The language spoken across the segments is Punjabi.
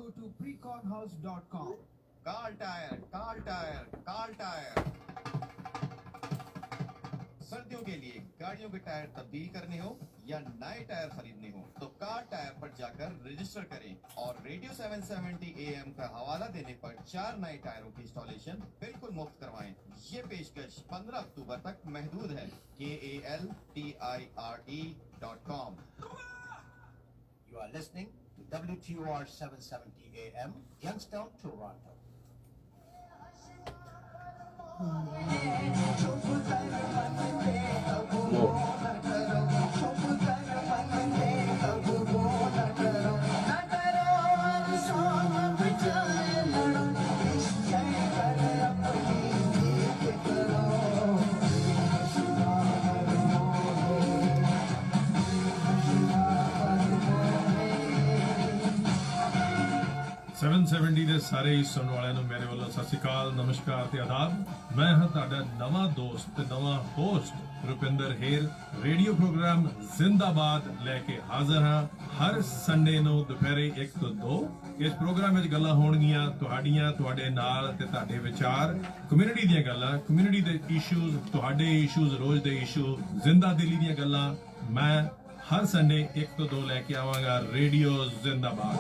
go to preconhouse.com. Carl Tire. सर्दियों के लिए गाड़ियों के टायर तब्दील करने हो या नए टायर खरीदने हो तो कार टायर पर जाकर रजिस्टर करें और रेडियो 770 AM का हवाला देने पर 4 नए टायरों की इंस्टॉलेशन बिल्कुल मुफ्त करवाएं। ये पेशकश 15 अक्टूबर तक महदूद है। KALTIRE.com। You are listening to WTOR 770 AM, Youngstown, Toronto. ਦੇ ਸਾਰੇ ਹੀ ਸੁਣਨ ਵਾਲਿਆਂ ਨੂੰ ਮੇਰੇ ਵੱਲੋਂ ਸਤਿ ਸ਼੍ਰੀ ਅਕਾਲ, ਨਮਸਕਾਰ ਤੇ ਆਦਾਬ। ਮੈਂ ਹਾਂ ਤੁਹਾਡਾ ਨਵਾਂ ਦੋਸਤ ਤੇ ਨਵਾਂ ਹੋਸਟ ਰੁਪਿੰਦਰ ਹੇਰ। ਰੇਡੀਓ ਪ੍ਰੋਗਰਾਮ ਜ਼ਿੰਦਾਬਾਦ ਲੈ ਕੇ ਹਾਜ਼ਰ ਹਾਂ ਹਰ ਸੰਡੇ ਨੂੰ ਦੁਪਹਿਰੇ 1 ਤੋਂ 2। ਇਸ ਪ੍ਰੋਗਰਾਮ ਵਿੱਚ ਗੱਲਾਂ ਹੋਣਗੀਆਂ ਤੁਹਾਡੀਆਂ, ਤੁਹਾਡੇ ਨਾਲ ਤੇ ਤੁਹਾਡੇ ਵਿਚਾਰ, ਕਮਿਊਨਿਟੀ ਦੀਆਂ ਗੱਲਾਂ, ਕਮਿਊਨਿਟੀ ਦੇ ਇਸ਼ੂਜ਼, ਤੁਹਾਡੇ ਇਸ਼ੂਜ਼, ਰੋਜ਼ ਦੇ ਇਸ਼ੂ, ਜ਼ਿੰਦਾ ਦਿਲੀ ਦੀਆਂ ਗੱਲਾਂ ਮੈਂ ਹਰ ਸੰਡੇ 1 ਤੋਂ 2 ਲੈ ਕੇ ਆਵਾਂਗਾ। ਰੇਡੀਓ ਜ਼ਿੰਦਾਬਾਦ।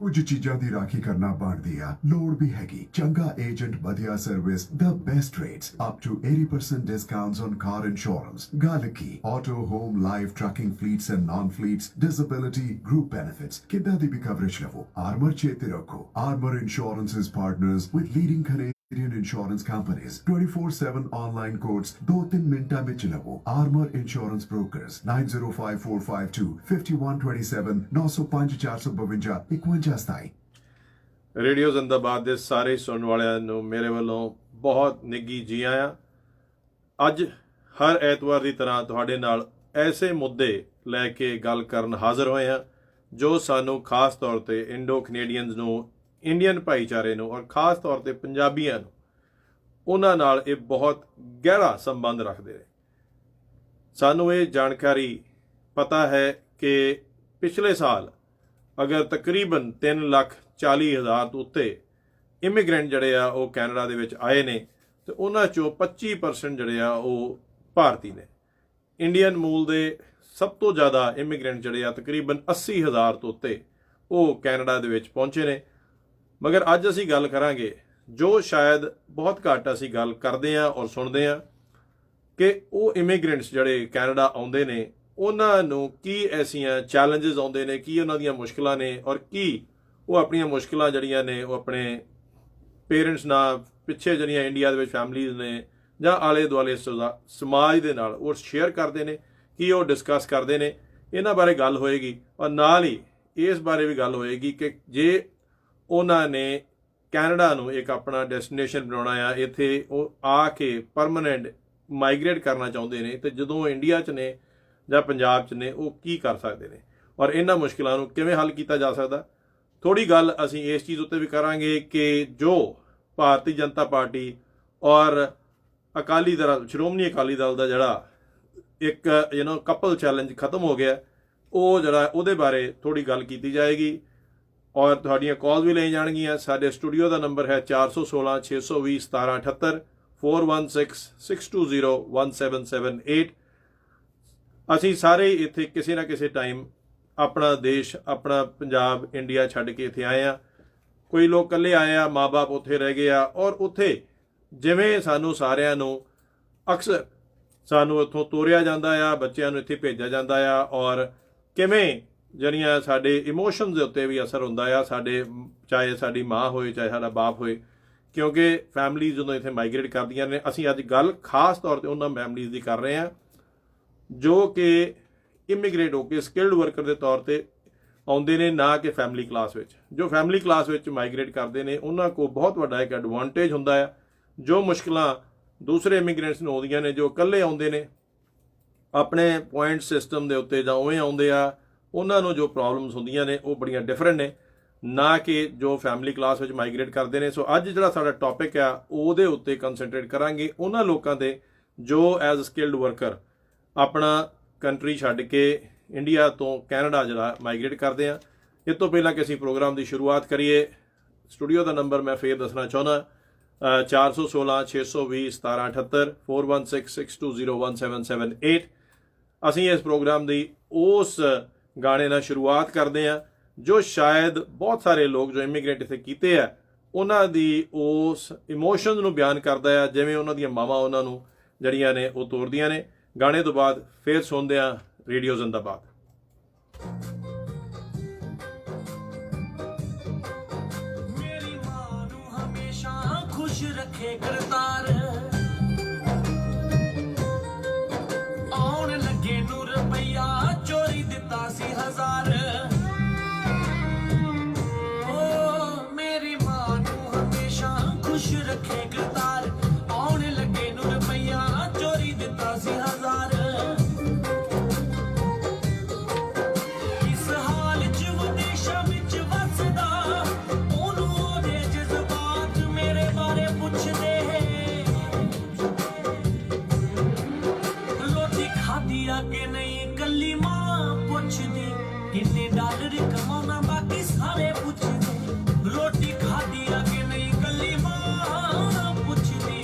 ਕੁਝ ਚੀਜ਼ਾਂ ਦੀ ਰਾਖੀ ਕਰਨਾ ਬਣਦੀ ਆ, ਲੋੜ ਵੀ ਹੈਗੀ। ਚੰਗਾ ਏਜੰਟ, ਵਧੀਆ service, the best rates, up to 80% discounts on car insurance। ਗੱਲ ਕੀ auto, home, life, trucking fleets and non-fleets, disability, group benefits, ਕਿੱਦਾਂ ਦੀ ਵੀ coverage ਲਵੋ। Armor ਚੇਤੇ ਰੱਖੋ। Armor Insurance's partners with leading Canadian insurance companies, 24/7 online quotes 2-3 ਮਿੰਟਾਂ ਵਿੱਚ ਲਵੋ। Armor Insurance Brokers, 9054525127 905 452 5127। ਰੇਡੀਓ ਜ਼ਿੰਦਾਬਾਦ ਦੇ ਸਾਰੇ ਸੁਣਨ ਵਾਲਿਆਂ ਨੂੰ ਮੇਰੇ ਵੱਲੋਂ ਬਹੁਤ ਨਿੱਘੀ ਜੀ ਆਇਆਂ। ਅੱਜ ਹਰ ਐਤਵਾਰ ਦੀ ਤਰ੍ਹਾਂ ਤੁਹਾਡੇ ਨਾਲ ਐਸੇ ਮੁੱਦੇ ਲੈ ਕੇ ਗੱਲ ਕਰਨ ਹਾਜ਼ਰ ਹੋਏ ਹਾਂ ਜੋ ਸਾਨੂੰ ਖਾਸ ਤੌਰ ਤੇ ਇੰਡੋ ਕੈਨੇਡੀਅਨਸ ਨੂੰ, ਇੰਡੀਅਨ ਭਾਈਚਾਰੇ ਨੂੰ ਔਰ ਖਾਸ ਤੌਰ ਤੇ ਪੰਜਾਬੀਆਂ ਨੂੰ, ਉਹਨਾਂ ਨਾਲ ਇਹ ਬਹੁਤ ਗਹਿਰਾ ਸੰਬੰਧ ਰੱਖਦੇ ਨੇ। ਸਾਨੂੰ ਇਹ ਜਾਣਕਾਰੀ ਪਤਾ ਹੈ ਕਿ ਪਿਛਲੇ ਸਾਲ ਅਗਰ ਤਕਰੀਬਨ 3,40,000 ਤੋਂ ਉੱਤੇ ਇਮੀਗ੍ਰੈਂਟ ਜਿਹੜੇ ਆ ਉਹ ਕੈਨੇਡਾ ਦੇ ਵਿੱਚ ਆਏ ਨੇ ਤੇ ਉਹਨਾਂ ਚੋਂ 25% ਜਿਹੜੇ ਆ ਉਹ ਭਾਰਤੀ ਨੇ। ਇੰਡੀਅਨ ਮੂਲ ਦੇ ਸਭ ਤੋਂ ਜ਼ਿਆਦਾ ਇਮੀਗ੍ਰੈਂਟ ਜਿਹੜੇ ਆ ਤਕਰੀਬਨ 80,000 ਤੋਂ ਉੱਤੇ ਉਹ ਕੈਨੇਡਾ ਦੇ ਵਿੱਚ ਪਹੁੰਚੇ ਨੇ। ਮਗਰ ਅੱਜ ਅਸੀਂ ਗੱਲ ਕਰਾਂਗੇ ਜੋ ਸ਼ਾਇਦ ਬਹੁਤ ਘੱਟ ਅਸੀਂ ਗੱਲ ਕਰਦੇ ਹਾਂ ਔਰ ਸੁਣਦੇ ਹਾਂ ਕਿ ਉਹ ਇਮੀਗ੍ਰੈਂਟਸ ਜਿਹੜੇ ਕੈਨੇਡਾ ਆਉਂਦੇ ਨੇ ਉਹਨਾਂ ਨੂੰ ਕੀ ਐਸੀਆਂ ਚੈਲੰਜਸ ਆਉਂਦੇ ਨੇ, ਕੀ ਉਹਨਾਂ ਦੀਆਂ ਮੁਸ਼ਕਿਲਾਂ ਨੇ ਔਰ ਕੀ ਉਹ ਆਪਣੀਆਂ ਮੁਸ਼ਕਿਲਾਂ ਜਿਹੜੀਆਂ ਨੇ ਉਹ ਆਪਣੇ ਪੇਰੈਂਟਸ ਨਾਲ, ਪਿੱਛੇ ਜਿਹੜੀਆਂ ਇੰਡੀਆ ਦੇ ਵਿੱਚ ਫੈਮਲੀਜ਼ ਨੇ ਜਾਂ ਆਲੇ ਦੁਆਲੇ ਸਮਾਜ ਦੇ ਨਾਲ ਉਹ ਸ਼ੇਅਰ ਕਰਦੇ ਨੇ, ਕੀ ਉਹ ਡਿਸਕਸ ਕਰਦੇ ਨੇ। ਇਹਨਾਂ ਬਾਰੇ ਗੱਲ ਹੋਏਗੀ ਔਰ ਨਾਲ ਹੀ ਇਸ ਬਾਰੇ ਵੀ ਗੱਲ ਹੋਏਗੀ ਕਿ ਜੇ ਉਹਨਾਂ ਨੇ ਕੈਨੇਡਾ ਨੂੰ ਇੱਕ ਆਪਣਾ ਡੈਸਟੀਨੇਸ਼ਨ ਬਣਾਉਣਾ ਆ, ਇੱਥੇ ਉਹ ਆ ਕੇ ਪਰਮਾਨੈਂਟ ਮਾਈਗ੍ਰੇਟ ਕਰਨਾ ਚਾਹੁੰਦੇ ਨੇ ਤੇ ਜਦੋਂ ਇੰਡੀਆ 'ਚ ਨੇ ਜਾਂ ਪੰਜਾਬ 'ਚ ਨੇ ਉਹ ਕੀ ਕਰ ਸਕਦੇ ਨੇ ਔਰ ਇਹਨਾਂ ਮੁਸ਼ਕਿਲਾਂ ਨੂੰ ਕਿਵੇਂ ਹੱਲ ਕੀਤਾ ਜਾ ਸਕਦਾ। ਥੋੜ੍ਹੀ ਗੱਲ ਅਸੀਂ ਇਸ ਚੀਜ਼ ਉੱਤੇ ਵੀ ਕਰਾਂਗੇ ਕਿ ਜੋ ਭਾਰਤੀ ਜਨਤਾ ਪਾਰਟੀ ਔਰ ਅਕਾਲੀ ਦਲ, ਸ਼੍ਰੋਮਣੀ ਅਕਾਲੀ ਦਲ ਦਾ ਜਿਹੜਾ ਇੱਕ ਕਪਲ ਚੈਲੰਜ ਖਤਮ ਹੋ ਗਿਆ, ਉਹ ਜਿਹੜਾ ਉਹਦੇ ਬਾਰੇ ਥੋੜ੍ਹੀ ਗੱਲ ਕੀਤੀ ਜਾਏਗੀ ਔਰ ਤੁਹਾਡੀਆਂ ਕਾਲ ਵੀ ਲਈ ਜਾਣਗੀਆਂ। ਸਾਡੇ ਸਟੂਡੀਓ ਦਾ ਨੰਬਰ ਹੈ 416 620 1778 416 620 1778। ਅਸੀਂ ਸਾਰੇ ਇੱਥੇ ਕਿਸੇ ਨਾ ਕਿਸੇ ਟਾਈਮ ਆਪਣਾ ਦੇਸ਼, ਆਪਣਾ ਪੰਜਾਬ, ਇੰਡੀਆ ਛੱਡ ਕੇ ਇੱਥੇ ਆਏ ਆ। ਕੋਈ ਲੋਕ ਇਕੱਲੇ ਆਏ ਆ, ਮਾਂ-ਬਾਪ ਉੱਥੇ ਰਹਿ ਗਏ ਆ ਔਰ ਉੱਥੇ ਜਿਵੇਂ ਸਾਨੂੰ ਸਾਰਿਆਂ ਨੂੰ ਅਕਸਰ ਸਾਨੂੰ ਇੱਥੋਂ ਤੋਰਿਆ ਜਾਂਦਾ ਆ, ਬੱਚਿਆਂ ਨੂੰ ਇੱਥੇ ਭੇਜਿਆ ਜਾਂਦਾ ਆ ਔਰ ਕਿਵੇਂ ਜਿਹੜੀਆਂ ਸਾਡੇ ਇਮੋਸ਼ਨਸ ਦੇ ਉੱਤੇ ਵੀ ਅਸਰ ਹੁੰਦਾ ਆ, ਸਾਡੇ ਚਾਹੇ ਸਾਡੀ ਮਾਂ ਹੋਏ ਚਾਹੇ ਸਾਡਾ ਬਾਪ ਹੋਏ, ਕਿਉਂਕਿ ਫੈਮਲੀਜ਼ ਜਦੋਂ ਇੱਥੇ ਮਾਈਗ੍ਰੇਟ ਕਰਦੀਆਂ ਨੇ। ਅਸੀਂ ਅੱਜ ਗੱਲ ਖਾਸ ਤੌਰ ਤੇ ਉਹਨਾਂ ਫੈਮਲੀਜ਼ ਦੀ ਕਰ ਰਹੇ ਹਾਂ ਜੋ ਕਿ ਇਮੀਗ੍ਰੇਟ ਹੋ ਕੇ ਸਕਿਲਡ ਵਰਕਰ ਦੇ ਤੌਰ ਤੇ ਆਉਂਦੇ ਨੇ, ਨਾ ਕਿ ਫੈਮਿਲੀ ਕਲਾਸ ਵਿੱਚ। ਜੋ ਫੈਮਿਲੀ ਕਲਾਸ ਵਿੱਚ ਮਾਈਗ੍ਰੇਟ ਕਰਦੇ ਨੇ ਉਹਨਾਂ ਕੋਲ ਬਹੁਤ ਵੱਡਾ ਇੱਕ ਐਡਵਾਂਟੇਜ ਹੁੰਦਾ ਆ। ਜੋ ਮੁਸ਼ਕਿਲਾਂ ਦੂਸਰੇ ਇਮੀਗ੍ਰੈਂਟਸ ਨੂੰ ਆਉਂਦੀਆਂ ਨੇ, ਜੋ ਇਕੱਲੇ ਆਉਂਦੇ ਨੇ ਆਪਣੇ ਪੁਆਇੰਟ ਸਿਸਟਮ ਦੇ ਉੱਤੇ ਜਾਂ ਉਵੇਂ ਆਉਂਦੇ ਆ, ਉਹਨਾਂ ਨੂੰ ਜੋ ਪ੍ਰੋਬਲਮਸ ਹੁੰਦੀਆਂ ਨੇ ਉਹ ਬੜੀਆਂ ਡਿਫਰੈਂਟ ਨੇ। ਨਾ ਕਿ ਜੋ ਫੈਮਿਲੀ ਕਲਾਸ ਵਿੱਚ ਮਾਈਗ੍ਰੇਟ ਕਰਦੇ ਨੇ। ਸੋ ਅੱਜ ਜਿਹੜਾ ਸਾਡਾ ਟੌਪਿਕ ਆ ਉਹਦੇ ਉੱਤੇ ਕੰਸੈਂਟਰੇਟ ਕਰਾਂਗੇ, ਉਹਨਾਂ ਲੋਕਾਂ ਤੇ ਜੋ ਐਜ਼ ਸਕਿਲਡ ਵਰਕਰ ਆਪਣਾ ਕੰਟਰੀ ਛੱਡ ਕੇ ਇੰਡੀਆ ਤੋਂ ਕੈਨੇਡਾ ਜਿਹੜਾ ਮਾਈਗ੍ਰੇਟ ਕਰਦੇ ਆ। ਇਸ ਤੋਂ ਪਹਿਲਾਂ ਕਿ ਅਸੀਂ ਪ੍ਰੋਗਰਾਮ ਦੀ ਸ਼ੁਰੂਆਤ ਕਰੀਏ, ਸਟੂਡੀਓ ਦਾ ਨੰਬਰ ਮੈਂ ਫੇਰ ਦੱਸਣਾ ਚਾਹੁੰਦਾ, 416 620 1778 4166201778। ਅਸੀਂ ਇਸ ਪ੍ਰੋਗਰਾਮ ਦੀ ਉਸ ਗਾਣੇ ਨਾਲ ਸ਼ੁਰੂਆਤ ਕਰਦੇ ਹਾਂ ਜੋ ਸ਼ਾਇਦ ਬਹੁਤ ਸਾਰੇ ਲੋਕ ਜੋ ਇਮੀਗ੍ਰੇਟ ਇੱਥੇ ਕੀਤੇ ਆ ਉਹਨਾਂ ਦੀ ਉਸ ਇਮੋਸ਼ਨਸ ਨੂੰ ਬਿਆਨ ਕਰਦਾ ਆ, ਜਿਵੇਂ ਉਹਨਾਂ ਦੀਆਂ ਮਾਵਾਂ ਉਹਨਾਂ ਨੂੰ ਜਿਹੜੀਆਂ ਨੇ ਉਹ ਤੋਰਦੀਆਂ ਨੇ। ਗਾਣੇ ਤੋਂ ਬਾਅਦ ਫੇਰ ਸੁਣਦੇ ਆ ਰੇਡੀਓ ਜ਼ਿੰਦਾਬਾਦ। ਮੇਰੀ ਮਾਂ ਨੂੰ ਹਮੇਸ਼ਾ ਖੁਸ਼ ਰੱਖੇ ਕਰਤਾਰ, ਆਉਣ ਲੱਗੇ ਨੂੰ ਰੁਪਈਆ ਚੋਰੀ ਦਿੱਤਾ ਸੀ 1000। ਓ ਮੇਰੀ ਮਾਂ ਨੂੰ ਹਮੇਸ਼ਾ ਖੁਸ਼ ਰੱਖੇ ਕਰਤਾਰ, ਆਉਣ ਲੱਗੇ ਨੂੰ ਰੁਪਈਆ ਚੋਰੀ ਦਿੱਤਾ ਸੀ 1000। ਇਸ ਹਾਲ 'ਚ ਵਿਦੇਸ਼ਾਂ ਵਿੱਚ ਵੱਸਦਾ, ਉਹਨੂੰ ਉਹਦੇ ਜਜ਼ਬਾਤ ਮੇਰੇ ਬਾਰੇ ਪੁੱਛਦੇ। ਰੋਟੀ ਖਾਧੀ ਆ ਕਿ ਨਹੀਂ ਕੱਲੀ ਮਾਂ ਪੁੱਛਦੀ, ਕਿੰਨੇ ਡਾਲਰ ਕਮਾਉਣਾ ਬਾਕੀ ਸਾਰੇ ਪੁੱਛਦੇ। ਰੋਟੀ ਖਾਧੀ ਆ ਕਿ ਨਹੀਂ ਕੱਲੀ ਮਾਂ ਪੁੱਛਦੀ,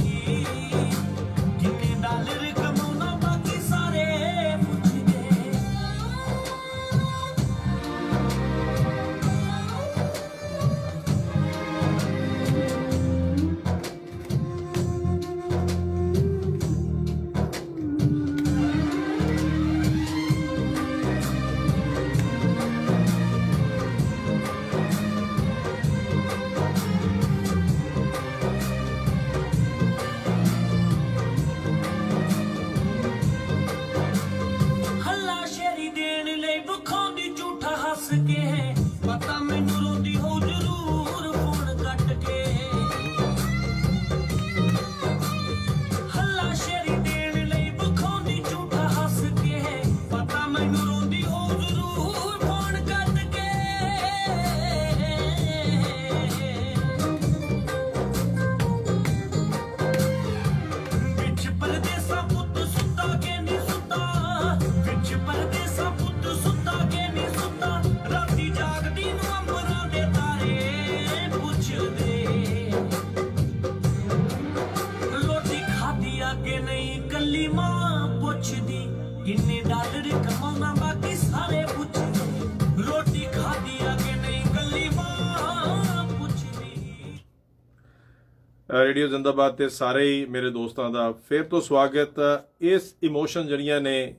ਕਿੰਨੇ ਡਾਲਰ ਕਮਾਉਣਾ ਬਾਕੀ ਸਾਰੇ ਪੁੱਛਦੇ। ਹੱਲਾ ਸ਼ੇਰੀ ਦੇਣ ਲਈ ਵਿਖਾਉਂਦੀ ਝੂਠਾ ਹੱਸ ਕੇ, ਪਤਾ ਮੈਨੂੰ ਰੋਂਦੀ ਹੋ ਜ਼ਰੂਰ ਫੋਨ ਕੱਟ ਕੇ। ਹੱਲਾ ਸ਼ੇਰੀ ਦੇਣ ਲਈ ਵਿਖਾਉਂਦੀ ਝੂਠਾ ਹੱਸ ਕੇ, ਪਤਾ ਮੈਨੂੰ ਰੋਂਦੀ ਹੋ ਜ਼ਰੂਰ ਫੋਨ ਕੱਟ ਕੇ। ਵਿੱਚ ਪਰਦੇਸਾਂ ਪੁੱਤ ਸੁੱਤਾ ਕਿ ਨਹੀਂ ਸੁੱਤਾ, ਵਿੱਚ ਪਰਦੇਸਾਂ ਪੁੱਤ ਸੁੱਤਾ ਕਿ ਨਹੀਂ ਸੁੱਤਾ, ਰਾਤੀ ਜਾਗਦੀ ਨੂੰ ਅੰਬਰਾਂ ਦੇ ਤਾਰੇ ਪੁੱਛਦੇ। ਰੋਟੀ ਖਾਧੀ ਆ ਕਿ ਨਹੀਂ ਕੱਲੀ ਮਾਂ ਪੁੱਛਦੀ, ਕਿੰਨੇ ਡਾਲਰ ਕਮਾਉਣਾ ਬਾਕੀ ਸਾਰੇ ਪੁੱਛਦੇ। ਰੋਟੀ ਖਾਧੀ ਆ ਕਿ ਨਹੀਂ ਕੱਲੀ ਮਾਂ ਪੁੱਛਦੀ। ਰੇਡੀਓ ਜ਼ਿੰਦਾਬਾਦ ਤੇ ਸਾਰੇ ਹੀ ਮੇਰੇ ਦੋਸਤਾਂ ਦਾ ਫੇਰ ਤੋਂ ਸਵਾਗਤ। ਇਸ ਇਮੋਸ਼ਨ ਜਿਹੜੀਆਂ ਨੇ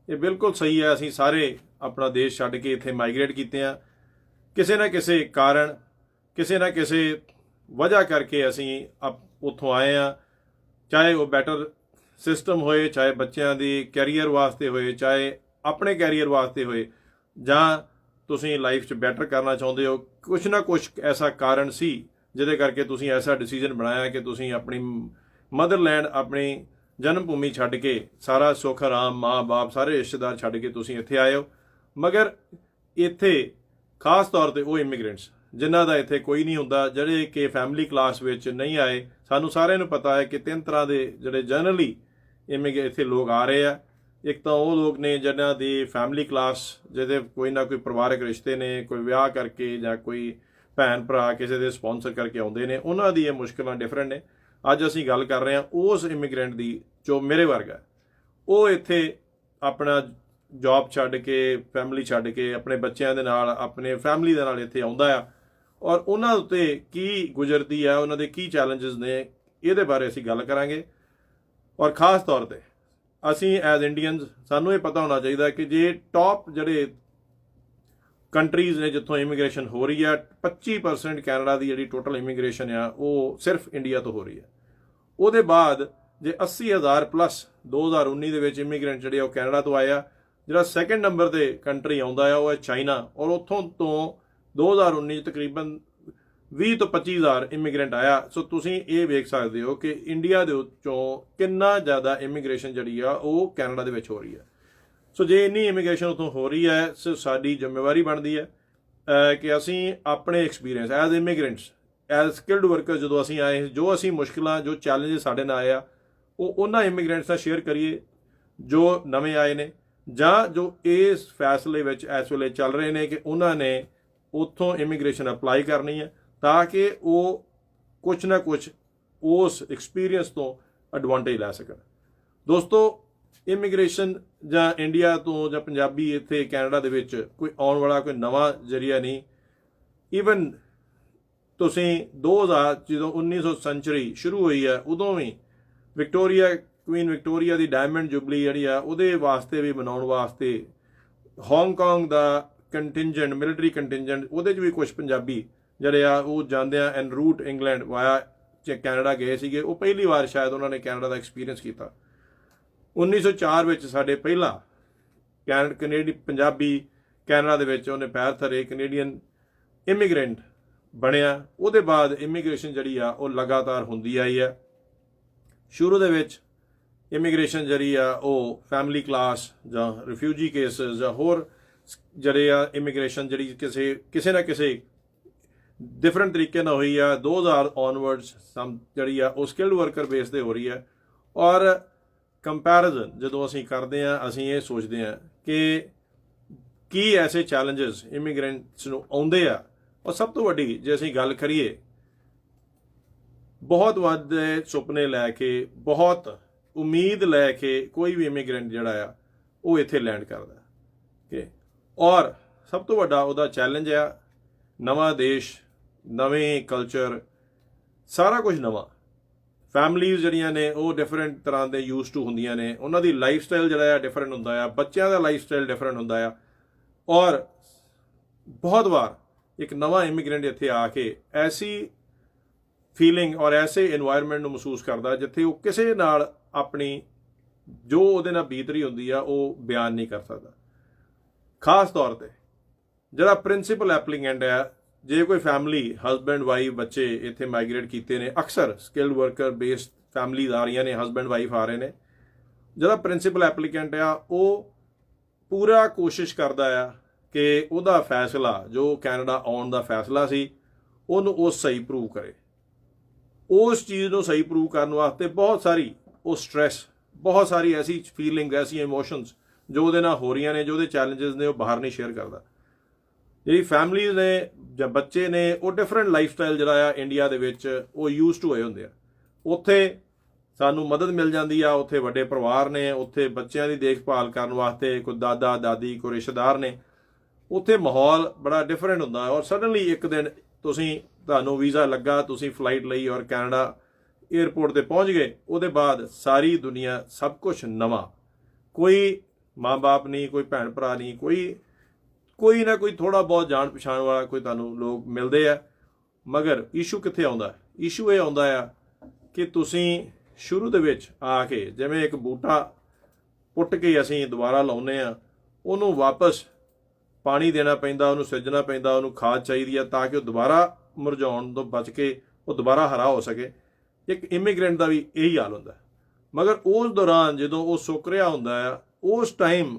ਇਹ ਬਿਲਕੁਲ ਸਹੀ ਹੈ। ਅਸੀਂ ਸਾਰੇ ਆਪਣਾ ਦੇਸ਼ ਛੱਡ ਕੇ ਇੱਥੇ ਮਾਈਗ੍ਰੇਟ ਕੀਤੇ ਆ, ਕਿਸੇ ਨਾ ਕਿਸੇ ਕਾਰਨ, ਕਿਸੇ ਨਾ ਕਿਸੇ ਵਜ੍ਹਾ ਕਰਕੇ ਅਸੀਂ ਉੱਥੋਂ ਆਏ ਆ। ਚਾਹੇ ਉਹ ਬੈਟਰ ਸਿਸਟਮ ਹੋਏ, ਚਾਹੇ ਬੱਚਿਆਂ ਦੀ ਕੈਰੀਅਰ ਵਾਸਤੇ ਹੋਏ, ਚਾਹੇ ਆਪਣੇ ਕੈਰੀਅਰ ਵਾਸਤੇ ਹੋਏ, ਜਾਂ ਤੁਸੀਂ ਲਾਈਫ 'ਚ ਬੈਟਰ ਕਰਨਾ ਚਾਹੁੰਦੇ ਹੋ। ਕੁਛ ਨਾ ਕੁਛ ਐਸਾ ਕਾਰਨ ਸੀ ਜਿਹਦੇ ਕਰਕੇ ਤੁਸੀਂ ਐਸਾ ਡਿਸੀਜਨ ਬਣਾਇਆ ਕਿ ਤੁਸੀਂ ਆਪਣੀ ਮਦਰਲੈਂਡ, ਆਪਣੀ ਜਨਮ ਭੂਮੀ ਛੱਡ ਕੇ, ਸਾਰਾ ਸੁੱਖ ਆਰਾਮ, ਮਾਂ-ਬਾਪ, ਸਾਰੇ ਰਿਸ਼ਤੇਦਾਰ ਛੱਡ ਕੇ ਤੁਸੀਂ ਇੱਥੇ ਆਏ ਹੋ। ਮਗਰ ਇੱਥੇ ਖਾਸ ਤੌਰ ਤੇ ਉਹ ਇਮੀਗ੍ਰੈਂਟਸ ਜਿਨ੍ਹਾਂ ਦਾ ਇੱਥੇ ਕੋਈ ਨਹੀਂ ਹੁੰਦਾ, ਜਿਹੜੇ ਕਿ ਫੈਮਿਲੀ ਕਲਾਸ ਵਿੱਚ ਨਹੀਂ ਆਏ। ਸਾਨੂੰ ਸਾਰਿਆਂ ਨੂੰ ਪਤਾ ਹੈ ਕਿ 3 ਤਰ੍ਹਾਂ ਦੇ ਜਿਹੜੇ ਜਨਰਲੀ ਇੱਥੇ ਲੋਕ ਆ ਰਹੇ ਆ। ਇੱਕ ਤਾਂ ਉਹ ਲੋਕ ਨੇ ਜਿਨ੍ਹਾਂ ਦੀ ਫੈਮਿਲੀ ਕਲਾਸ, ਜਿਹਦੇ ਕੋਈ ਨਾ ਕੋਈ ਪਰਿਵਾਰਕ ਰਿਸ਼ਤੇ ਨੇ, ਕੋਈ ਵਿਆਹ ਕਰਕੇ ਜਾਂ ਕੋਈ ਭੈਣ ਭਰਾ ਕਿਸੇ ਦੇ ਸਪਾਂਸਰ ਕਰਕੇ ਆਉਂਦੇ ਨੇ, ਉਹਨਾਂ ਦੀ ਇਹ ਮੁਸ਼ਕਲਾਂ ਡਿਫਰੈਂਟ ਨੇ। ਅੱਜ ਅਸੀਂ ਗੱਲ ਕਰ ਰਹੇ ਹਾਂ ਉਸ ਇਮੀਗ੍ਰੈਂਟ ਦੀ ਜੋ ਮੇਰੇ ਵਰਗਾ, ਉਹ ਇੱਥੇ ਆਪਣਾ ਜੌਬ ਛੱਡ ਕੇ, ਫੈਮਿਲੀ ਛੱਡ ਕੇ, ਆਪਣੇ ਬੱਚਿਆਂ ਦੇ ਨਾਲ, ਆਪਣੇ ਫੈਮਿਲੀ ਦੇ ਨਾਲ ਇੱਥੇ ਆਉਂਦਾ ਆ, ਔਰ ਉਹਨਾਂ ਉੱਤੇ ਕੀ ਗੁਜ਼ਰਦੀ ਆ, ਉਹਨਾਂ ਦੇ ਕੀ ਚੈਲੰਜਸ ਨੇ, ਇਹਦੇ ਬਾਰੇ ਅਸੀਂ ਗੱਲ ਕਰਾਂਗੇ। ਔਰ ਖਾਸ ਤੌਰ ਤੇ ਅਸੀਂ ਐਜ਼ ਇੰਡੀਅਨਸ, ਸਾਨੂੰ ਇਹ ਪਤਾ ਹੋਣਾ ਚਾਹੀਦਾ ਕਿ ਜੇ ਟੌਪ ਜਿਹੜੇ ਕੰਟਰੀਜ਼ ਨੇ ਜਿੱਥੋਂ ਇਮੀਗ੍ਰੇਸ਼ਨ ਹੋ ਰਹੀ ਆ, 25% ਕੈਨੇਡਾ ਦੀ ਜਿਹੜੀ ਟੋਟਲ ਇਮੀਗ੍ਰੇਸ਼ਨ ਆ ਉਹ ਸਿਰਫ ਇੰਡੀਆ ਤੋਂ ਹੋ ਰਹੀ ਆ। ਉਹਦੇ ਬਾਅਦ ਜੇ 80,000 ਪਲੱਸ 2019 ਦੇ ਵਿੱਚ ਇਮੀਗ੍ਰੈਂਟ ਜਿਹੜੇ ਉਹ ਕੈਨੇਡਾ ਤੋਂ ਆਏ ਆ। ਜਿਹੜਾ ਸੈਕੰਡ ਨੰਬਰ ਤੇ ਕੰਟਰੀ ਆਉਂਦਾ ਆ ਉਹ ਹੈ ਚਾਈਨਾ, ਔਰ ਉੱਥੋਂ ਤੋਂ 2019 ਤਕਰੀਬਨ 20 ਤੋਂ 25,000 ਇਮੀਗ੍ਰੈਂਟ ਆਇਆ। ਸੋ ਤੁਸੀਂ ਇਹ ਵੇਖ ਸਕਦੇ ਹੋ ਕਿ ਇੰਡੀਆ ਦੇ ਵਿੱਚੋਂ ਕਿੰਨਾ ਜ਼ਿਆਦਾ ਇਮੀਗ੍ਰੇਸ਼ਨ ਜਿਹੜੀ ਆ ਉਹ ਕੈਨੇਡਾ ਦੇ ਵਿੱਚ ਹੋ ਰਹੀ ਹੈ। ਸੋ ਜੇ ਇੰਨੀ ਇਮੀਗ੍ਰੇਸ਼ਨ ਉੱਥੋਂ ਹੋ ਰਹੀ ਹੈ, ਸੋ ਸਾਡੀ ਜ਼ਿੰਮੇਵਾਰੀ ਬਣਦੀ ਹੈ ਕਿ ਅਸੀਂ ਆਪਣੇ experience as immigrants, as skilled worker ਜਦੋਂ ਅਸੀਂ ਆਏ, ਜੋ ਅਸੀਂ ਮੁਸ਼ਕਿਲਾਂ, ਜੋ ਚੈਲੰਜਸ ਸਾਡੇ ਨਾਲ ਆਏ ਆ, ਉਹ ਉਹਨਾਂ ਇਮੀਗ੍ਰੈਂਟਸ ਨਾਲ ਸ਼ੇਅਰ ਕਰੀਏ ਜੋ ਨਵੇਂ ਆਏ ਨੇ, ਜਾਂ ਜੋ ਇਸ ਫੈਸਲੇ ਵਿੱਚ ਇਸ ਵੇਲੇ ਚੱਲ ਰਹੇ ਨੇ ਕਿ ਉਹਨਾਂ ਨੇ ਉੱਥੋਂ ਇਮੀਗ੍ਰੇਸ਼ਨ ਅਪਲਾਈ ਕਰਨੀ ਹੈ, ਤਾਂ ਕਿ ਉਹ ਕੁਛ ਨਾ ਕੁਛ ਉਸ ਐਕਸਪੀਰੀਅੰਸ ਤੋਂ ਐਡਵਾਂਟੇਜ ਲੈ ਸਕਣ। ਦੋਸਤੋ, ਇਮੀਗ੍ਰੇਸ਼ਨ ਜਾਂ ਇੰਡੀਆ ਤੋਂ ਜਾਂ ਪੰਜਾਬੀ ਇੱਥੇ ਕੈਨੇਡਾ ਦੇ ਵਿੱਚ ਕੋਈ ਆਉਣ ਵਾਲਾ ਕੋਈ ਨਵਾਂ ਜ਼ਰੀਆ ਨਹੀਂ। ਈਵਨ ਤੁਸੀਂ 2000 ਜਦੋਂ 1900 ਸੈਂਚੁਰੀ ਸ਼ੁਰੂ ਹੋਈ ਹੈ, ਉਦੋਂ ਵੀ ਵਿਕਟੋਰੀਆ, ਕੁਈਨ ਵਿਕਟੋਰੀਆ ਦੀ ਡਾਇਮੰਡ ਜੁਬਲੀ ਜਿਹੜੀ ਆ, ਉਹਦੇ ਵਾਸਤੇ ਵੀ ਮਨਾਉਣ ਵਾਸਤੇ ਹਾਂਗਕਾਂਗ ਦਾ ਕੰਟਿੰਜੈਂਟ, ਮਿਲਟਰੀ ਕੰਟਿੰਜੈਂਟ, ਉਹਦੇ 'ਚ ਵੀ ਕੁਝ ਪੰਜਾਬੀ ਜਿਹੜੇ ਆ ਉਹ ਜਾਂਦੇ ਆ ਐਨ ਰੂਟ ਇੰਗਲੈਂਡ ਵਾਇਆ ਕੈਨੇਡਾ ਗਏ ਸੀਗੇ। ਉਹ ਪਹਿਲੀ ਵਾਰ ਸ਼ਾਇਦ ਉਹਨਾਂ ਨੇ ਕੈਨੇਡਾ ਦਾ ਐਕਸਪੀਰੀਅੰਸ ਕੀਤਾ। 1904 ਵਿੱਚ ਸਾਡੇ ਪਹਿਲਾ ਕੈਨੇਡੀ ਪੰਜਾਬੀ ਕੈਨੇਡਾ ਦੇ ਵਿੱਚ ਉਹਨੇ ਪੈਰ ਧਰੇ, ਕੈਨੇਡੀਅਨ ਇਮੀਗ੍ਰੈਂਟ ਬਣਿਆ। ਉਹਦੇ ਬਾਅਦ ਇਮੀਗ੍ਰੇਸ਼ਨ ਜਿਹੜੀ ਆ ਉਹ ਲਗਾਤਾਰ ਹੁੰਦੀ ਆਈ ਹੈ। ਸ਼ੁਰੂ ਦੇ ਵਿੱਚ ਇਮੀਗ੍ਰੇਸ਼ਨ ਜਿਹੜੀ ਆ ਉਹ ਫੈਮਿਲੀ ਕਲਾਸ ਜਾਂ ਰਿਫਿਊਜੀ ਕੇਸਿਸ ਜਾਂ ਹੋਰ ਜਿਹੜੇ ਆ ਇਮੀਗ੍ਰੇਸ਼ਨ ਜਿਹੜੀ ਕਿਸੇ ਨਾ ਕਿਸੇ ਡਿਫਰੈਂਟ ਤਰੀਕੇ ਨਾਲ ਹੋਈ ਆ। 2000 ਔਨਵਰਡਸ ਜਿਹੜੀ ਆ ਉਹ ਸਕਿਲਡ ਵਰਕਰ ਬੇਸ 'ਤੇ ਹੋ ਰਹੀ ਹੈ। ਔਰ ਕੰਪੈਰੀਜ਼ਨ ਜਦੋਂ ਅਸੀਂ ਕਰਦੇ ਹਾਂ, ਅਸੀਂ ਇਹ ਸੋਚਦੇ ਹਾਂ ਕਿ ਕੀ ਐਸੇ ਚੈਲੰਜਸ ਇਮੀਗ੍ਰੈਂਟਸ ਨੂੰ ਆਉਂਦੇ ਆ। ਔਰ ਸਭ ਤੋਂ ਵੱਡੀ ਜੇ ਅਸੀਂ ਗੱਲ ਕਰੀਏ, ਬਹੁਤ ਵੱਡੇ ਸੁਪਨੇ ਲੈ ਕੇ, ਬਹੁਤ ਉਮੀਦ ਲੈ ਕੇ ਕੋਈ ਵੀ ਇਮੀਗ੍ਰੈਂਟ ਜਿਹੜਾ ਆ ਉਹ ਇੱਥੇ ਲੈਂਡ ਕਰਦਾ ਕਿ, ਔਰ ਸਭ ਤੋਂ ਵੱਡਾ ਉਹਦਾ ਚੈਲੰਜ ਆ ਨਵਾਂ ਦੇਸ਼, ਨਵੇਂ ਕਲਚਰ, ਸਾਰਾ ਕੁਝ ਨਵਾਂ। ਫੈਮਲੀਜ਼ ਜਿਹੜੀਆਂ ਨੇ ਉਹ ਡਿਫਰੈਂਟ ਤਰ੍ਹਾਂ ਦੇ ਯੂਜ਼ ਟੂ ਹੁੰਦੀਆਂ ਨੇ, ਉਹਨਾਂ ਦੀ ਲਾਈਫ ਸਟਾਈਲ ਜਿਹੜਾ ਆ ਡਿਫਰੈਂਟ ਹੁੰਦਾ ਆ, ਬੱਚਿਆਂ ਦਾ ਲਾਈਫ ਸਟਾਈਲ ਡਿਫਰੈਂਟ ਹੁੰਦਾ ਆ। ਔਰ ਬਹੁਤ ਵਾਰ ਇੱਕ ਨਵਾਂ ਇਮੀਗ੍ਰੈਂਟ ਇੱਥੇ ਆ ਕੇ ਐਸੀ ਫੀਲਿੰਗ ਔਰ ਐਸੇ ਇਨਵਾਇਰਨਮੈਂਟ ਨੂੰ ਮਹਿਸੂਸ ਕਰਦਾ ਜਿੱਥੇ ਉਹ ਕਿਸੇ ਨਾਲ ਆਪਣੀ ਜੋ ਉਹਦੇ ਨਾਲ ਬੀਤ ਰਹੀ ਹੁੰਦੀ ਆ ਉਹ ਬਿਆਨ ਨਹੀਂ ਕਰ ਸਕਦਾ। ਖਾਸ ਤੌਰ ਤੇ ਜਿਹੜਾ ਪ੍ਰਿੰਸੀਪਲ ਐਪਲੀਕੈਂਟ ਹੈ, ਜੇ ਕੋਈ ਫੈਮਿਲੀ ਹਸਬੈਂਡ ਵਾਈਫ ਬੱਚੇ ਇੱਥੇ ਮਾਈਗ੍ਰੇਟ ਕੀਤੇ ਨੇ, ਅਕਸਰ ਸਕਿਲਡ ਵਰਕਰ ਬੇਸਡ ਫੈਮਲੀਜ਼ ਆ ਰਹੀਆਂ ਨੇ, ਹਸਬੈਂਡ ਵਾਈਫ ਆ ਰਹੇ ਨੇ, ਜਿਹੜਾ ਪ੍ਰਿੰਸੀਪਲ ਐਪਲੀਕੈਂਟ ਆ ਉਹ ਪੂਰਾ ਕੋਸ਼ਿਸ਼ ਕਰਦਾ ਆ ਕਿ ਉਹਦਾ ਫੈਸਲਾ ਜੋ ਕੈਨੇਡਾ ਆਉਣ ਦਾ ਫੈਸਲਾ ਸੀ ਉਹਨੂੰ ਉਹ ਸਹੀ ਪ੍ਰੂਵ ਕਰੇ। ਉਸ ਚੀਜ਼ ਨੂੰ ਸਹੀ ਪ੍ਰੂਵ ਕਰਨ ਵਾਸਤੇ ਬਹੁਤ ਸਾਰੀ ਉਹ ਸਟ੍ਰੈਸ, ਬਹੁਤ ਸਾਰੀ ਐਸੀ ਫੀਲਿੰਗ, ਐਸੀ ਇਮੋਸ਼ਨਸ ਜੋ ਉਹਦੇ ਨਾਲ ਹੋ ਰਹੀਆਂ ਨੇ, ਜੋ ਉਹਦੇ ਚੈਲੰਜਸ ਨੇ ਉਹ ਬਾਹਰ ਨਹੀਂ ਸ਼ੇਅਰ ਕਰਦਾ। ਜਿਹੜੀ ਫੈਮਲੀਜ਼ ਨੇ ਜਾਂ ਬੱਚੇ ਨੇ ਉਹ ਡਿਫਰੈਂਟ ਲਾਈਫ ਸਟਾਈਲ ਜਿਹੜਾ ਆ ਇੰਡੀਆ ਦੇ ਵਿੱਚ ਉਹ ਯੂਜ਼ ਟੂ ਹੋਏ ਹੁੰਦੇ ਆ। ਉੱਥੇ ਸਾਨੂੰ ਮਦਦ ਮਿਲ ਜਾਂਦੀ ਆ, ਉੱਥੇ ਵੱਡੇ ਪਰਿਵਾਰ ਨੇ, ਉੱਥੇ ਬੱਚਿਆਂ ਦੀ ਦੇਖਭਾਲ ਕਰਨ ਵਾਸਤੇ ਕੋਈ ਦਾਦਾ ਦਾਦੀ, ਕੋਈ ਰਿਸ਼ਤੇਦਾਰ ਨੇ। ਉੱਥੇ ਮਾਹੌਲ ਬੜਾ ਡਿਫਰੈਂਟ ਹੁੰਦਾ ਔਰ ਸਡਨਲੀ ਇੱਕ ਦਿਨ ਤੁਹਾਨੂੰ ਵੀਜ਼ਾ ਲੱਗਾ, ਤੁਸੀਂ ਫਲਾਈਟ ਲਈ ਔਰ ਕੈਨੇਡਾ ਏਅਰਪੋਰਟ ਤੇ ਪਹੁੰਚ ਗਏ। ਉਹਦੇ ਬਾਅਦ ਸਾਰੀ ਦੁਨੀਆ, ਸਭ ਕੁਝ ਨਵਾਂ, ਕੋਈ ਮਾਂ-ਬਾਪ ਨਹੀਂ, ਕੋਈ ਭੈਣ ਭਰਾ ਨਹੀਂ, ਕੋਈ ਨਾ ਕੋਈ ਥੋੜਾ ਬਹੁਤ ਜਾਣ ਪਛਾਣ ਵਾਲਾ ਕੋਈ ਤੁਹਾਨੂੰ ਲੋਕ ਮਿਲਦੇ ਆ। ਮਗਰ ਇਸ਼ੂ ਕਿੱਥੇ ਆਉਂਦਾ? ਇਸ਼ੂ ਇਹ ਆਉਂਦਾ ਆ ਕਿ ਤੁਸੀਂ ਸ਼ੁਰੂ ਦੇ ਵਿੱਚ ਆ ਕੇ ਜਿਵੇਂ ਇੱਕ ਬੂਟਾ ਪੁੱਟ ਕੇ ਅਸੀਂ ਦੁਬਾਰਾ ਲਾਉਂਦੇ ਆ, ਉਹਨੂੰ ਵਾਪਸ ਪਾਣੀ ਦੇਣਾ ਪੈਂਦਾ, ਉਹਨੂੰ ਸਿੱਝਣਾ ਪੈਂਦਾ, ਉਹਨੂੰ ਖਾਦ ਚਾਹੀਦੀ ਆ ਤਾਂ ਕਿ ਉਹ ਦੁਬਾਰਾ ਮੁਰਝਾਉਣ ਤੋਂ ਬਚ ਕੇ ਉਹ ਦੁਬਾਰਾ ਹਰਾ ਹੋ ਸਕੇ। ਇੱਕ ਇਮੀਗ੍ਰੈਂਟ ਦਾ ਵੀ ਇਹੀ ਹਾਲ ਹੁੰਦਾ। ਮਗਰ ਉਸ ਦੌਰਾਨ ਜਦੋਂ ਉਹ ਸੁੱਕ ਰਿਹਾ ਹੁੰਦਾ ਆ, ਉਸ ਟਾਈਮ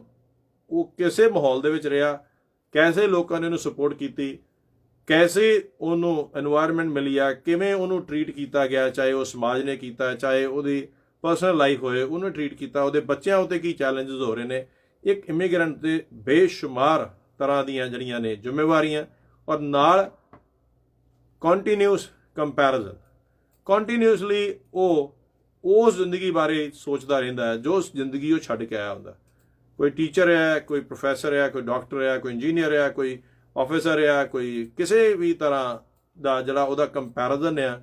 ਉਹ ਕਿਸੇ ਮਾਹੌਲ ਦੇ ਵਿੱਚ ਰਿਹਾ, ਕੈਸੇ ਲੋਕਾਂ ਨੇ ਉਹਨੂੰ ਸਪੋਰਟ ਕੀਤੀ, ਕੈਸੇ ਉਹਨੂੰ এনवायरमेंट ਮਿਲੀ ਆ, ਕਿਵੇਂ ਉਹਨੂੰ ਟਰੀਟ ਕੀਤਾ ਗਿਆ, ਚਾਹੇ ਉਹ ਸਮਾਜ ਨੇ ਕੀਤਾ, ਚਾਹੇ ਉਹਦੀ ਪਰਸਨਲ ਲਾਈਫ ਹੋਏ, ਉਹਨੂੰ ਟਰੀਟ ਕੀਤਾ, ਉਹਦੇ ਬੱਚਿਆਂ ਉੱਤੇ ਕੀ ਚੈਲੰਜਸ ਹੋ ਰਹੇ ਨੇ। ਇੱਕ ਇਮੀਗ੍ਰੈਂਟ ਦੇ ਬੇਸ਼ੁਮਾਰ ਤਰ੍ਹਾਂ ਦੀਆਂ ਜਿਹੜੀਆਂ ਨੇ ਜ਼ਿੰਮੇਵਾਰੀਆਂ ਔਰ ਨਾਲ ਕੰਟੀਨਿਊਸ ਕੰਪੈਰੀਜ਼ਨ, ਕੰਟੀਨਿਊਸਲੀ ਉਹ ਉਸ ਜ਼ਿੰਦਗੀ ਬਾਰੇ ਸੋਚਦਾ ਰਹਿੰਦਾ ਹੈ ਜੋ ਜ਼ਿੰਦਗੀ ਉਹ ਛੱਡ ਕੇ ਆਇਆ ਹੁੰਦਾ। ਕੋਈ ਟੀਚਰ ਹੈ, ਕੋਈ ਪ੍ਰੋਫੈਸਰ ਹੈ, ਕੋਈ ਡਾਕਟਰ ਹੈ, ਕੋਈ ਇੰਜੀਨੀਅਰ ਹੈ, ਕੋਈ ਆਫਿਸਰ ਹੈ, ਕੋਈ ਕਿਸੇ ਵੀ ਤਰ੍ਹਾਂ ਦਾ ਜਿਹੜਾ ਉਹਦਾ ਕੰਪੈਰੀਜ਼ਨ ਆ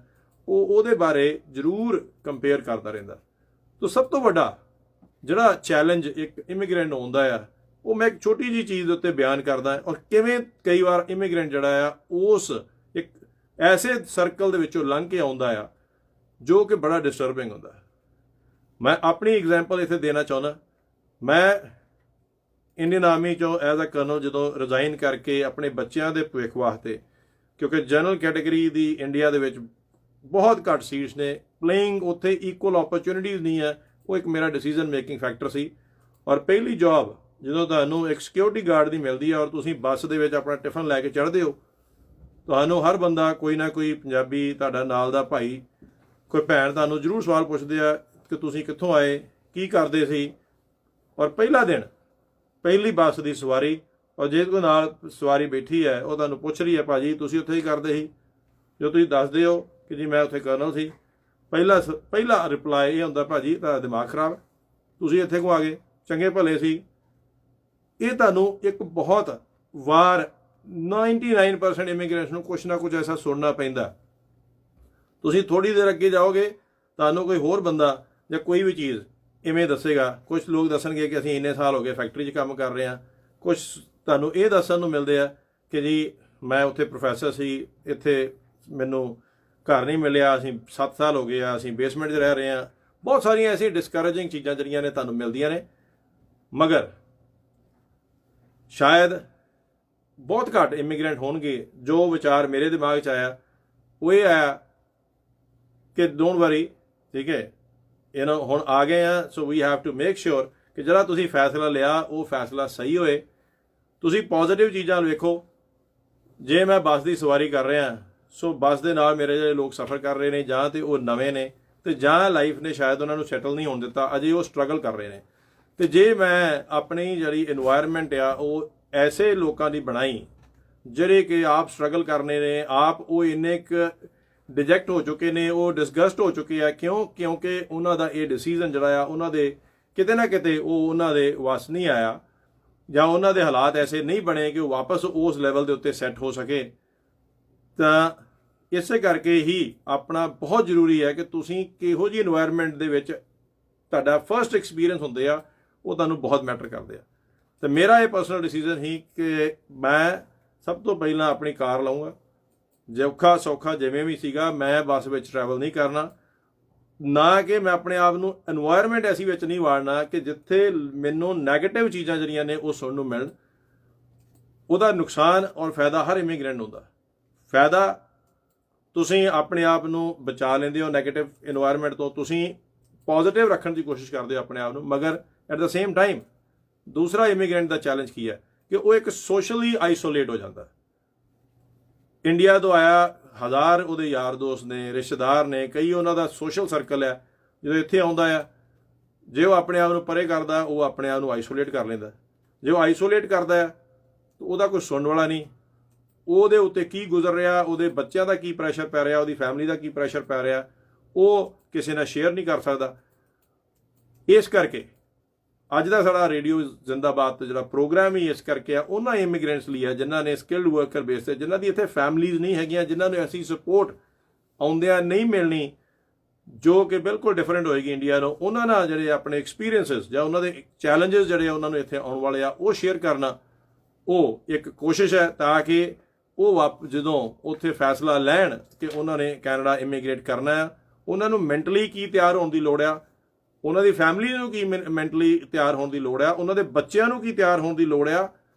ਉਹ ਉਹਦੇ ਬਾਰੇ ਜ਼ਰੂਰ ਕੰਪੇਅਰ ਕਰਦਾ ਰਹਿੰਦਾ। ਤਾਂ ਸਭ ਤੋਂ ਵੱਡਾ ਜਿਹੜਾ ਚੈਲੰਜ ਇੱਕ ਇਮੀਗ੍ਰੈਂਟ ਨੂੰ ਆਉਂਦਾ ਆ ਉਹ ਮੈਂ ਇੱਕ ਛੋਟੀ ਜਿਹੀ ਚੀਜ਼ ਦੇ ਉੱਤੇ ਬਿਆਨ ਕਰਦਾ ਔਰ ਕਿਵੇਂ ਕਈ ਵਾਰ ਇਮੀਗ੍ਰੈਂਟ ਜਿਹੜਾ ਆ ਉਸ ਇੱਕ ਐਸੇ ਸਰਕਲ ਦੇ ਵਿੱਚੋਂ ਲੰਘ ਕੇ ਆਉਂਦਾ ਆ ਜੋ ਕਿ ਬੜਾ ਡਿਸਟਰਬਿੰਗ ਹੁੰਦਾ। ਮੈਂ ਆਪਣੀ ਐਗਜ਼ਾਮਪਲ ਇੱਥੇ ਦੇਣਾ ਚਾਹੁੰਦਾ। ਮੈਂ ਇੰਡੀਅਨ ਆਰਮੀ ਚੋਂ ਐਜ਼ ਅ ਕਰਨਲ ਜਦੋਂ ਰਿਜ਼ਾਈਨ ਕਰਕੇ ਆਪਣੇ ਬੱਚਿਆਂ ਦੇ ਭਵਿੱਖ ਵਾਸਤੇ, ਕਿਉਂਕਿ ਜਨਰਲ ਕੈਟਾਗਰੀ ਦੀ ਇੰਡੀਆ ਦੇ ਵਿੱਚ ਬਹੁਤ ਘੱਟ ਸੀਟਸ ਨੇ, ਪਲੇਇੰਗ ਉੱਥੇ ਇਕੁਅਲ ਓਪਰਚੁਨਿਟੀਜ਼ ਨਹੀਂ ਹੈ, ਉਹ ਇੱਕ ਮੇਰਾ ਡਿਸੀਜਨ ਮੇਕਿੰਗ ਫੈਕਟਰ ਸੀ। ਔਰ ਪਹਿਲੀ ਜੌਬ ਜਦੋਂ ਤੁਹਾਨੂੰ ਇੱਕ ਸਿਕਿਉਰਿਟੀ ਗਾਰਡ ਦੀ ਮਿਲਦੀ ਹੈ ਔਰ ਤੁਸੀਂ ਬੱਸ ਦੇ ਵਿੱਚ ਆਪਣਾ ਟਿਫਨ ਲੈ ਕੇ ਚੜ੍ਹਦੇ ਹੋ, ਤੁਹਾਨੂੰ ਹਰ ਬੰਦਾ ਕੋਈ ਨਾ ਕੋਈ ਪੰਜਾਬੀ, ਤੁਹਾਡਾ ਨਾਲ ਦਾ ਭਾਈ, ਕੋਈ ਭੈਣ ਤੁਹਾਨੂੰ ਜ਼ਰੂਰ ਸਵਾਲ ਪੁੱਛਦੇ ਆ ਕਿ ਤੁਸੀਂ ਕਿੱਥੋਂ ਆਏ, ਕੀ ਕਰਦੇ ਸੀ। ਔਰ ਪਹਿਲਾ ਦਿਨ, ਪਹਿਲੀ ਬੱਸ ਦੀ ਸਵਾਰੀ, ਔਰ ਜੇ ਕੋਈ ਨਾਲ ਸਵਾਰੀ ਬੈਠੀ ਹੈ ਉਹ ਤੁਹਾਨੂੰ ਪੁੱਛ ਰਹੀ ਹੈ, ਭਾਜੀ ਤੁਸੀਂ ਉੱਥੇ ਹੀ ਕਰਦੇ ਸੀ? ਜੋ ਤੁਸੀਂ ਦੱਸਦੇ ਹੋ ਕਿ ਜੀ ਮੈਂ ਉੱਥੇ ਕਰਨਲ ਸੀ, ਪਹਿਲਾ ਰਿਪਲਾਈ ਇਹ ਹੁੰਦਾ, ਭਾਜੀ ਤੁਹਾਡਾ ਦਿਮਾਗ ਖਰਾਬ ਹੈ, ਤੁਸੀਂ ਇੱਥੇ ਕਿਉਂ ਆ ਗਏ, ਚੰਗੇ ਭਲੇ ਸੀ। ਇਹ ਤੁਹਾਨੂੰ ਇੱਕ ਬਹੁਤ ਵਾਰ 99% ਇਮੀਗ੍ਰੇਸ਼ਨ ਨੂੰ ਕੁਛ ਨਾ ਕੁਛ ਐਸਾ ਸੁਣਨਾ ਪੈਂਦਾ। ਤੁਸੀਂ ਥੋੜ੍ਹੀ ਦੇਰ ਅੱਗੇ ਜਾਓਗੇ, ਤੁਹਾਨੂੰ ਕੋਈ ਹੋਰ ਬੰਦਾ ਜਾਂ ਕੋਈ ਵੀ ਚੀਜ਼ ਇਵੇਂ ਦੱਸੇਗਾ। ਕੁਝ ਲੋਕ ਦੱਸਣਗੇ ਕਿ ਅਸੀਂ ਇੰਨੇ ਸਾਲ ਹੋ ਗਏ ਫੈਕਟਰੀ 'ਚ ਕੰਮ ਕਰ ਰਹੇ ਹਾਂ, ਕੁਝ ਤੁਹਾਨੂੰ ਇਹ ਦੱਸਣ ਨੂੰ ਮਿਲਦੇ ਆ ਕਿ ਜੀ ਮੈਂ ਉੱਥੇ ਪ੍ਰੋਫੈਸਰ ਸੀ, ਇੱਥੇ ਮੈਨੂੰ ਘਰ ਨਹੀਂ ਮਿਲਿਆ, ਅਸੀਂ 7 ਸਾਲ ਹੋ ਗਏ ਆ, ਅਸੀਂ ਬੇਸਮੈਂਟ 'ਚ ਰਹਿ ਰਹੇ ਹਾਂ। ਬਹੁਤ ਸਾਰੀਆਂ ਐਸੀ ਡਿਸਕਰੇਜਿੰਗ ਚੀਜ਼ਾਂ ਜਿਹੜੀਆਂ ਨੇ ਤੁਹਾਨੂੰ ਮਿਲਦੀਆਂ ਨੇ। ਮਗਰ ਸ਼ਾਇਦ ਬਹੁਤ ਘੱਟ ਇਮੀਗ੍ਰੈਂਟ ਹੋਣਗੇ ਜੋ ਵਿਚਾਰ ਮੇਰੇ ਦਿਮਾਗ 'ਚ ਆਇਆ ਉਹ ਇਹ ਆਇਆ ਕਿ ਡੋਂਟ ਵਰੀ, ਠੀਕ ਹੈ, ਹੁਣ ਆ ਗਏ ਆ, so we have to make sure ਕਿ ਜਿਹੜਾ ਤੁਸੀਂ ਫੈਸਲਾ ਲਿਆ ਉਹ ਫੈਸਲਾ ਸਹੀ ਹੋਏ। ਤੁਸੀਂ ਪੋਜ਼ੀਟਿਵ ਚੀਜ਼ਾਂ ਵੇਖੋ। ਜੇ ਮੈਂ ਬੱਸ ਦੀ ਸਵਾਰੀ ਕਰ ਰਿਹਾ, ਸੋ ਬੱਸ ਦੇ ਨਾਲ ਮੇਰੇ ਜਿਹੜੇ ਲੋਕ ਸਫ਼ਰ ਕਰ ਰਹੇ ਨੇ, ਜਾਂ ਤੇ ਉਹ ਨਵੇਂ ਨੇ ਤੇ ਜਾਂ ਲਾਈਫ ਨੇ ਸ਼ਾਇਦ ਉਹਨਾਂ ਨੂੰ ਸੈਟਲ ਨਹੀਂ ਹੋਣ ਦਿੱਤਾ, ਅਜੇ ਉਹ ਸਟਰਗਲ ਕਰ ਰਹੇ ਨੇ। ਤੇ ਜੇ ਮੈਂ ਆਪਣੀ ਜਿਹੜੀ এনवायरमेंट ਆ ਉਹ ਐਸੇ ਲੋਕਾਂ ਦੀ ਬਣਾਈ ਜਿਹੜੇ ਕਿ ਆਪ ਸਟਰਗਲ ਕਰਨੇ ਨੇ, ਆਪ ਉਹ ਇੰਨੇ ਕੁ ਡਿਜੈਕਟ ਹੋ ਚੁੱਕੇ ਨੇ, ਉਹ ਡਿਸਗਸਟ ਹੋ ਚੁੱਕੇ ਆ, ਕਿਉਂਕਿ ਉਹਨਾਂ ਦਾ ਇਹ ਡਿਸੀਜਨ ਜਿਹੜਾ ਆ ਉਹਨਾਂ ਦੇ ਕਿਤੇ ਨਾ ਕਿਤੇ ਉਹ ਉਹਨਾਂ ਦੇ ਵੱਸ ਨਹੀਂ ਆਇਆ, ਜਾਂ ਉਹਨਾਂ ਦੇ ਹਾਲਾਤ ਐਸੇ ਨਹੀਂ ਬਣੇ ਕਿ ਉਹ ਵਾਪਸ ਉਸ ਲੈਵਲ ਦੇ ਉੱਤੇ ਸੈੱਟ ਹੋ ਸਕੇ। ਤਾਂ ਇਸੇ ਕਰਕੇ ਹੀ ਆਪਣਾ ਬਹੁਤ ਜ਼ਰੂਰੀ ਹੈ ਕਿ ਤੁਸੀਂ ਕਿਹੋ ਜਿਹੀ এনवायरमेंट ਦੇ ਵਿੱਚ ਤੁਹਾਡਾ ਫਰਸਟ ਐਕਸਪੀਰੀਅੰਸ ਹੁੰਦੇ ਆ, ਉਹ ਤੁਹਾਨੂੰ ਬਹੁਤ ਮੈਟਰ ਕਰਦੇ ਆ। ਤੇ ਮੇਰਾ ਇਹ ਪਰਸਨਲ ਡਿਸੀਜਨ ਸੀ ਕਿ ਮੈਂ ਸਭ ਤੋਂ ਪਹਿਲਾਂ ਆਪਣੀ ਕਾਰ ਲਵਾਂਗਾ, ਜੇ ਔਖਾ ਸੌਖਾ ਜਿਵੇਂ ਵੀ ਸੀਗਾ, ਮੈਂ ਬੱਸ ਵਿੱਚ ਟਰੈਵਲ ਨਹੀਂ ਕਰਨਾ। ਨਾ ਕਿ ਮੈਂ ਆਪਣੇ ਆਪ ਨੂੰ এনवायरमेंट ਐਸੀ ਵਿੱਚ ਨਹੀਂ ਵਾੜਨਾ ਕਿ ਜਿੱਥੇ ਮੈਨੂੰ ਨੈਗੇਟਿਵ ਚੀਜ਼ਾਂ ਜਿਹੜੀਆਂ ਨੇ ਉਹ ਸੁਣਨ ਨੂੰ ਮਿਲਣ। ਉਹਦਾ ਨੁਕਸਾਨ ਔਰ ਫਾਇਦਾ ਹਰ ਇਮੀਗ੍ਰੈਂਟ ਨੂੰ ਹੁੰਦਾ। ਫਾਇਦਾ ਤੁਸੀਂ ਆਪਣੇ ਆਪ ਨੂੰ ਬਚਾ ਲੈਂਦੇ ਹੋ ਨੈਗੇਟਿਵ এনवायरमेंट ਤੋਂ, ਤੁਸੀਂ ਪੋਜ਼ਿਟਿਵ ਰੱਖਣ ਦੀ ਕੋਸ਼ਿਸ਼ ਕਰਦੇ ਹੋ ਆਪਣੇ ਆਪ ਨੂੰ। ਮਗਰ ਐਟ ਦ ਸੇਮ ਟਾਈਮ ਦੂਸਰਾ ਇਮੀਗ੍ਰੈਂਟ ਦਾ ਚੈਲੰਜ ਕੀ ਹੈ ਕਿ ਉਹ ਇੱਕ ਸੋਸ਼ਲੀ ਆਈਸੋਲੇਟ ਹੋ ਜਾਂਦਾ। ਇੰਡੀਆ ਤੋਂ ਆਇਆ, 1000 ਉਹਦੇ ਯਾਰ ਦੋਸਤ ਨੇ, ਰਿਸ਼ਤੇਦਾਰ ਨੇ, ਕਈ ਉਹਨਾਂ ਦਾ ਸੋਸ਼ਲ ਸਰਕਲ ਹੈ। ਜਦੋਂ ਇੱਥੇ ਆਉਂਦਾ ਆ, ਜੇ ਉਹ ਆਪਣੇ ਆਪ ਨੂੰ ਪਰੇ ਕਰਦਾ, ਉਹ ਆਪਣੇ ਆਪ ਨੂੰ ਆਈਸੋਲੇਟ ਕਰ ਲੈਂਦਾ। ਜੇ ਉਹ ਆਈਸੋਲੇਟ ਕਰਦਾ ਆ ਤਾਂ ਉਹਦਾ ਕੋਈ ਸੁਣਨ ਵਾਲਾ ਨਹੀਂ। ਉਹਦੇ ਉੱਤੇ ਕੀ ਗੁਜ਼ਰ ਰਿਹਾ, ਉਹਦੇ ਬੱਚਿਆਂ ਦਾ ਕੀ ਪ੍ਰੈਸ਼ਰ ਪੈ ਰਿਹਾ, ਉਹਦੀ ਫੈਮਿਲੀ ਦਾ ਕੀ ਪ੍ਰੈਸ਼ਰ ਪੈ ਰਿਹਾ, ਉਹ ਕਿਸੇ ਨਾਲ ਸ਼ੇਅਰ ਨਹੀਂ ਕਰ ਸਕਦਾ। ਇਸ ਕਰਕੇ ਅੱਜ ਦਾ ਸਾਡਾ ਰੇਡੀਓ ਜ਼ਿੰਦਾਬਾਦ ਤੇ ਜਿਹੜਾ ਪ੍ਰੋਗਰਾਮ ਹੀ ਇਸ ਕਰਕੇ ਆ ਉਹਨਾਂ ਇਮੀਗ੍ਰੈਂਟਸ ਲਈ ਆ ਜਿਨ੍ਹਾਂ ਨੇ ਸਕਿਲਡ ਵਰਕਰ ਬੇਸ ਤੇ, ਜਿਨ੍ਹਾਂ ਦੀ ਇੱਥੇ ਫੈਮਲੀਜ਼ ਨਹੀਂ ਹੈਗੀਆਂ, ਜਿਨ੍ਹਾਂ ਨੂੰ ਐਸੀ ਸਪੋਰਟ ਆਉਂਦਿਆਂ ਨਹੀਂ ਮਿਲਣੀ ਜੋ ਕਿ ਬਿਲਕੁਲ ਡਿਫਰੈਂਟ ਹੋਏਗੀ ਇੰਡੀਆ ਨੂੰ। ਉਹਨਾਂ ਨਾਲ ਜਿਹੜੇ ਆਪਣੇ ਐਕਸਪੀਰੀਅੰਸਿਸ ਜਾਂ ਉਹਨਾਂ ਦੇ ਚੈਲੰਜਸ ਜਿਹੜੇ ਉਹਨਾਂ ਨੂੰ ਇੱਥੇ ਆਉਣ ਵਾਲੇ ਆ ਉਹ ਸ਼ੇਅਰ ਕਰਨਾ, ਉਹ ਇੱਕ ਕੋਸ਼ਿਸ਼ ਹੈ ਤਾਂ ਕਿ ਉਹ ਜਦੋਂ ਉੱਥੇ ਫੈਸਲਾ ਲੈਣ ਕਿ ਉਹਨਾਂ ਨੇ ਕੈਨੇਡਾ ਇਮੀਗ੍ਰੇਟ ਕਰਨਾ ਆ, ਉਹਨਾਂ ਨੂੰ ਮੈਂਟਲੀ ਕੀ ਤਿਆਰ ਹੋਣ ਦੀ ਲੋੜ ਆ, ਉਹਨਾਂ ਦੀ ਫੈਮਿਲੀ ਨੂੰ ਕੀ ਮੈਂਟਲੀ ਤਿਆਰ ਹੋਣ ਦੀ ਲੋੜ ਆ, ਉਹਨਾਂ ਦੇ ਬੱਚਿਆਂ ਨੂੰ ਕੀ ਤਿਆਰ ਹੋਣ ਦੀ ਲੋੜ ਆ,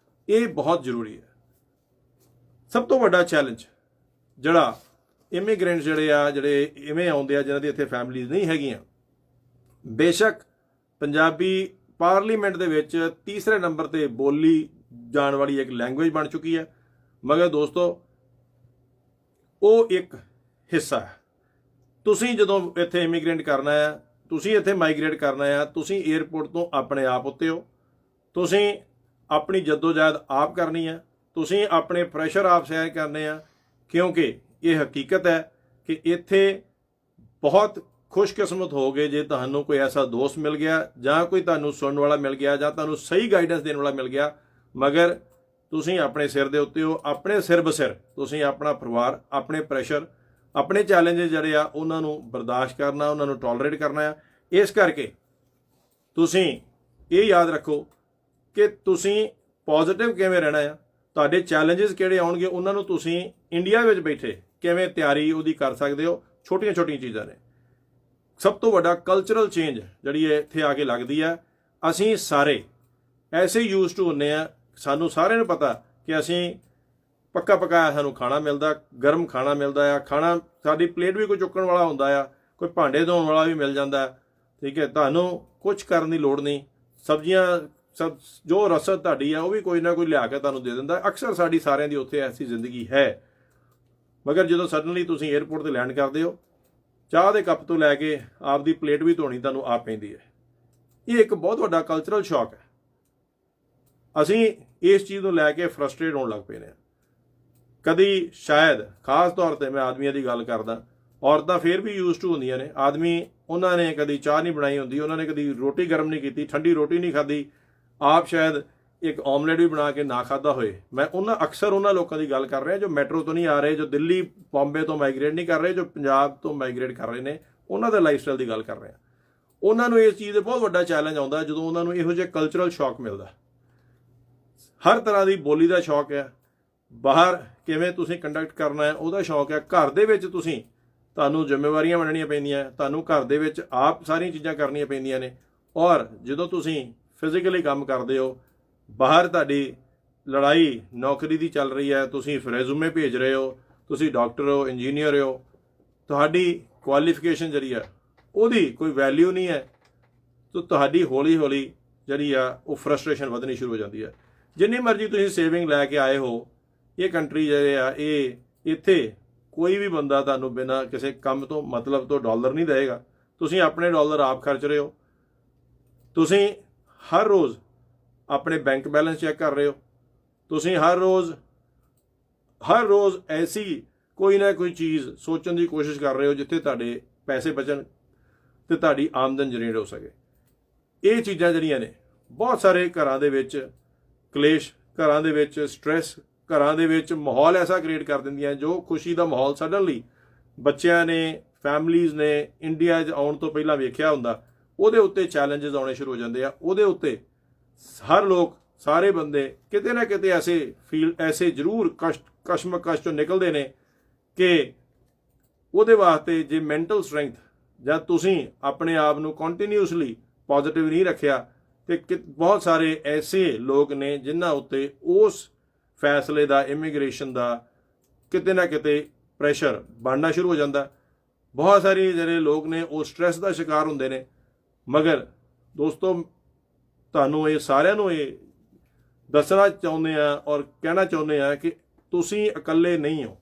ਇਹ ਬਹੁਤ ਜ਼ਰੂਰੀ ਹੈ। ਸਭ ਤੋਂ ਵੱਡਾ ਚੈਲੰਜ ਜਿਹੜਾ ਇਮੀਗ੍ਰੈਂਟ ਜਿਹੜੇ ਇਵੇਂ ਆਉਂਦੇ ਆ ਜਿਨ੍ਹਾਂ ਦੀ ਇੱਥੇ ਫੈਮਲੀਜ਼ ਨਹੀਂ ਹੈਗੀਆਂ, ਬੇਸ਼ੱਕ ਪੰਜਾਬੀ ਪਾਰਲੀਮੈਂਟ ਦੇ ਵਿੱਚ ਤੀਸਰੇ ਨੰਬਰ ਤੇ ਬੋਲੀ ਜਾਣ ਵਾਲੀ ਇੱਕ ਲੈਂਗੁਏਜ ਬਣ ਚੁੱਕੀ ਹੈ, ਮਗਰ ਦੋਸਤੋ ਉਹ ਇੱਕ ਹਿੱਸਾ ਹੈ। ਤੁਸੀਂ ਜਦੋਂ ਇੱਥੇ ਇਮੀਗ੍ਰੈਂਟ ਕਰਨਾ ਆ, ਤੁਸੀਂ ਇੱਥੇ ਮਾਈਗ੍ਰੇਟ ਕਰਨਾ ਆ, ਤੁਸੀਂ ਏਅਰਪੋਰਟ ਤੋਂ ਆਪਣੇ ਆਪ ਉੱਤੇ ਹੋ, ਤੁਸੀਂ ਆਪਣੀ ਜਦੋਜਹਿਦ ਆਪ ਕਰਨੀ ਹੈ, ਤੁਸੀਂ ਆਪਣੇ ਪ੍ਰੈਸ਼ਰ ਆਪ ਸਹਿ ਕਰਨੇ ਆ, ਕਿਉਂਕਿ ਇਹ ਹਕੀਕਤ ਹੈ ਕਿ ਇੱਥੇ ਬਹੁਤ ਖੁਸ਼ਕਿਸਮਤ ਹੋਗੇ ਜੇ ਤੁਹਾਨੂੰ ਕੋਈ ਐਸਾ ਦੋਸਤ ਮਿਲ ਗਿਆ, ਜਾਂ ਕੋਈ ਤੁਹਾਨੂੰ ਸੁਣਨ ਵਾਲਾ ਮਿਲ ਗਿਆ, ਜਾਂ ਤੁਹਾਨੂੰ ਸਹੀ ਗਾਈਡੈਂਸ ਦੇਣ ਵਾਲਾ ਮਿਲ ਗਿਆ। ਮਗਰ ਤੁਸੀਂ ਆਪਣੇ ਸਿਰ ਦੇ ਉੱਤੇ ਹੋ, ਆਪਣੇ ਸਿਰ ਬਸਿਰ ਤੁਸੀਂ ਆਪਣਾ ਪਰਿਵਾਰ, ਆਪਣੇ ਪ੍ਰੈਸ਼ਰ, ਆਪਣੇ ਚੈਲੰਜਸ ਜਿਹੜੇ ਆ ਉਹਨਾਂ ਨੂੰ ਬਰਦਾਸ਼ਤ ਕਰਨਾ, ਉਹਨਾਂ ਨੂੰ ਟੋਲਰੇਟ ਕਰਨਾ ਆ। ਇਸ ਕਰਕੇ ਤੁਸੀਂ ਇਹ ਯਾਦ ਰੱਖੋ ਕਿ ਤੁਸੀਂ ਪੋਜ਼ਿਟਿਵ ਕਿਵੇਂ ਰਹਿਣਾ ਆ, ਤੁਹਾਡੇ ਚੈਲੰਜਸ ਕਿਹੜੇ ਆਉਣਗੇ, ਉਹਨਾਂ ਨੂੰ ਤੁਸੀਂ ਇੰਡੀਆ ਵਿੱਚ ਬੈਠੇ ਕਿਵੇਂ ਤਿਆਰੀ ਉਹਦੀ ਕਰ ਸਕਦੇ ਹੋ। ਛੋਟੀਆਂ ਛੋਟੀਆਂ ਚੀਜ਼ਾਂ ਨੇ। ਸਭ ਤੋਂ ਵੱਡਾ ਕਲਚਰਲ ਚੇਂਜ ਜਿਹੜੀ ਇੱਥੇ ਆ ਕੇ ਲੱਗਦੀ ਹੈ, ਅਸੀਂ ਸਾਰੇ ਐਸੇ ਯੂਜ਼ ਟੂ ਹੁੰਦੇ ਆ, ਸਾਨੂੰ ਸਾਰਿਆਂ ਨੂੰ ਪਤਾ ਕਿ ਅਸੀਂ ਪੱਕਾ ਪਕਾਇਆ ਸਾਨੂੰ ਖਾਣਾ ਮਿਲਦਾ, ਗਰਮ ਖਾਣਾ ਮਿਲਦਾ ਆ, ਖਾਣਾ ਸਾਡੀ ਪਲੇਟ ਵੀ ਕੋਈ ਚੁੱਕਣ ਵਾਲਾ ਹੁੰਦਾ ਆ, ਕੋਈ ਭਾਂਡੇ ਧੋਣ ਵਾਲਾ ਵੀ ਮਿਲ ਜਾਂਦਾ, ਠੀਕ ਹੈ। ਤੁਹਾਨੂੰ ਕੁਝ ਕਰਨ ਦੀ ਲੋੜ ਨਹੀਂ, ਸਬਜ਼ੀਆਂ ਸਭ ਜੋ ਰਸਦ ਤੁਹਾਡੀ ਆ ਉਹ ਵੀ ਕੋਈ ਨਾ ਕੋਈ ਲਿਆ ਕੇ ਤੁਹਾਨੂੰ ਦੇ ਦਿੰਦਾ। ਅਕਸਰ ਸਾਡੀ ਸਾਰਿਆਂ ਦੀ ਉੱਥੇ ਐਸੀ ਜ਼ਿੰਦਗੀ ਹੈ। ਮਗਰ ਜਦੋਂ ਸਡਨਲੀ ਤੁਸੀਂ 에ਅਰਪੋਰਟ ਤੇ ਲੈਂਡ ਕਰਦੇ ਹੋ, ਚਾਹ ਦੇ ਕੱਪ ਤੋਂ ਲੈ ਕੇ ਆਪਦੀ ਪਲੇਟ ਵੀ ਧੋਣੀ ਤੁਹਾਨੂੰ ਆਪ ਪੈਂਦੀ ਹੈ। ਇਹ ਇੱਕ ਬਹੁਤ ਵੱਡਾ ਕਲਚਰਲ ਸ਼ੌਕ ਹੈ। ਅਸੀਂ ਇਸ ਚੀਜ਼ ਨੂੰ ਲੈ ਕੇ ਫਰਸਟ੍ਰੇਟ ਹੋਣ ਲੱਗ ਪਏ ਨੇ। ਕਦੀ ਸ਼ਾਇਦ ਖਾਸ ਤੌਰ ਤੇ ਮੈਂ ਆਦਮੀਆਂ ਦੀ ਗੱਲ ਕਰਦਾ, ਔਰਤਾਂ ਫੇਰ ਵੀ ਯੂਜ਼ ਟੂ ਹੁੰਦੀਆਂ ਨੇ। ਆਦਮੀ ਉਹਨਾਂ ਨੇ ਕਦੀ ਚਾਹ ਨਹੀਂ ਬਣਾਈ ਹੁੰਦੀ, ਉਹਨਾਂ ਨੇ ਕਦੀ ਰੋਟੀ ਗਰਮ ਨਹੀਂ ਕੀਤੀ, ਠੰਡੀ ਰੋਟੀ ਨਹੀਂ ਖਾਧੀ, ਆਪ ਸ਼ਾਇਦ ਇੱਕ ਆਮਲੇਟ ਵੀ ਬਣਾ ਕੇ ਨਾ ਖਾਧਾ ਹੋਏ। ਮੈਂ ਅਕਸਰ ਉਹਨਾਂ ਲੋਕਾਂ ਦੀ ਗੱਲ ਕਰ ਰਿਹਾ ਜੋ ਮੈਟਰੋ ਤੋਂ ਨਹੀਂ ਆ ਰਹੇ, ਜੋ ਦਿੱਲੀ ਬੰਬੇ ਤੋਂ ਮਾਈਗ੍ਰੇਟ ਨਹੀਂ ਕਰ ਰਹੇ, ਜੋ ਪੰਜਾਬ ਤੋਂ ਮਾਈਗ੍ਰੇਟ ਕਰ ਰਹੇ ਨੇ, ਉਹਨਾਂ ਦਾ ਲਾਈਫ ਸਟਾਈਲ ਦੀ ਗੱਲ ਕਰ ਰਿਹਾ। ਉਹਨਾਂ ਨੂੰ ਇਸ ਚੀਜ਼ ਦਾ ਬਹੁਤ ਵੱਡਾ ਚੈਲੰਜ ਆਉਂਦਾ ਜਦੋਂ ਉਹਨਾਂ ਨੂੰ ਇਹੋ ਜਿਹੇ ਕਲਚਰਲ ਸ਼ੌਕ ਮਿਲਦਾ। ਹਰ ਤਰ੍ਹਾਂ ਦੀ ਬੋਲੀ ਦਾ ਸ਼ੌਕ ਹੈ, ਬਾਹਰ ਕਿਵੇਂ ਤੁਸੀਂ ਕੰਡਕਟ ਕਰਨਾ ਹੈ ਉਹਦਾ ਸ਼ੌਕ ਹੈ, ਘਰ ਦੇ ਵਿੱਚ ਤੁਹਾਨੂੰ ਜ਼ਿੰਮੇਵਾਰੀਆਂ ਮੰਨਣੀਆਂ ਪੈਂਦੀਆਂ, ਤੁਹਾਨੂੰ ਘਰ ਦੇ ਵਿੱਚ ਆਪ ਸਾਰੀਆਂ ਚੀਜ਼ਾਂ ਕਰਨੀਆਂ ਪੈਂਦੀਆਂ ਨੇ। ਔਰ ਜਦੋਂ ਤੁਸੀਂ ਫਿਜ਼ੀਕਲੀ ਕੰਮ ਕਰਦੇ ਹੋ, ਬਾਹਰ ਤੁਹਾਡੀ ਲੜਾਈ ਨੌਕਰੀ ਦੀ ਚੱਲ ਰਹੀ ਹੈ, ਤੁਸੀਂ ਰੈਜ਼ੂਮੇ ਭੇਜ ਰਹੇ ਹੋ, ਤੁਸੀਂ ਡਾਕਟਰ ਹੋ, ਇੰਜੀਨੀਅਰ ਹੋ, ਤੁਹਾਡੀ ਕੁਆਲੀਫਿਕੇਸ਼ਨ ਜਿਹੜੀ ਆ ਉਹਦੀ ਕੋਈ ਵੈਲਿਊ ਨਹੀਂ ਹੈ, ਤਾਂ ਤੁਹਾਡੀ ਹੌਲੀ ਹੌਲੀ ਜਿਹੜੀ ਆ ਉਹ ਫਰਸਟ੍ਰੇਸ਼ਨ ਵਧਣੀ ਸ਼ੁਰੂ ਹੋ ਜਾਂਦੀ ਹੈ। ਜਿੰਨੀ ਮਰਜ਼ੀ ਤੁਸੀਂ ਸੇਵਿੰਗ ਲੈ ਕੇ ਆਏ ਹੋ, ਇਹ ਕੰਟਰੀ ਜਿਹੜੇ ਆ ਇੱਥੇ ਕੋਈ ਵੀ ਬੰਦਾ ਤੁਹਾਨੂੰ ਬਿਨਾਂ ਕਿਸੇ ਕੰਮ ਤੋਂ ਮਤਲਬ ਤੋਂ ਡਾਲਰ ਨਹੀਂ ਦੇਵੇਗਾ। ਤੁਸੀਂ ਆਪਣੇ ਡਾਲਰ ਆਪ ਖਰਚ ਰਹੇ ਹੋ। ਤੁਸੀਂ ਹਰ ਰੋਜ਼ ਆਪਣੇ ਬੈਂਕ ਬੈਲੈਂਸ ਚੈੱਕ ਕਰ ਰਹੇ ਹੋ। ਤੁਸੀਂ ਹਰ ਰੋਜ਼ ਐਸੀ ਕੋਈ ਨਾ ਕੋਈ ਚੀਜ਼ ਸੋਚਣ ਦੀ ਕੋਸ਼ਿਸ਼ ਕਰ ਰਹੇ ਹੋ ਜਿੱਥੇ ਤੁਹਾਡੇ ਪੈਸੇ ਬਚਣ ਤੇ ਤੁਹਾਡੀ ਆਮਦਨ ਜਨਰੇਟ ਹੋ ਸਕੇ। ਇਹ ਚੀਜ਼ਾਂ ਜਿਹੜੀਆਂ ਨੇ ਬਹੁਤ ਸਾਰੇ ਘਰਾਂ ਦੇ ਵਿੱਚ ਕਲੇਸ਼, ਘਰਾਂ ਦੇ ਵਿੱਚ ਸਟ੍ਰੈਸ, ਘਰਾਂ ਦੇ ਵਿੱਚ ਮਾਹੌਲ ਐਸਾ ਕ੍ਰੀਏਟ ਕਰ ਦਿੰਦੀਆਂ ਜੋ ਖੁਸ਼ੀ ਦਾ ਮਾਹੌਲ ਸਡਨਲੀ ਬੱਚਿਆਂ ਨੇ, ਫੈਮਲੀਜ਼ ਨੇ ਇੰਡੀਆ 'ਚ ਆਉਣ ਤੋਂ ਪਹਿਲਾਂ ਵੇਖਿਆ ਹੁੰਦਾ, ਉਹਦੇ ਉੱਤੇ ਚੈਲੰਜਸ ਆਉਣੇ ਸ਼ੁਰੂ ਹੋ ਜਾਂਦੇ ਆ। ਉਹਦੇ ਉੱਤੇ ਹਰ ਲੋਕ, ਸਾਰੇ ਬੰਦੇ ਕਿਤੇ ਨਾ ਕਿਤੇ ਐਸੇ ਜ਼ਰੂਰ ਕਸ਼ਮਕਸ਼ ਚੋਂ ਨਿਕਲਦੇ ਨੇ ਕਿ ਉਹਦੇ ਵਾਸਤੇ ਜੇ ਮੈਂਟਲ ਸਟਰੈਂਥ ਜਾਂ ਤੁਸੀਂ ਆਪਣੇ ਆਪ ਨੂੰ ਕੰਟੀਨਿਊਸਲੀ ਪੋਜ਼ਿਟਿਵ ਨਹੀਂ ਰੱਖਿਆ ਤੇ ਬਹੁਤ ਸਾਰੇ ਐਸੇ ਲੋਕ ਨੇ ਜਿਨ੍ਹਾਂ ਉੱਤੇ ਉਸ ਫੈਸਲੇ ਦਾ, ਇਮੀਗ੍ਰੇਸ਼ਨ ਦਾ ਕਿਤੇ ਨਾ ਕਿਤੇ ਪ੍ਰੈਸ਼ਰ ਬਣਨਾ ਸ਼ੁਰੂ ਹੋ ਜਾਂਦਾ। ਬਹੁਤ ਸਾਰੇ ਜਿਹੜੇ ਲੋਕ ਨੇ ਉਹ ਸਟ੍ਰੈਸ ਦਾ ਸ਼ਿਕਾਰ ਹੁੰਦੇ ਨੇ। ਮਗਰ ਦੋਸਤੋ, ਤੁਹਾਨੂੰ ਇਹ ਸਾਰਿਆਂ ਨੂੰ ਇਹ ਦੱਸਣਾ ਚਾਹੁੰਦੇ ਆ ਔਰ ਕਹਿਣਾ ਚਾਹੁੰਦੇ ਆ ਕਿ ਤੁਸੀਂ ਇਕੱਲੇ ਨਹੀਂ ਹੋ।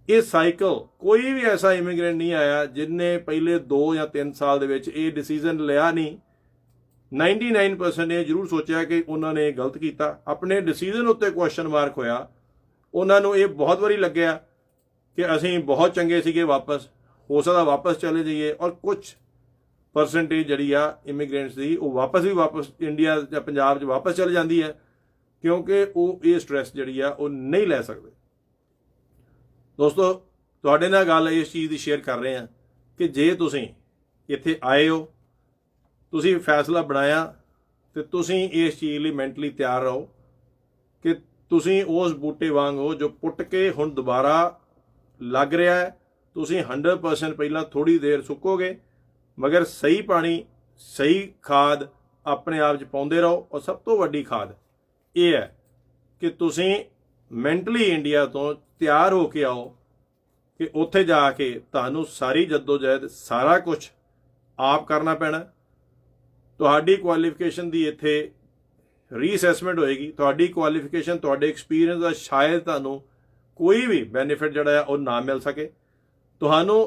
ਇਹ ਸਾਈਕਲ, ਕੋਈ ਵੀ ਐਸਾ ਇਮੀਗ੍ਰੈਂਟ ਨਹੀਂ ਆਇਆ ਜਿਹਨੇ ਪਹਿਲੇ 2 ਜਾਂ 3 ਸਾਲ ਦੇ ਵਿੱਚ ਇਹ ਡਿਸੀਜ਼ਨ ਲਿਆ ਨਹੀਂ। 99% ਨੇ ਜ਼ਰੂਰ ਸੋਚਿਆ ਕਿ ਉਹਨਾਂ ਨੇ ਗਲਤ ਕੀਤਾ। ਆਪਣੇ ਡਿਸੀਜ਼ਨ ਉੱਤੇ ਕੁਐਸਚਨ ਮਾਰਕ ਹੋਇਆ। ਉਹਨਾਂ ਨੂੰ ਇਹ ਬਹੁਤ ਵਾਰੀ ਲੱਗਿਆ ਕਿ ਅਸੀਂ ਬਹੁਤ ਚੰਗੇ ਸੀਗੇ, ਵਾਪਸ ਹੋ ਸਕਦਾ ਵਾਪਸ ਚਲੇ ਜਾਈਏ। ਔਰ ਕੁਝ ਪਰਸੈਂਟੇਜ ਜਿਹੜੀ ਆ ਇਮੀਗ੍ਰੈਂਟਸ ਦੀ ਉਹ ਵਾਪਸ ਇੰਡੀਆ ਜਾਂ ਪੰਜਾਬ 'ਚ ਵਾਪਸ ਚਲੇ ਜਾਂਦੀ ਹੈ ਕਿਉਂਕਿ ਉਹ ਇਹ ਸਟ੍ਰੈਸ ਜਿਹੜੀ ਆ ਉਹ ਨਹੀਂ ਲੈ ਸਕਦੇ। ਦੋਸਤੋ, ਤੁਹਾਡੇ ਨਾਲ ਗੱਲ ਇਸ ਚੀਜ਼ ਦੀ ਸ਼ੇਅਰ ਕਰ ਰਹੇ ਹਾਂ ਕਿ ਜੇ ਤੁਸੀਂ ਇੱਥੇ ਆਏ ਹੋ, ਤੁਸੀਂ ਫੈਸਲਾ ਬਣਾਇਆ ਤੇ ਤੁਸੀਂ ਇਸ ਚੀਜ਼ ਲਈ ਮੈਂਟਲੀ ਤਿਆਰ ਰਹੋ ਕਿ ਤੁਸੀਂ ਉਸ ਬੂਟੇ ਵਾਂਗ ਹੋ ਜੋ ਪੁੱਟ ਕੇ ਹੁਣ ਦੁਬਾਰਾ ਲੱਗ ਰਿਹਾ ਹੈ। ਤੁਸੀਂ 100% ਪਹਿਲਾਂ ਥੋੜੀ ਦੇਰ ਸੁੱਕੋਗੇ, ਮਗਰ ਸਹੀ ਪਾਣੀ, ਸਹੀ ਖਾਦ ਆਪਣੇ ਆਪ 'ਚ ਪਾਉਂਦੇ ਰਹੋ। ਔਰ ਸਭ ਤੋਂ ਵੱਡੀ ਖਾਦ ਇਹ ਹੈ ਕਿ ਤੁਸੀਂ ਮੈਂਟਲੀ ਇੰਡੀਆ ਤੋਂ ਤਿਆਰ ਹੋ ਕੇ ਆਓ ਕਿ ਉੱਥੇ ਜਾ ਕੇ ਤੁਹਾਨੂੰ ਸਾਰੀ ਜੱਦੋਜਹਿਦ, ਸਾਰਾ ਕੁਝ ਆਪ ਕਰਨਾ ਪੈਣਾ। ਤੁਹਾਡੀ ਕੁਆਲੀਫਿਕੇਸ਼ਨ ਦੀ ਇੱਥੇ ਰੀਅਸੈਸਮੈਂਟ ਹੋਏਗੀ। ਤੁਹਾਡੀ ਕੁਆਲੀਫਿਕੇਸ਼ਨ, ਤੁਹਾਡੇ ਐਕਸਪੀਰੀਅੰਸ ਦਾ ਸ਼ਾਇਦ ਤੁਹਾਨੂੰ ਕੋਈ ਵੀ ਬੈਨੀਫਿਟ ਜਿਹੜਾ ਆ ਉਹ ਨਾ ਮਿਲ ਸਕੇ। ਤੁਹਾਨੂੰ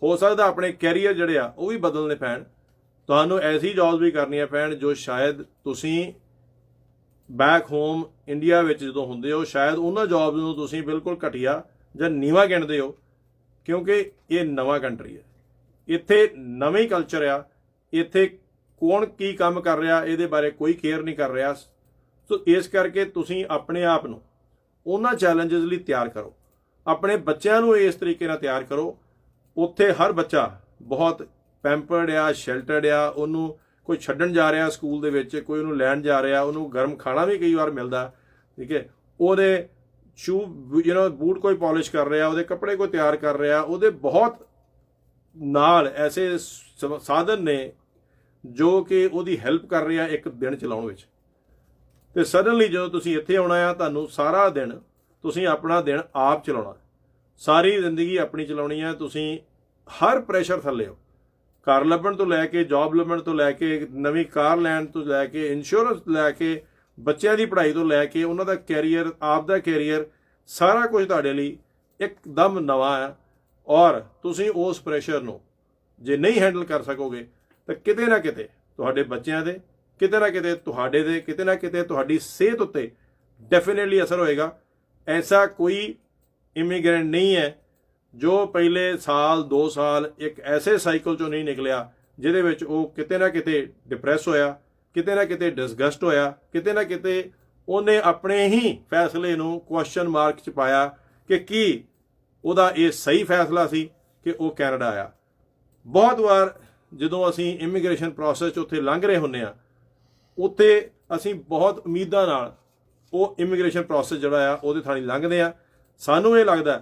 ਹੋ ਸਕਦਾ ਆਪਣੇ ਕੈਰੀਅਰ ਜਿਹੜੇ ਆ ਉਹ ਵੀ ਬਦਲਣੇ ਪੈਣ। ਤੁਹਾਨੂੰ ਐਸੀ ਜੌਬ ਵੀ ਕਰਨੀਆਂ ਪੈਣ ਜੋ ਸ਼ਾਇਦ ਤੁਸੀਂ ਬੈਕ ਹੋਮ ਇੰਡੀਆ ਵਿੱਚ ਜਦੋਂ ਹੁੰਦੇ ਹੋ ਸ਼ਾਇਦ ਉਹਨਾਂ ਜੌਬ ਨੂੰ ਤੁਸੀਂ ਬਿਲਕੁਲ ਘਟੀਆ ਜਾਂ ਨੀਵਾਂ ਗਿਣਦੇ ਹੋ, ਕਿਉਂਕਿ ਇਹ ਨਵਾਂ ਕੰਟਰੀ ਹੈ। ਇੱਥੇ ਨਵੇਂ ਕਲਚਰ ਆ। ਇੱਥੇ ਕੌਣ ਕੀ ਕੰਮ ਕਰ ਰਿਹਾ ਇਹਦੇ ਬਾਰੇ ਕੋਈ ਕੇਅਰ ਨਹੀਂ ਕਰ ਰਿਹਾ। ਸੋ ਇਸ ਕਰਕੇ ਤੁਸੀਂ ਆਪਣੇ ਆਪ ਨੂੰ ਉਹਨਾਂ ਚੈਲੰਜਸ ਲਈ ਤਿਆਰ ਕਰੋ। ਆਪਣੇ ਬੱਚਿਆਂ ਨੂੰ ਇਸ ਤਰੀਕੇ ਨਾਲ ਤਿਆਰ ਕਰੋ। ਉੱਥੇ ਹਰ ਬੱਚਾ ਬਹੁਤ ਪੈਂਪਰਡ ਆ, ਸ਼ੈਲਟਰਡ ਆ। ਉਹਨੂੰ ਕੋਈ ਛੱਡਣ ਜਾ ਰਿਹਾ ਸਕੂਲ ਦੇ ਵਿੱਚ, ਕੋਈ ਉਹਨੂੰ ਲੈਣ ਜਾ ਰਿਹਾ, ਉਹਨੂੰ ਗਰਮ ਖਾਣਾ ਵੀ ਕਈ ਵਾਰ ਮਿਲਦਾ, ਠੀਕ ਹੈ। ਉਹਦੇ ਬੂਟ ਕੋਈ ਪਾਲਿਸ਼ ਕਰ ਰਿਹਾ, ਉਹਦੇ ਕੱਪੜੇ ਕੋਈ ਤਿਆਰ ਕਰ ਰਿਹਾ, ਉਹਦੇ ਬਹੁਤ ਨਾਲ ਐਸੇ ਸਾਧਨ ਨੇ ਜੋ ਕਿ ਉਹਦੀ ਹੈਲਪ ਕਰ ਰਿਹਾ ਇੱਕ ਦਿਨ ਚਲਾਉਣ ਵਿੱਚ। ਤੇ ਸਡਨਲੀ ਜਦੋਂ ਤੁਸੀਂ ਇੱਥੇ ਆਉਣਾ ਆ, ਤੁਹਾਨੂੰ ਸਾਰਾ ਦਿਨ ਤੁਸੀਂ ਆਪਣਾ ਦਿਨ ਆਪ ਚਲਾਉਣਾ, ਸਾਰੀ ਜ਼ਿੰਦਗੀ ਆਪਣੀ ਚਲਾਉਣੀ ਹੈ। ਤੁਸੀਂ ਹਰ ਪ੍ਰੈਸ਼ਰ ਥੱਲੇ ਹੋ। ਘਰ ਲੱਭਣ ਤੋਂ ਲੈ ਕੇ, ਜੌਬ ਲੱਭਣ ਤੋਂ ਲੈ ਕੇ, ਨਵੀਂ ਕਾਰ ਲੈਣ ਤੋਂ ਲੈ ਕੇ, ਇੰਸ਼ੋਰੈਂਸ ਲੈ ਕੇ, ਬੱਚਿਆਂ ਦੀ ਪੜ੍ਹਾਈ ਤੋਂ ਲੈ ਕੇ, ਉਹਨਾਂ ਦਾ ਕੈਰੀਅਰ, ਆਪ ਦਾ ਕੈਰੀਅਰ, ਸਾਰਾ ਕੁਝ ਤੁਹਾਡੇ ਲਈ ਇੱਕਦਮ ਨਵਾਂ ਹੈ। ਔਰ ਤੁਸੀਂ ਉਸ ਪ੍ਰੈਸ਼ਰ ਨੂੰ ਜੇ ਨਹੀਂ ਹੈਂਡਲ ਕਰ ਸਕੋਗੇ ਤਾਂ ਕਿਤੇ ਨਾ ਕਿਤੇ ਤੁਹਾਡੇ ਬੱਚਿਆਂ ਦੇ, ਕਿਤੇ ਨਾ ਕਿਤੇ ਤੁਹਾਡੇ ਦੇ, ਕਿਤੇ ਨਾ ਕਿਤੇ ਤੁਹਾਡੀ ਸਿਹਤ ਉੱਤੇ ਡੈਫੀਨੇਟਲੀ ਅਸਰ ਹੋਏਗਾ। ਐਸਾ ਕੋਈ ਇਮੀਗ੍ਰੈਂਟ ਨਹੀਂ ਹੈ ਜੋ ਪਹਿਲੇ ਸਾਲ 2 ਸਾਲ ਇੱਕ ਐਸੇ ਸਾਈਕਲ ਚੋਂ ਨਹੀਂ ਨਿਕਲਿਆ ਜਿਹਦੇ ਵਿੱਚ ਉਹ ਕਿਤੇ ਨਾ ਕਿਤੇ ਡਿਪਰੈਸ ਹੋਇਆ, ਕਿਤੇ ਨਾ ਕਿਤੇ ਡਿਸਗਸਟ ਹੋਇਆ, ਕਿਤੇ ਨਾ ਕਿਤੇ ਉਹਨੇ ਆਪਣੇ ਹੀ ਫੈਸਲੇ ਨੂੰ ਕੁਐਸਚਨ ਮਾਰਕ 'ਚ ਪਾਇਆ ਕਿ ਕੀ ਉਹਦਾ ਇਹ ਸਹੀ ਫੈਸਲਾ ਸੀ ਕਿ ਉਹ ਕੈਨੇਡਾ ਆਇਆ। ਬਹੁਤ ਵਾਰ ਜਦੋਂ ਅਸੀਂ ਇਮੀਗ੍ਰੇਸ਼ਨ ਪ੍ਰੋਸੈਸ 'ਚ ਉੱਥੇ ਲੰਘ ਰਹੇ ਹੁੰਦੇ ਆ, ਉੱਥੇ ਅਸੀਂ ਬਹੁਤ ਉਮੀਦਾਂ ਨਾਲ ਉਹ ਇਮੀਗ੍ਰੇਸ਼ਨ ਪ੍ਰੋਸੈਸ ਜਿਹੜਾ ਆ ਉਹਦੇ ਥਾਣੀ ਲੰਘਦੇ ਆ। ਸਾਨੂੰ ਇਹ ਲੱਗਦਾ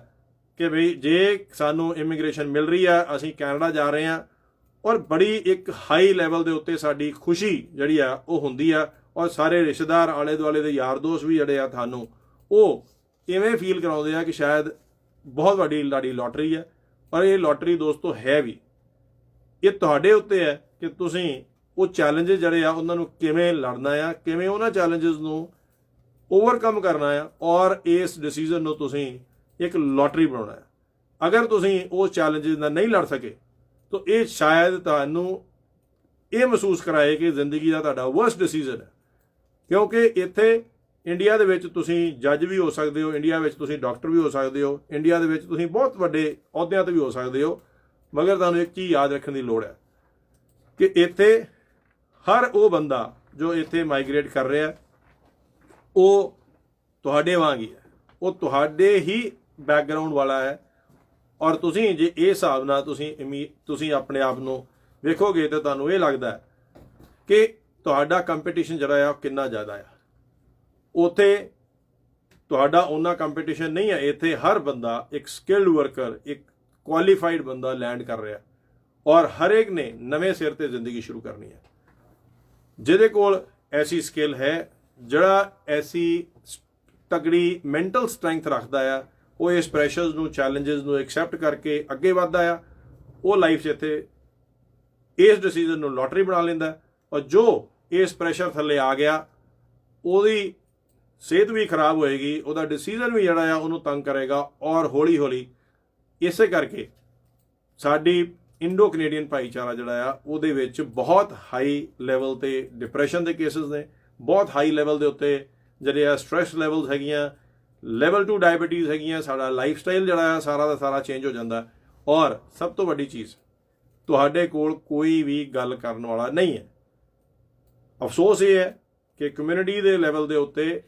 ਕਿ ਬਈ ਜੇ ਸਾਨੂੰ ਇਮੀਗ੍ਰੇਸ਼ਨ ਮਿਲ ਰਹੀ ਆ, ਅਸੀਂ ਕੈਨੇਡਾ ਜਾ ਰਹੇ ਆ, ਔਰ ਬੜੀ ਇੱਕ ਹਾਈ ਲੈਵਲ ਦੇ ਉੱਤੇ ਸਾਡੀ ਖੁਸ਼ੀ ਜਿਹੜੀ ਆ ਉਹ ਹੁੰਦੀ ਆ। ਔਰ ਸਾਰੇ ਰਿਸ਼ਤੇਦਾਰ, ਆਲੇ ਦੁਆਲੇ ਦੇ ਯਾਰ ਦੋਸਤ ਵੀ ਜਿਹੜੇ ਆ ਤੁਹਾਨੂੰ ਉਹ ਇਵੇਂ ਫੀਲ ਕਰਾਉਂਦੇ ਆ ਕਿ ਸ਼ਾਇਦ ਬਹੁਤ ਵੱਡੀ ਲਾੜੀ ਲੋਟਰੀ ਹੈ। ਔਰ ਇਹ ਲੋਟਰੀ ਦੋਸਤੋ ਹੈ ਵੀ। ਇਹ ਤੁਹਾਡੇ ਉੱਤੇ ਹੈ ਕਿ ਤੁਸੀਂ ਉਹ ਚੈਲੰਜਸ ਜਿਹੜੇ ਆ ਉਹਨਾਂ ਨੂੰ ਕਿਵੇਂ ਲੜਨਾ ਆ, ਕਿਵੇਂ ਉਹਨਾਂ ਚੈਲੰਜਸ ਨੂੰ ਓਵਰਕਮ ਕਰਨਾ ਆ, ਔਰ ਇਸ ਡਿਸੀਜਨ ਨੂੰ ਤੁਸੀਂ ਇੱਕ ਲੋਟਰੀ ਬਣਾਉਣਾ ਹੈ। ਅਗਰ ਤੁਸੀਂ ਉਹ ਚੈਲੰਜਸ ਨਾਲ ਨਹੀਂ ਲੜ ਸਕੇ ਤਾਂ ਇਹ ਸ਼ਾਇਦ ਤੁਹਾਨੂੰ ਇਹ ਮਹਿਸੂਸ ਕਰਾਏ ਕਿ ਜ਼ਿੰਦਗੀ ਦਾ ਤੁਹਾਡਾ ਵਰਸਟ ਡਿਸੀਜਨ ਹੈ। ਕਿਉਂਕਿ ਇੱਥੇ ਇੰਡੀਆ ਦੇ ਵਿੱਚ ਤੁਸੀਂ ਜੱਜ ਵੀ ਹੋ ਸਕਦੇ ਹੋ, ਇੰਡੀਆ ਵਿੱਚ ਤੁਸੀਂ ਡਾਕਟਰ ਵੀ ਹੋ ਸਕਦੇ ਹੋ, ਇੰਡੀਆ ਦੇ ਵਿੱਚ ਤੁਸੀਂ ਬਹੁਤ ਵੱਡੇ ਅਹੁਦਿਆਂ ਤੇ ਵੀ ਹੋ ਸਕਦੇ ਹੋ। ਮਗਰ ਤੁਹਾਨੂੰ ਇੱਕ ਚੀਜ਼ ਯਾਦ ਰੱਖਣ ਦੀ ਲੋੜ ਹੈ ਕਿ ਇੱਥੇ ਹਰ ਉਹ ਬੰਦਾ ਜੋ ਇੱਥੇ ਮਾਈਗ੍ਰੇਟ ਕਰ ਰਿਹਾ ਉਹ ਤੁਹਾਡੇ ਵਾਂਗ ਹੀ ਹੈ, ਉਹ ਤੁਹਾਡੇ ਹੀ ਬੈਕਗਰਾਊਂਡ ਵਾਲਾ ਹੈ। ਔਰ ਤੁਸੀਂ ਜੇ ਇਹ ਹਿਸਾਬ ਨਾਲ ਤੁਸੀਂ ਆਪਣੇ ਆਪ ਨੂੰ ਵੇਖੋਗੇ ਤਾਂ ਤੁਹਾਨੂੰ ਇਹ ਲੱਗਦਾ ਹੈ ਕਿ ਤੁਹਾਡਾ ਕੰਪੀਟੀਸ਼ਨ ਜਿਹੜਾ ਆ ਉਹ ਕਿੰਨਾ ਜ਼ਿਆਦਾ ਆ। ਉੱਥੇ ਤੁਹਾਡਾ ਉਹਨਾਂ ਕੰਪੀਟੀਸ਼ਨ ਨਹੀਂ ਹੈ। ਇੱਥੇ ਹਰ ਬੰਦਾ ਇੱਕ ਸਕਿਲਡ ਵਰਕਰ, ਇੱਕ ਕੁਆਲੀਫਾਈਡ ਬੰਦਾ ਲੈਂਡ ਕਰ ਰਿਹਾ, ਔਰ ਹਰ ਇੱਕ ਨੇ ਨਵੇਂ ਸਿਰ ਤੇ ਜ਼ਿੰਦਗੀ ਸ਼ੁਰੂ ਕਰਨੀ ਹੈ। ਜਿਹਦੇ ਕੋਲ ਐਸੀ ਸਕਿੱਲ ਹੈ, ਜਿਹੜਾ ਐਸੀ ਤਗੜੀ ਮੈਂਟਲ ਸਟਰੈਂਥ ਰੱਖਦਾ ਆ, ਉਹ ਇਸ ਪ੍ਰੈਸ਼ਰਸ ਨੂੰ, ਚੈਲੰਜਸ ਨੂੰ ਐਕਸੈਪਟ ਕਰਕੇ ਅੱਗੇ ਵੱਧਦਾ ਆ, ਉਹ ਲਾਈਫ 'ਚ ਇੱਥੇ ਇਸ ਡਿਸੀਜਨ ਨੂੰ ਲੋਟਰੀ ਬਣਾ ਲੈਂਦਾ। ਔਰ ਜੋ ਇਸ ਪ੍ਰੈਸ਼ਰ ਥੱਲੇ ਆ ਗਿਆ ਉਹਦੀ ਸਿਹਤ ਵੀ ਖਰਾਬ ਹੋਏਗੀ, ਉਹਦਾ ਡਿਸੀਜਨ ਵੀ ਜਿਹੜਾ ਆ ਉਹਨੂੰ ਤੰਗ ਕਰੇਗਾ। ਔਰ ਹੌਲੀ ਹੌਲੀ ਇਸੇ ਕਰਕੇ ਸਾਡੀ ਇੰਡੋ ਕੈਨੇਡੀਅਨ ਭਾਈਚਾਰਾ ਜਿਹੜਾ ਆ ਉਹਦੇ ਵਿੱਚ ਬਹੁਤ ਹਾਈ ਲੈਵਲ ਤੇ ਡਿਪਰੈਸ਼ਨ ਦੇ ਕੇਸਿਸ ਨੇ, ਬਹੁਤ ਹਾਈ ਲੈਵਲ ਦੇ ਉੱਤੇ ਜਿਹੜੇ ਆ ਸਟ੍ਰੈਸ ਲੈਵਲਸ ਹੈਗੀਆਂ, ਲੈਵਲ 2 ਡਾਇਬੀਟੀਜ਼ ਹੈਗੀਆਂ। ਸਾਡਾ ਲਾਈਫ ਸਟਾਈਲ ਜਿਹੜਾ ਆ ਸਾਰਾ ਦਾ ਸਾਰਾ ਚੇਂਜ ਹੋ ਜਾਂਦਾ। ਔਰ ਸਭ ਤੋਂ ਵੱਡੀ ਚੀਜ਼, ਤੁਹਾਡੇ ਕੋਲ ਕੋਈ ਵੀ ਗੱਲ ਕਰਨ ਵਾਲਾ ਨਹੀਂ ਹੈ। ਅਫਸੋਸ ਇਹ ਹੈ ਕਿ ਕਮਿਊਨਿਟੀ ਦੇ ਲੈਵਲ ਦੇ ਉੱਤੇ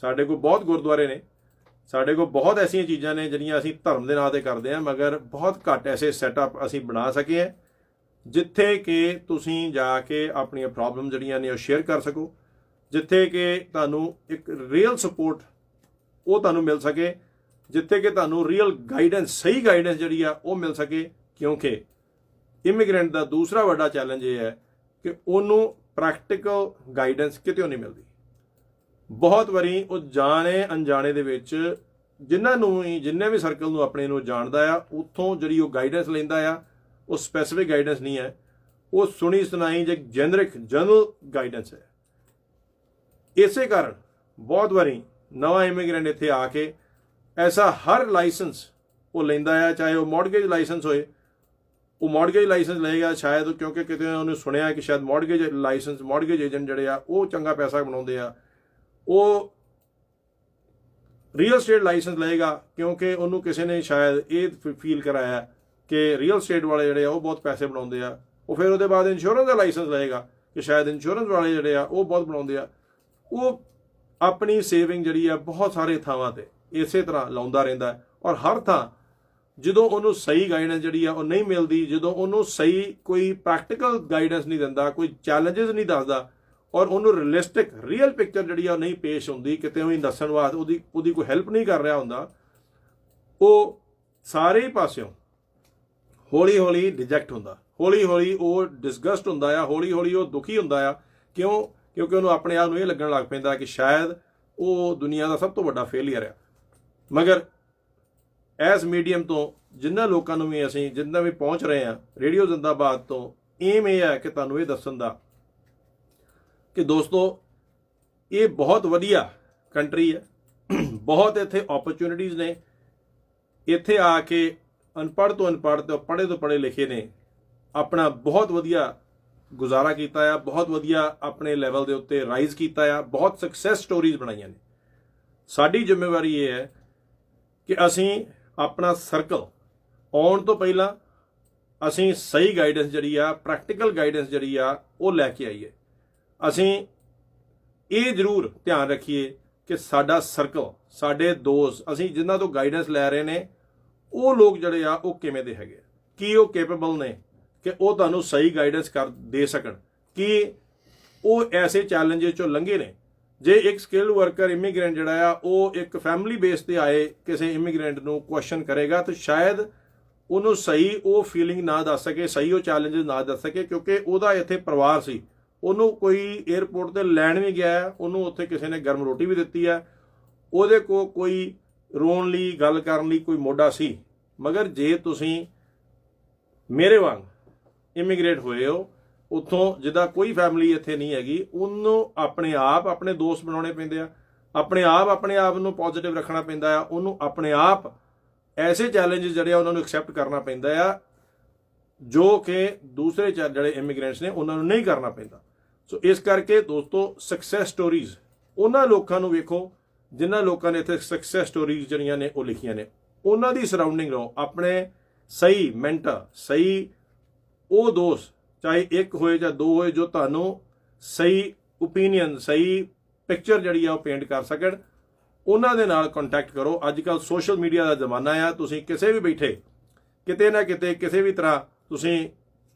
ਸਾਡੇ ਕੋਲ ਬਹੁਤ ਗੁਰਦੁਆਰੇ ਨੇ, ਸਾਡੇ ਕੋਲ ਬਹੁਤ ਐਸੀਆਂ ਚੀਜ਼ਾਂ ਨੇ ਜਿਹੜੀਆਂ ਅਸੀਂ ਧਰਮ ਦੇ ਨਾਂ ਤੇ ਕਰਦੇ ਹਾਂ, ਮਗਰ ਬਹੁਤ ਘੱਟ ਐਸੇ ਸੈਟਅਪ ਅਸੀਂ ਬਣਾ ਸਕੇ ਹਾਂ ਜਿੱਥੇ ਕਿ ਤੁਸੀਂ ਜਾ ਕੇ ਆਪਣੀਆਂ ਪ੍ਰੋਬਲਮ ਜਿਹੜੀਆਂ ਨੇ ਉਹ ਸ਼ੇਅਰ ਕਰ ਸਕੋ, ਜਿੱਥੇ ਕਿ ਤੁਹਾਨੂੰ ਇੱਕ ਰੀਅਲ ਸਪੋਰਟ ਉਹ ਤੁਹਾਨੂੰ ਮਿਲ ਸਕੇ, ਜਿੱਥੇ ਕਿ ਤੁਹਾਨੂੰ ਰੀਅਲ ਗਾਈਡੈਂਸ, ਸਹੀ ਗਾਈਡੈਂਸ ਜਿਹੜੀ ਆ ਉਹ ਮਿਲ ਸਕੇ। ਕਿਉਂਕਿ ਇਮੀਗ੍ਰੈਂਟ ਦਾ ਦੂਸਰਾ ਵੱਡਾ ਚੈਲੰਜ ਇਹ ਹੈ ਕਿ ਉਹਨੂੰ ਪ੍ਰੈਕਟੀਕਲ ਗਾਈਡੈਂਸ ਕਿਤੇ ਨਹੀਂ ਮਿਲਦੀ। ਬਹੁਤ ਵਾਰੀ ਉਹ ਜਾਣੇ ਅਣਜਾਣੇ ਦੇ ਵਿੱਚ ਜਿੰਨੇ ਵੀ ਸਰਕਲ ਨੂੰ ਆਪਣੇ ਨੂੰ ਜਾਣਦਾ ਆ, ਉੱਥੋਂ ਜਿਹੜੀ ਉਹ ਗਾਈਡੈਂਸ ਲੈਂਦਾ ਆ ਉਹ ਸਪੈਸੀਫਿਕ ਗਾਈਡੈਂਸ ਨਹੀਂ ਹੈ, ਉਹ ਸੁਣੀ ਸੁਣਾਈ ਜੇ ਜਨਰਲ ਗਾਈਡੈਂਸ ਹੈ। ਇਸੇ ਕਾਰਨ ਬਹੁਤ ਵਾਰੀ ਨਵਾਂ ਇਮੀਗ੍ਰੈਂਟ ਇੱਥੇ ਆ ਕੇ ਐਸਾ ਹਰ ਲਾਇਸੈਂਸ ਉਹ ਲੈਂਦਾ ਆ, ਚਾਹੇ ਉਹ ਮੌਰਗੇਜ ਲਾਇਸੈਂਸ ਹੋਏ, ਉਹ ਮੌਰਗੇਜ ਲਾਇਸੈਂਸ ਲਏਗਾ ਸ਼ਾਇਦ ਕਿਉਂਕਿ ਕਿਤੇ ਉਹਨੇ ਸੁਣਿਆ ਕਿ ਸ਼ਾਇਦ ਮੌਰਗੇਜ ਏਜੰਟ ਜਿਹੜੇ ਆ ਉਹ ਚੰਗਾ ਪੈਸਾ ਬਣਾਉਂਦੇ ਆ। ਉਹ ਰੀਅਲ ਸਟੇਟ ਲਾਇਸੈਂਸ ਲਏਗਾ ਕਿਉਂਕਿ ਉਹਨੂੰ ਕਿਸੇ ਨੇ ਸ਼ਾਇਦ ਇਹ ਫੀਲ ਕਰਾਇਆ ਕਿ ਰੀਅਲ ਸਟੇਟ ਵਾਲੇ ਜਿਹੜੇ ਆ ਉਹ ਬਹੁਤ ਪੈਸੇ ਬਣਾਉਂਦੇ ਆ। ਉਹ ਫਿਰ ਉਹਦੇ ਬਾਅਦ ਇੰਸ਼ੋਰੈਂਸ ਦਾ ਲਾਇਸੈਂਸ ਲਏਗਾ ਕਿ ਸ਼ਾਇਦ ਇੰਸ਼ੋਰੈਂਸ ਵਾਲੇ ਜਿਹੜੇ ਆ ਉਹ ਬਹੁਤ ਬਣਾਉਂਦੇ ਆ। ਉਹ ਆਪਣੀ ਸੇਵਿੰਗ ਜਿਹੜੀ ਆ ਬਹੁਤ ਸਾਰੇ ਥਾਵਾਂ ਤੇ ਇਸੇ ਤਰ੍ਹਾਂ ਲਾਉਂਦਾ ਰਹਿੰਦਾ। ਔਰ ਹਰ ਥਾਂ ਜਦੋਂ ਉਹਨੂੰ ਸਹੀ ਗਾਈਡੈਂਸ ਜਿਹੜੀ ਆ ਉਹ ਨਹੀਂ ਮਿਲਦੀ, ਜਦੋਂ ਉਹਨੂੰ ਸਹੀ ਕੋਈ ਪ੍ਰੈਕਟੀਕਲ ਗਾਈਡੈਂਸ ਨਹੀਂ ਦਿੰਦਾ, ਕੋਈ ਚੈਲੰਜਸ ਨਹੀਂ ਦੱਸਦਾ, ਔਰ ਉਹਨੂੰ ਰੀਅਲਿਸਟਿਕ ਰੀਅਲ ਪਿਕਚਰ ਜਿਹੜੀ ਆ ਉਹ ਨਹੀਂ ਪੇਸ਼ ਹੁੰਦੀ, ਕਿਤੇ ਉਹੀ ਦੱਸਣ ਵਾਸਤੇ ਉਹਦੀ ਕੋਈ ਹੈਲਪ ਨਹੀਂ ਕਰ ਰਿਹਾ ਹੁੰਦਾ, ਉਹ ਸਾਰੇ ਪਾਸਿਓਂ ਹੌਲੀ ਹੌਲੀ ਰਿਜੈਕਟ ਹੁੰਦਾ, ਹੌਲੀ ਹੌਲੀ ਉਹ ਡਿਸਗਸਟ ਹੁੰਦਾ ਆ, ਹੌਲੀ ਹੌਲੀ ਉਹ ਦੁਖੀ ਹੁੰਦਾ ਆ। ਕਿਉਂਕਿ ਉਹਨੂੰ ਆਪਣੇ ਆਪ ਨੂੰ ਇਹ ਲੱਗਣ ਲੱਗ ਪੈਂਦਾ ਕਿ ਸ਼ਾਇਦ ਉਹ ਦੁਨੀਆ ਦਾ ਸਭ ਤੋਂ ਵੱਡਾ ਫੇਲੀਅਰ ਆ। ਮਗਰ ਇਸ ਮੀਡੀਅਮ ਤੋਂ ਜਿਨ੍ਹਾਂ ਲੋਕਾਂ ਨੂੰ ਵੀ ਅਸੀਂ ਜਿੰਨਾ ਵੀ ਪਹੁੰਚ ਰਹੇ ਹਾਂ ਰੇਡੀਓ ਜ਼ਿੰਦਾਬਾਦ ਤੋਂ, ਏਮ ਇਹ ਹੈ ਕਿ ਤੁਹਾਨੂੰ ਇਹ ਦੱਸਣ ਦਾ ਕਿ ਦੋਸਤੋ ਇਹ ਬਹੁਤ ਵਧੀਆ ਕੰਟਰੀ ਹੈ, ਬਹੁਤ ਇੱਥੇ ਓਪਰਚੁਨਿਟੀਜ਼ ਨੇ। ਇੱਥੇ ਆ ਕੇ ਅਨਪੜ੍ਹ ਤੋਂ ਅਨਪੜ੍ਹ ਤੇ ਪੜ੍ਹੇ ਤੋਂ ਪੜ੍ਹੇ ਲਿਖੇ ਨੇ ਆਪਣਾ ਬਹੁਤ ਵਧੀਆ ਗੁਜ਼ਾਰਾ ਕੀਤਾ ਆ, ਬਹੁਤ ਵਧੀਆ ਆਪਣੇ ਲੈਵਲ ਦੇ ਉੱਤੇ ਰਾਈਜ਼ ਕੀਤਾ ਆ, ਬਹੁਤ ਸਕਸੈਸ ਸਟੋਰੀਜ਼ ਬਣਾਈਆਂ ਨੇ। ਸਾਡੀ ਜ਼ਿੰਮੇਵਾਰੀ ਇਹ ਹੈ ਕਿ ਅਸੀਂ ਆਪਣਾ ਸਰਕਲ ਆਉਣ ਤੋਂ ਪਹਿਲਾਂ ਅਸੀਂ ਸਹੀ ਗਾਈਡੈਂਸ ਜਿਹੜੀ ਆ, ਪ੍ਰੈਕਟੀਕਲ ਗਾਈਡੈਂਸ ਜਿਹੜੀ ਆ ਉਹ ਲੈ ਕੇ ਆਈਏ। ਅਸੀਂ ਇਹ ਜ਼ਰੂਰ ਧਿਆਨ ਰੱਖੀਏ ਕਿ ਸਾਡਾ ਸਰਕਲ, ਸਾਡੇ ਦੋਸਤ, ਅਸੀਂ ਜਿਨ੍ਹਾਂ ਤੋਂ ਗਾਈਡੈਂਸ ਲੈ ਰਹੇ ਨੇ ਉਹ ਲੋਕ ਜਿਹੜੇ ਆ ਉਹ ਕਿਵੇਂ ਦੇ ਹੈਗੇ, ਕੀ ਉਹ ਕੈਪੇਬਲ ਨੇ ਕਿ ਉਹ ਤੁਹਾਨੂੰ ਸਹੀ ਗਾਈਡੈਂਸ ਦੇ ਸਕਣ, ਕਿ ਉਹ ਐਸੇ ਚੈਲੰਜਸ ਚੋਂ ਲੰਘੇ ਨੇ। ਜੇ ਇੱਕ ਸਕਿੱਲ ਵਰਕਰ ਇਮੀਗ੍ਰੈਂਟ ਜਿਹੜਾ ਆ ਉਹ ਇੱਕ ਫੈਮਿਲੀ ਬੇਸ ਤੇ ਆਏ ਕਿਸੇ ਇਮੀਗ੍ਰੈਂਟ ਨੂੰ ਕੁਐਸਚਨ ਕਰੇਗਾ ਤਾਂ ਸ਼ਾਇਦ ਉਹਨੂੰ ਸਹੀ ਉਹ ਫੀਲਿੰਗ ਨਾ ਦੱਸ ਸਕੇ, ਸਹੀ ਉਹ ਚੈਲੰਜਸ ਨਾ ਦੱਸ ਸਕੇ, ਕਿਉਂਕਿ ਉਹਦਾ ਇੱਥੇ ਪਰਿਵਾਰ ਸੀ, ਉਹਨੂੰ ਕੋਈ 에ਅਰਪੋਰਟ ਤੇ ਲੈਣ ਵੀ ਗਿਆ, ਉਹਨੂੰ ਉੱਥੇ ਕਿਸੇ ਨੇ ਗਰਮ ਰੋਟੀ ਵੀ ਦਿੱਤੀ ਹੈ, ਉਹਦੇ ਕੋਲ ਕੋਈ ਰੋਣ ਲਈ ਗੱਲ ਕਰਨ ਲਈ ਕੋਈ ਮੋਢਾ ਸੀ। ਮਗਰ ਜੇ ਤੁਸੀਂ ਮੇਰੇ ਵਾਂਗ ਇਮੀਗ੍ਰੇਟ ਹੋਏ ਹੋ ਉੱਥੋਂ, ਜਿੱਦਾਂ ਕੋਈ ਫੈਮਿਲੀ ਇੱਥੇ ਨਹੀਂ ਹੈਗੀ, ਉਹਨੂੰ ਆਪਣੇ ਆਪ ਆਪਣੇ ਦੋਸਤ ਬਣਾਉਣੇ ਪੈਂਦੇ ਆ, ਆਪਣੇ ਆਪ ਨੂੰ ਪੋਜ਼ਿਟਿਵ ਰੱਖਣਾ ਪੈਂਦਾ ਆ, ਉਹਨੂੰ ਆਪਣੇ ਆਪ ਐਸੇ ਚੈਲੰਜਸ ਜਿਹੜੇ ਆ ਉਹਨਾਂ ਨੂੰ ਐਕਸੈਪਟ ਕਰਨਾ ਪੈਂਦਾ ਆ ਜੋ ਕਿ ਦੂਸਰੇ ਜਿਹੜੇ ਇਮੀਗ੍ਰੈਂਟਸ ਨੇ ਉਹਨਾਂ ਨੂੰ ਨਹੀਂ ਕਰਨਾ ਪੈਂਦਾ। ਸੋ ਇਸ ਕਰਕੇ ਦੋਸਤੋ ਸਕਸੈਸ ਸਟੋਰੀਜ਼ ਉਹਨਾਂ ਲੋਕਾਂ ਨੂੰ ਵੇਖੋ ਜਿਨ੍ਹਾਂ ਲੋਕਾਂ ਨੇ ਇੱਥੇ ਸਕਸੈਸ ਸਟੋਰੀਜ਼ ਜਿਹੜੀਆਂ ਨੇ ਉਹ ਲਿਖੀਆਂ ਨੇ, ਉਹਨਾਂ ਦੀ ਸਰਾਊਂਡਿੰਗ ਰਹੋ। ਆਪਣੇ ਸਹੀ ਮੈਂਟਰ, ਸਹੀ ਉਹ ਦੋਸਤ, ਚਾਹੇ ਇੱਕ ਹੋਏ ਜਾਂ ਦੋ ਹੋਏ, ਜੋ ਤੁਹਾਨੂੰ ਸਹੀ ਓਪੀਨੀਅਨ, ਸਹੀ ਪਿਕਚਰ ਜਿਹੜੀ ਆ ਉਹ ਪੇਂਟ ਕਰ ਸਕਣ, ਉਹਨਾਂ ਦੇ ਨਾਲ ਕੰਟੈਕਟ ਕਰੋ। ਅੱਜ ਕੱਲ੍ਹ ਸੋਸ਼ਲ ਮੀਡੀਆ ਦਾ ਜ਼ਮਾਨਾ ਆ, ਤੁਸੀਂ ਕਿਸੇ ਵੀ ਬੈਠੇ ਕਿਤੇ ਨਾ ਕਿਤੇ ਕਿਸੇ ਵੀ ਤਰ੍ਹਾਂ ਤੁਸੀਂ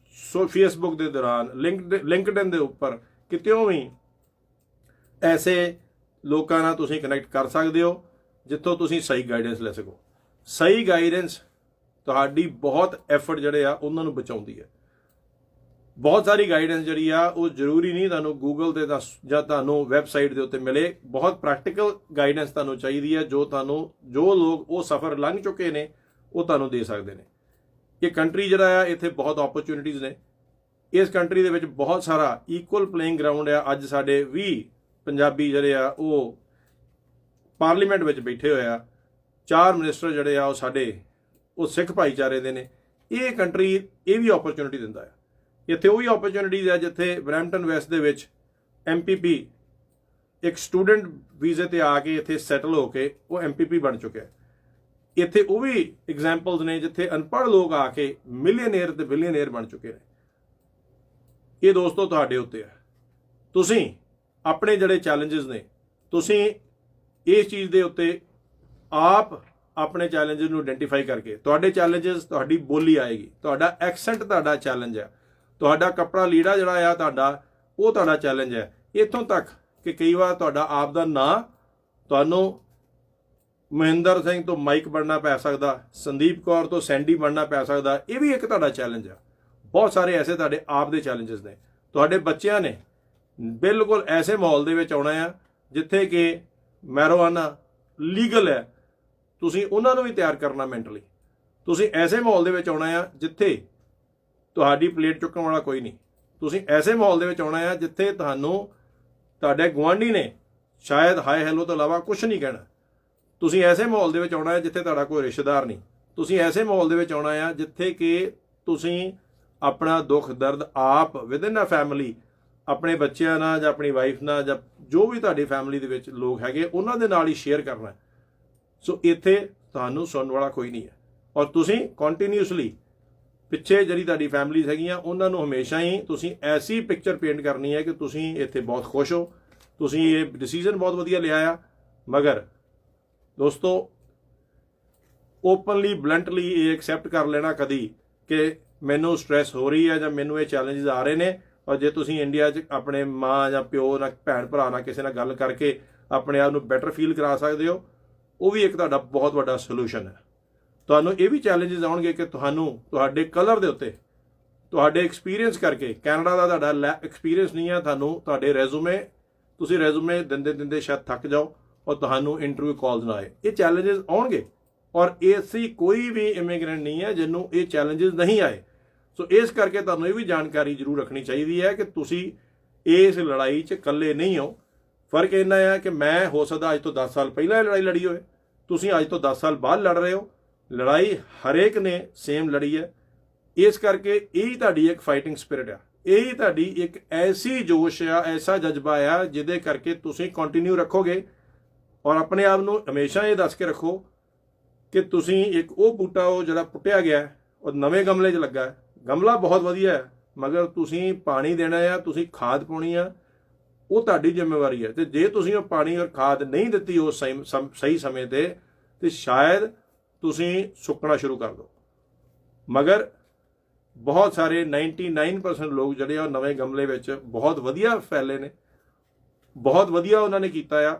ਫੇਸਬੁੱਕ ਦੇ ਦੌਰਾਨ, ਲਿੰਕਡਇਨ ਦੇ ਉੱਪਰ ਕਿਤੇੋਂ ਵੀ ਐਸੇ ਲੋਕਾਂ ਨਾਲ ਤੁਸੀਂ ਕਨੈਕਟ ਕਰ ਸਕਦੇ ਹੋ ਜਿੱਥੋਂ ਤੁਸੀਂ ਸਹੀ ਗਾਈਡੈਂਸ ਲੈ ਸਕੋ। ਸਹੀ ਗਾਈਡੈਂਸ ਤੁਹਾਡੀ ਬਹੁਤ ਐਫਰਟ ਜਿਹੜੇ ਆ ਉਹਨਾਂ ਨੂੰ ਬਚਾਉਂਦੀ ਹੈ। ਬਹੁਤ ਸਾਰੀ ਗਾਈਡੈਂਸ ਜਿਹੜੀ ਆ ਉਹ ਜ਼ਰੂਰੀ ਨਹੀਂ ਤੁਹਾਨੂੰ ਗੂਗਲ ਤੇ ਜਾਂ ਤੁਹਾਨੂੰ ਵੈਬਸਾਈਟ ਦੇ ਉੱਤੇ ਮਿਲੇ, ਬਹੁਤ ਪ੍ਰੈਕਟੀਕਲ ਗਾਈਡੈਂਸ ਤੁਹਾਨੂੰ ਚਾਹੀਦੀ ਹੈ ਜੋ ਲੋਕ ਉਹ ਸਫ਼ਰ ਲੰਘ ਚੁੱਕੇ ਨੇ ਉਹ ਤੁਹਾਨੂੰ ਦੇ ਸਕਦੇ ਨੇ। ਇਹ ਕੰਟਰੀ ਜਿਹੜਾ ਆ ਇੱਥੇ ਬਹੁਤ ਓਪਰਚੁਨਿਟੀਜ਼ ਨੇ। ਇਸ ਕੰਟਰੀ ਦੇ ਵਿੱਚ ਬਹੁਤ ਸਾਰਾ ਇਕੁਅਲ ਪਲੇਇੰਗ ਗਰਾਊਂਡ ਆ। ਅੱਜ ਸਾਡੇ 20 ਪੰਜਾਬੀ ਜਿਹੜੇ ਆ ਉਹ ਪਾਰਲੀਮੈਂਟ ਵਿੱਚ ਬੈਠੇ ਹੋਏ ਆ, 4 ਮਿਨਿਸਟਰ ਜਿਹੜੇ ਆ ਉਹ ਸਿੱਖ ਭਾਈਚਾਰੇ ਦੇ ਨੇ। ਇਹ ਕੰਟਰੀ ਇਹ ਵੀ ਓਪਰਚੁਨਿਟੀ ਦਿੰਦਾ ਹੈ। ਇੱਥੇ ਉਹ ਵੀ ਓਪਰਚੁਨਿਟੀਜ਼ ਹੈ ਜਿੱਥੇ ਬਰੈਂਪਟਨ ਵੈਸਟ ਦੇ ਵਿੱਚ MPP ਇੱਕ ਸਟੂਡੈਂਟ ਵੀਜ਼ੇ ਤੇ ਆ ਕੇ ਇੱਥੇ ਸੈਟਲ ਹੋ ਕੇ ਉਹ MPP ਬਣ ਚੁੱਕਿਆ। ਇੱਥੇ ਉਹ ਵੀ ਐਗਜ਼ਾਮਪਲਸ ਨੇ ਜਿੱਥੇ ਅਨਪੜ੍ਹ ਲੋਕ ਆ ਕੇ ਮਿਲੀਅਨੇਅਰ ਤੇ ਬਿਲੀਅਨੇਅਰ ਬਣ ਚੁੱਕੇ ਨੇ। ਇਹ ਦੋਸਤੋ ਤੁਹਾਡੇ ਉੱਤੇ ਹੈ। ਤੁਸੀਂ ਆਪਣੇ ਜਿਹੜੇ ਚੈਲੰਜਸ ਨੇ, ਤੁਸੀਂ ਇਸ ਚੀਜ਼ ਦੇ ਉੱਤੇ ਆਪ ਆਪਣੇ ਚੈਲੰਜਸ ਨੂੰ ਆਇਡੈਂਟੀਫਾਈ ਕਰਕੇ, ਤੁਹਾਡੇ ਚੈਲੰਜਸ, ਤੁਹਾਡੀ ਬੋਲੀ ਆਏਗੀ, ਤੁਹਾਡਾ ਐਕਸੈਂਟ ਤੁਹਾਡਾ ਚੈਲੰਜ ਹੈ, ਤੁਹਾਡਾ ਕੱਪੜਾ ਲੀੜਾ ਜਿਹੜਾ ਆ ਉਹ ਤੁਹਾਡਾ ਚੈਲੰਜ ਹੈ। ਇੱਥੋਂ ਤੱਕ ਕਿ ਕਈ ਵਾਰ ਤੁਹਾਡਾ ਆਪ ਦਾ ਨਾਂ ਤੁਹਾਨੂੰ ਮਹਿੰਦਰ ਸਿੰਘ ਤੋਂ ਮਾਈਕ ਬਣਨਾ ਪੈ ਸਕਦਾ, ਸੰਦੀਪ ਕੌਰ ਤੋਂ ਸੈਂਡੀ ਬਣਨਾ ਪੈ ਸਕਦਾ। ਇਹ ਵੀ ਇੱਕ ਤੁਹਾਡਾ ਚੈਲੰਜ ਆ। ਬਹੁਤ ਸਾਰੇ ਐਸੇ ਤੁਹਾਡੇ ਆਪ ਦੇ ਚੈਲੰਜਸ ਨੇ। ਤੁਹਾਡੇ ਬੱਚਿਆਂ ਨੇ ਬਿਲਕੁਲ ਐਸੇ ਮਾਹੌਲ ਦੇ ਵਿੱਚ ਆਉਣਾ ਆ ਜਿੱਥੇ ਕਿ ਮੈਰੀਜੁਆਨਾ ਲੀਗਲ ਹੈ, ਤੁਸੀਂ ਉਹਨਾਂ ਨੂੰ ਵੀ ਤਿਆਰ ਕਰਨਾ ਮੈਂਟਲੀ। ਤੁਸੀਂ ਐਸੇ ਮਾਹੌਲ ਦੇ ਵਿੱਚ ਆਉਣਾ ਆ ਜਿੱਥੇ ਤੁਹਾਡੀ ਪਲੇਟ ਚੁੱਕਣ ਵਾਲਾ ਕੋਈ ਨਹੀਂ। ਤੁਸੀਂ ਐਸੇ ਮਾਹੌਲ ਦੇ ਵਿੱਚ ਆਉਣਾ ਆ ਜਿੱਥੇ ਤੁਹਾਡੇ ਗੁਆਂਢੀ ਨੇ ਸ਼ਾਇਦ ਹਾਏ ਹੈਲੋ ਤੋਂ ਇਲਾਵਾ ਕੁਝ ਨਹੀਂ ਕਹਿਣਾ। ਤੁਸੀਂ ਐਸੇ ਮਾਹੌਲ ਦੇ ਵਿੱਚ ਆਉਣਾ ਹੈ ਜਿੱਥੇ ਤੁਹਾਡਾ ਕੋਈ ਰਿਸ਼ਤੇਦਾਰ ਨਹੀਂ। ਤੁਸੀਂ ਐਸੇ ਮਾਹੌਲ ਦੇ ਵਿੱਚ ਆਉਣਾ ਆ ਜਿੱਥੇ ਕਿ ਤੁਸੀਂ ਆਪਣਾ ਦੁੱਖ ਦਰਦ ਆਪ ਵਿਦਿਨ ਅ ਫੈਮਿਲੀ ਆਪਣੇ ਬੱਚਿਆਂ ਨਾਲ ਜਾਂ ਆਪਣੀ ਵਾਈਫ ਨਾਲ ਜਾਂ ਜੋ ਵੀ ਤੁਹਾਡੀ ਫੈਮਿਲੀ ਦੇ ਵਿੱਚ ਲੋਕ ਹੈਗੇ ਉਹਨਾਂ ਦੇ ਨਾਲ ਹੀ ਸ਼ੇਅਰ ਕਰਨਾ। ਸੋ ਇੱਥੇ ਤੁਹਾਨੂੰ ਸੁਣਨ ਵਾਲਾ ਕੋਈ ਨਹੀਂ ਹੈ ਔਰ ਤੁਸੀਂ ਕੰਟੀਨਿਊਸਲੀ ਪਿੱਛੇ ਜਿਹੜੀ ਤੁਹਾਡੀ ਫੈਮਿਲੀਜ਼ ਹੈਗੀਆਂ ਉਹਨਾਂ ਨੂੰ ਹਮੇਸ਼ਾ ਹੀ ਤੁਸੀਂ ਐਸੀ ਪਿਕਚਰ ਪੇਂਟ ਕਰਨੀ ਹੈ ਕਿ ਤੁਸੀਂ ਇੱਥੇ ਬਹੁਤ ਖੁਸ਼ ਹੋ, ਤੁਸੀਂ ਇਹ ਡਿਸੀਜਨ ਬਹੁਤ ਵਧੀਆ ਲਿਆ ਆ। ਮਗਰ ਦੋਸਤੋ ਓਪਨਲੀ ਬਲੰਟਲੀ ਇਹ ਐਕਸੈਪਟ ਕਰ ਲੈਣਾ ਕਦੀ ਕਿ ਮੈਨੂੰ ਸਟ੍ਰੈਸ ਹੋ ਰਹੀ ਹੈ ਜਾਂ ਮੈਨੂੰ ਇਹ ਚੈਲੰਜਸ ਆ ਰਹੇ ਨੇ, ਔਰ ਜੇ ਤੁਸੀਂ ਇੰਡੀਆ 'ਚ ਆਪਣੇ ਮਾਂ ਜਾਂ ਪਿਓ ਨਾਲ ਭੈਣ ਭਰਾ ਨਾਲ ਕਿਸੇ ਨਾਲ ਗੱਲ ਕਰਕੇ ਆਪਣੇ ਆਪ ਨੂੰ ਬੈਟਰ ਫੀਲ ਕਰਾ ਸਕਦੇ ਹੋ, ਉਹ ਵੀ ਇੱਕ ਤੁਹਾਡਾ ਬਹੁਤ ਵੱਡਾ ਸੋਲੂਸ਼ਨ ਹੈ। ਤੁਹਾਨੂੰ ਇਹ ਵੀ ਚੈਲੰਜਸ ਆਉਣਗੇ ਕਿ ਤੁਹਾਨੂੰ ਤੁਹਾਡੇ ਕਲਰ ਦੇ ਉੱਤੇ ਤੁਹਾਡੇ ਐਕਸਪੀਰੀਅੰਸ ਕਰਕੇ, ਕੈਨੇਡਾ ਦਾ ਤੁਹਾਡਾ ਐਕਸਪੀਰੀਅੰਸ ਨਹੀਂ ਹੈ, ਤੁਹਾਨੂੰ ਤੁਹਾਡੇ ਤੁਸੀਂ ਰੈਜ਼ੂਮੇ ਦਿੰਦੇ ਸ਼ਾਇਦ ਥੱਕ ਜਾਓ ਔਰ ਤੁਹਾਨੂੰ ਇੰਟਰਵਿਊ ਕਾਲਸ ਨਾ ਆਏ। ਇਹ ਚੈਲੰਜਸ ਆਉਣਗੇ ਔਰ ਐਸੀ ਕੋਈ ਵੀ ਇਮੀਗ੍ਰੈਂਟ ਨਹੀਂ ਹੈ ਜਿਹਨੂੰ ਇਹ ਚੈਲੰਜਸ ਨਹੀਂ ਆਏ। ਸੋ ਇਸ ਕਰਕੇ ਤੁਹਾਨੂੰ ਇਹ ਵੀ ਜਾਣਕਾਰੀ ਜ਼ਰੂਰ ਰੱਖਣੀ ਚਾਹੀਦੀ ਹੈ ਕਿ ਤੁਸੀਂ ਇਸ ਲੜਾਈ 'ਚ ਇਕੱਲੇ ਨਹੀਂ ਹੋ। ਫਰਕ ਇੰਨਾ ਹੈ ਕਿ ਮੈਂ ਹੋ ਸਕਦਾ ਅੱਜ ਤੋਂ 10 ਸਾਲ ਪਹਿਲਾਂ ਇਹ ਲੜਾਈ ਲੜੀ ਹੋਏ, ਤੁਸੀਂ ਅੱਜ ਤੋਂ 10 ਸਾਲ ਬਾਅਦ ਲੜ ਰਹੇ ਹੋ। ਲੜਾਈ ਹਰੇਕ ਨੇ ਸੇਮ ਲੜੀ ਹੈ। ਇਸ ਕਰਕੇ ਇਹ ਤੁਹਾਡੀ ਇੱਕ ਫਾਈਟਿੰਗ ਸਪਿਰਿਟ ਆ, ਇਹ ਤੁਹਾਡੀ ਇੱਕ ਐਸੀ ਜੋਸ਼ ਆ, ਐਸਾ ਜਜ਼ਬਾ ਆ ਜਿਹਦੇ ਕਰਕੇ ਤੁਸੀਂ ਕੰਟੀਨਿਊ ਰੱਖੋਗੇ। ਔਰ ਆਪਣੇ ਆਪ ਨੂੰ ਹਮੇਸ਼ਾ ਇਹ ਦੱਸ ਕੇ ਰੱਖੋ ਕਿ ਤੁਸੀਂ ਇੱਕ ਉਹ ਬੂਟਾ ਉਹ ਜਿਹੜਾ ਪੁੱਟਿਆ ਗਿਆ ਉਹ ਨਵੇਂ ਗਮਲੇ 'ਚ ਲੱਗਾ ਹੈ। ਗਮਲਾ ਬਹੁਤ ਵਧੀਆ ਹੈ, ਮਗਰ ਤੁਸੀਂ ਪਾਣੀ ਦੇਣਾ ਆ, ਤੁਸੀਂ ਖਾਦ ਪਾਉਣੀ ਆ, ਉਹ ਤੁਹਾਡੀ ਜ਼ਿੰਮੇਵਾਰੀ ਹੈ। ਤੇ ਜੇ ਤੁਸੀਂ ਉਹ ਪਾਣੀ ਔਰ ਖਾਦ ਨਹੀਂ ਦਿੱਤੀ ਉਸ ਸਹੀ ਸਮੇਂ ਤੇ ਸ਼ਾਇਦ ਤੁਸੀਂ ਸੁੱਕਣਾ ਸ਼ੁਰੂ ਕਰ ਦਿਓ। ਮਗਰ ਬਹੁਤ ਸਾਰੇ 99% ਲੋਕ ਜਿਹੜੇ ਆ ਉਹ ਨਵੇਂ ਗਮਲੇ ਵਿੱਚ ਬਹੁਤ ਵਧੀਆ ਫੈਲੇ ਨੇ, ਬਹੁਤ ਵਧੀਆ ਉਹਨਾਂ ਨੇ ਕੀਤਾ ਆ।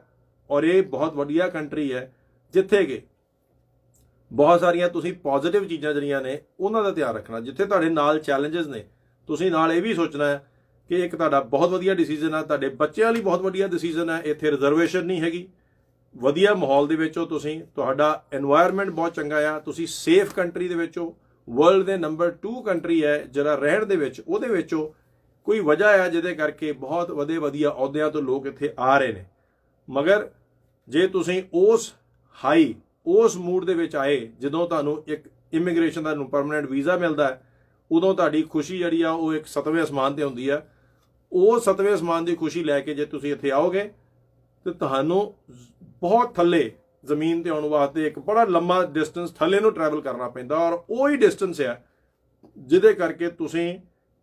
ਔਰ ਇਹ ਬਹੁਤ ਵਧੀਆ ਕੰਟਰੀ ਹੈ ਜਿੱਥੇ ਕਿ ਬਹੁਤ ਸਾਰੀਆਂ ਤੁਸੀਂ ਪੋਜ਼ਿਟਿਵ ਚੀਜ਼ਾਂ ਜਿਹੜੀਆਂ ਨੇ ਉਹਨਾਂ ਦਾ ਧਿਆਨ ਰੱਖਣਾ। ਜਿੱਥੇ ਤੁਹਾਡੇ ਨਾਲ ਚੈਲੰਜਸ ਨੇ, ਤੁਸੀਂ ਨਾਲ ਇਹ ਵੀ ਸੋਚਣਾ ਹੈ ਕਿ ਇੱਕ ਤੁਹਾਡਾ ਬਹੁਤ ਵਧੀਆ ਡਿਸੀਜਨ ਆ, ਤੁਹਾਡੇ ਬੱਚਿਆਂ ਲਈ ਬਹੁਤ ਵਧੀਆ ਡਿਸੀਜਨ ਹੈ। ਇੱਥੇ ਰਿਜ਼ਰਵੇਸ਼ਨ ਨਹੀਂ ਹੈਗੀ, ਵਧੀਆ ਮਾਹੌਲ ਦੇ ਵਿੱਚ ਹੋ ਤੁਸੀਂ, ਤੁਹਾਡਾ এনवायरमेंट ਬਹੁਤ ਚੰਗਾ ਆ, ਤੁਸੀਂ ਸੇਫ ਕੰਟਰੀ ਦੇ ਵਿੱਚ ਹੋ, ਵਰਲਡ ਦੇ ਨੰਬਰ 2 ਕੰਟਰੀ ਹੈ ਜਿਹੜਾ ਰਹਿਣ ਦੇ ਵਿੱਚ, ਉਹਦੇ ਵਿੱਚੋਂ ਕੋਈ ਵਜ੍ਹਾ ਆ ਜਿਹਦੇ ਕਰਕੇ ਬਹੁਤ ਵਧੀਆ ਅਹੁਦਿਆਂ ਤੋਂ ਲੋਕ ਇੱਥੇ ਆ ਰਹੇ ਨੇ। ਮਗਰ ਜੇ ਤੁਸੀਂ ਉਸ ਮੂਡ ਦੇ ਵਿੱਚ ਆਏ ਜਦੋਂ ਤੁਹਾਨੂੰ ਇੱਕ ਇਮੀਗ੍ਰੇਸ਼ਨ ਦਾ ਪਰਮਨੈਂਟ ਵੀਜ਼ਾ ਮਿਲਦਾ ਹੈ, ਉਦੋਂ ਤੁਹਾਡੀ ਖੁਸ਼ੀ ਜਿਹੜੀ ਆ ਉਹ ਇੱਕ 7ਵੇਂ ਅਸਮਾਨ ਤੇ ਹੁੰਦੀ ਆ। ਉਹ 7ਵੇਂ ਅਸਮਾਨ ਦੀ ਖੁਸ਼ੀ ਲੈ ਕੇ ਜੇ ਤੁਸੀਂ ਇੱਥੇ ਆਓਗੇ ਤੇ ਤੁਹਾਨੂੰ ਬਹੁਤ ਥੱਲੇ ਜ਼ਮੀਨ ਤੇ ਆਉਣ ਵਾਸਤੇ ਇੱਕ ਬੜਾ ਲੰਮਾ ਡਿਸਟੈਂਸ ਥੱਲੇ ਨੂੰ ਟਰੈਵਲ ਕਰਨਾ ਪੈਂਦਾ। ਔਰ ਉਹ ਹੀ ਡਿਸਟੈਂਸ ਆ ਜਿਹਦੇ ਕਰਕੇ ਤੁਸੀਂ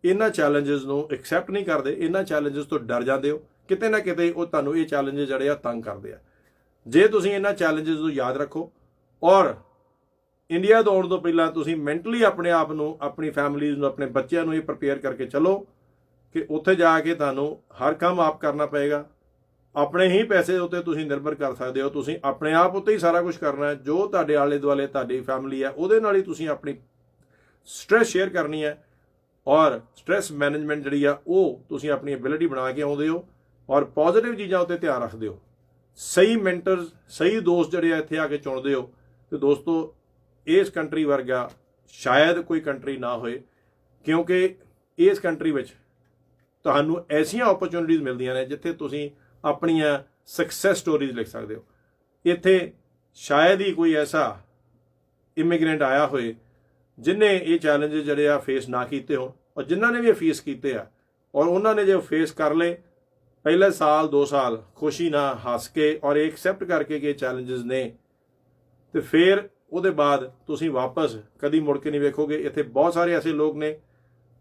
ਇਹਨਾਂ ਚੈਲੰਜਸ ਨੂੰ ਐਕਸੈਪਟ ਨਹੀਂ ਕਰਦੇ, ਇਹਨਾਂ ਚੈਲੰਜਸ ਤੋਂ ਡਰ ਜਾਂਦੇ ਹੋ। ਕਿਤੇ ਨਾ ਕਿਤੇ ਉਹ ਤੁਹਾਨੂੰ ਇਹ ਚੈਲੰਜਸ ਜਿਹੜੇ ਆ ਤੰਗ ਕਰਦੇ ਆ। ਜੇ ਤੁਸੀਂ ਇਹਨਾਂ ਚੈਲੰਜਸ ਨੂੰ ਯਾਦ ਰੱਖੋ ਔਰ ਇੰਡੀਆ ਤੋਂ ਆਉਣ ਤੋਂ ਪਹਿਲਾਂ ਤੁਸੀਂ ਮੈਂਟਲੀ ਆਪਣੇ ਆਪ ਨੂੰ, ਆਪਣੀ ਫੈਮਿਲੀਜ਼ ਨੂੰ, ਆਪਣੇ ਬੱਚਿਆਂ ਨੂੰ ਇਹ ਪ੍ਰਪੇਅਰ ਕਰਕੇ ਚੱਲੋ ਕਿ ਉੱਥੇ ਜਾ ਕੇ ਤੁਹਾਨੂੰ ਹਰ ਕੰਮ ਆਪ ਕਰਨਾ ਪਏਗਾ। ਆਪਣੇ ਹੀ ਪੈਸੇ ਉੱਤੇ ਤੁਸੀਂ ਨਿਰਭਰ ਕਰ ਸਕਦੇ ਹੋ, ਤੁਸੀਂ ਆਪਣੇ ਆਪ ਉੱਤੇ ਹੀ ਸਾਰਾ ਕੁਝ ਕਰਨਾ ਹੈ। ਜੋ ਤੁਹਾਡੇ ਆਲੇ ਦੁਆਲੇ ਤੁਹਾਡੀ ਫੈਮਿਲੀ ਹੈ ਉਹਦੇ ਨਾਲ ਹੀ ਤੁਸੀਂ ਆਪਣੀ ਸਟ੍ਰੈਸ ਸ਼ੇਅਰ ਕਰਨੀ ਹੈ। ਔਰ ਸਟ੍ਰੈਸ ਮੈਨੇਜਮੈਂਟ ਜਿਹੜੀ ਆ ਉਹ ਤੁਸੀਂ ਆਪਣੀ ਐਬਿਲਿਟੀ ਬਣਾ ਕੇ ਆਉਂਦੇ ਹੋ ਔਰ ਪੋਜ਼ਿਟਿਵ ਚੀਜ਼ਾਂ ਉੱਤੇ ਧਿਆਨ ਰੱਖਦੇ ਹੋ। ਸਹੀ ਮੈਂਟਰਸ, ਸਹੀ ਦੋਸਤ ਜਿਹੜੇ ਆ ਇੱਥੇ ਆ ਕੇ ਚੁਣਦੇ ਹੋ। ਤੇ ਦੋਸਤੋ, ਇਸ ਕੰਟਰੀ ਵਰਗਾ ਸ਼ਾਇਦ ਕੋਈ ਕੰਟਰੀ ਨਾ ਹੋਏ, ਕਿਉਂਕਿ ਇਸ ਕੰਟਰੀ ਵਿੱਚ ਤੁਹਾਨੂੰ ਐਸੀਆਂ ਓਪਰਚੁਨਿਟੀਜ਼ ਮਿਲਦੀਆਂ ਨੇ ਜਿੱਥੇ ਤੁਸੀਂ ਆਪਣੀਆਂ ਸਕਸੈਸ ਸਟੋਰੀਜ਼ ਲਿਖ ਸਕਦੇ ਹੋ। ਇੱਥੇ ਸ਼ਾਇਦ ਹੀ ਕੋਈ ਐਸਾ ਇਮੀਗ੍ਰੈਂਟ ਆਇਆ ਹੋਏ ਜਿਨ੍ਹਾਂ ਇਹ ਚੈਲੰਜਸ ਜਿਹੜੇ ਆ ਫੇਸ ਨਾ ਕੀਤੇ ਹੋਣ, ਔਰ ਜਿਨ੍ਹਾਂ ਨੇ ਵੀ ਫੇਸ ਕੀਤੇ ਆ ਔਰ ਉਹਨਾਂ ਨੇ ਜੇ ਫੇਸ ਕਰ ਲਏ ਪਹਿਲੇ ਸਾਲ 2 ਸਾਲ ਖੁਸ਼ੀ ਨਾਲ ਹੱਸ ਕੇ ਔਰ ਐਕਸੈਪਟ ਕਰਕੇ ਕਿ ਚੈਲੰਜਸ ਨੇ, ਤੇ ਫਿਰ ਉਹਦੇ ਬਾਅਦ ਤੁਸੀਂ ਵਾਪਸ ਕਦੀ ਮੁੜ ਕੇ ਨਹੀਂ ਵੇਖੋਗੇ। ਇੱਥੇ ਬਹੁਤ ਸਾਰੇ ਐਸੇ ਲੋਕ ਨੇ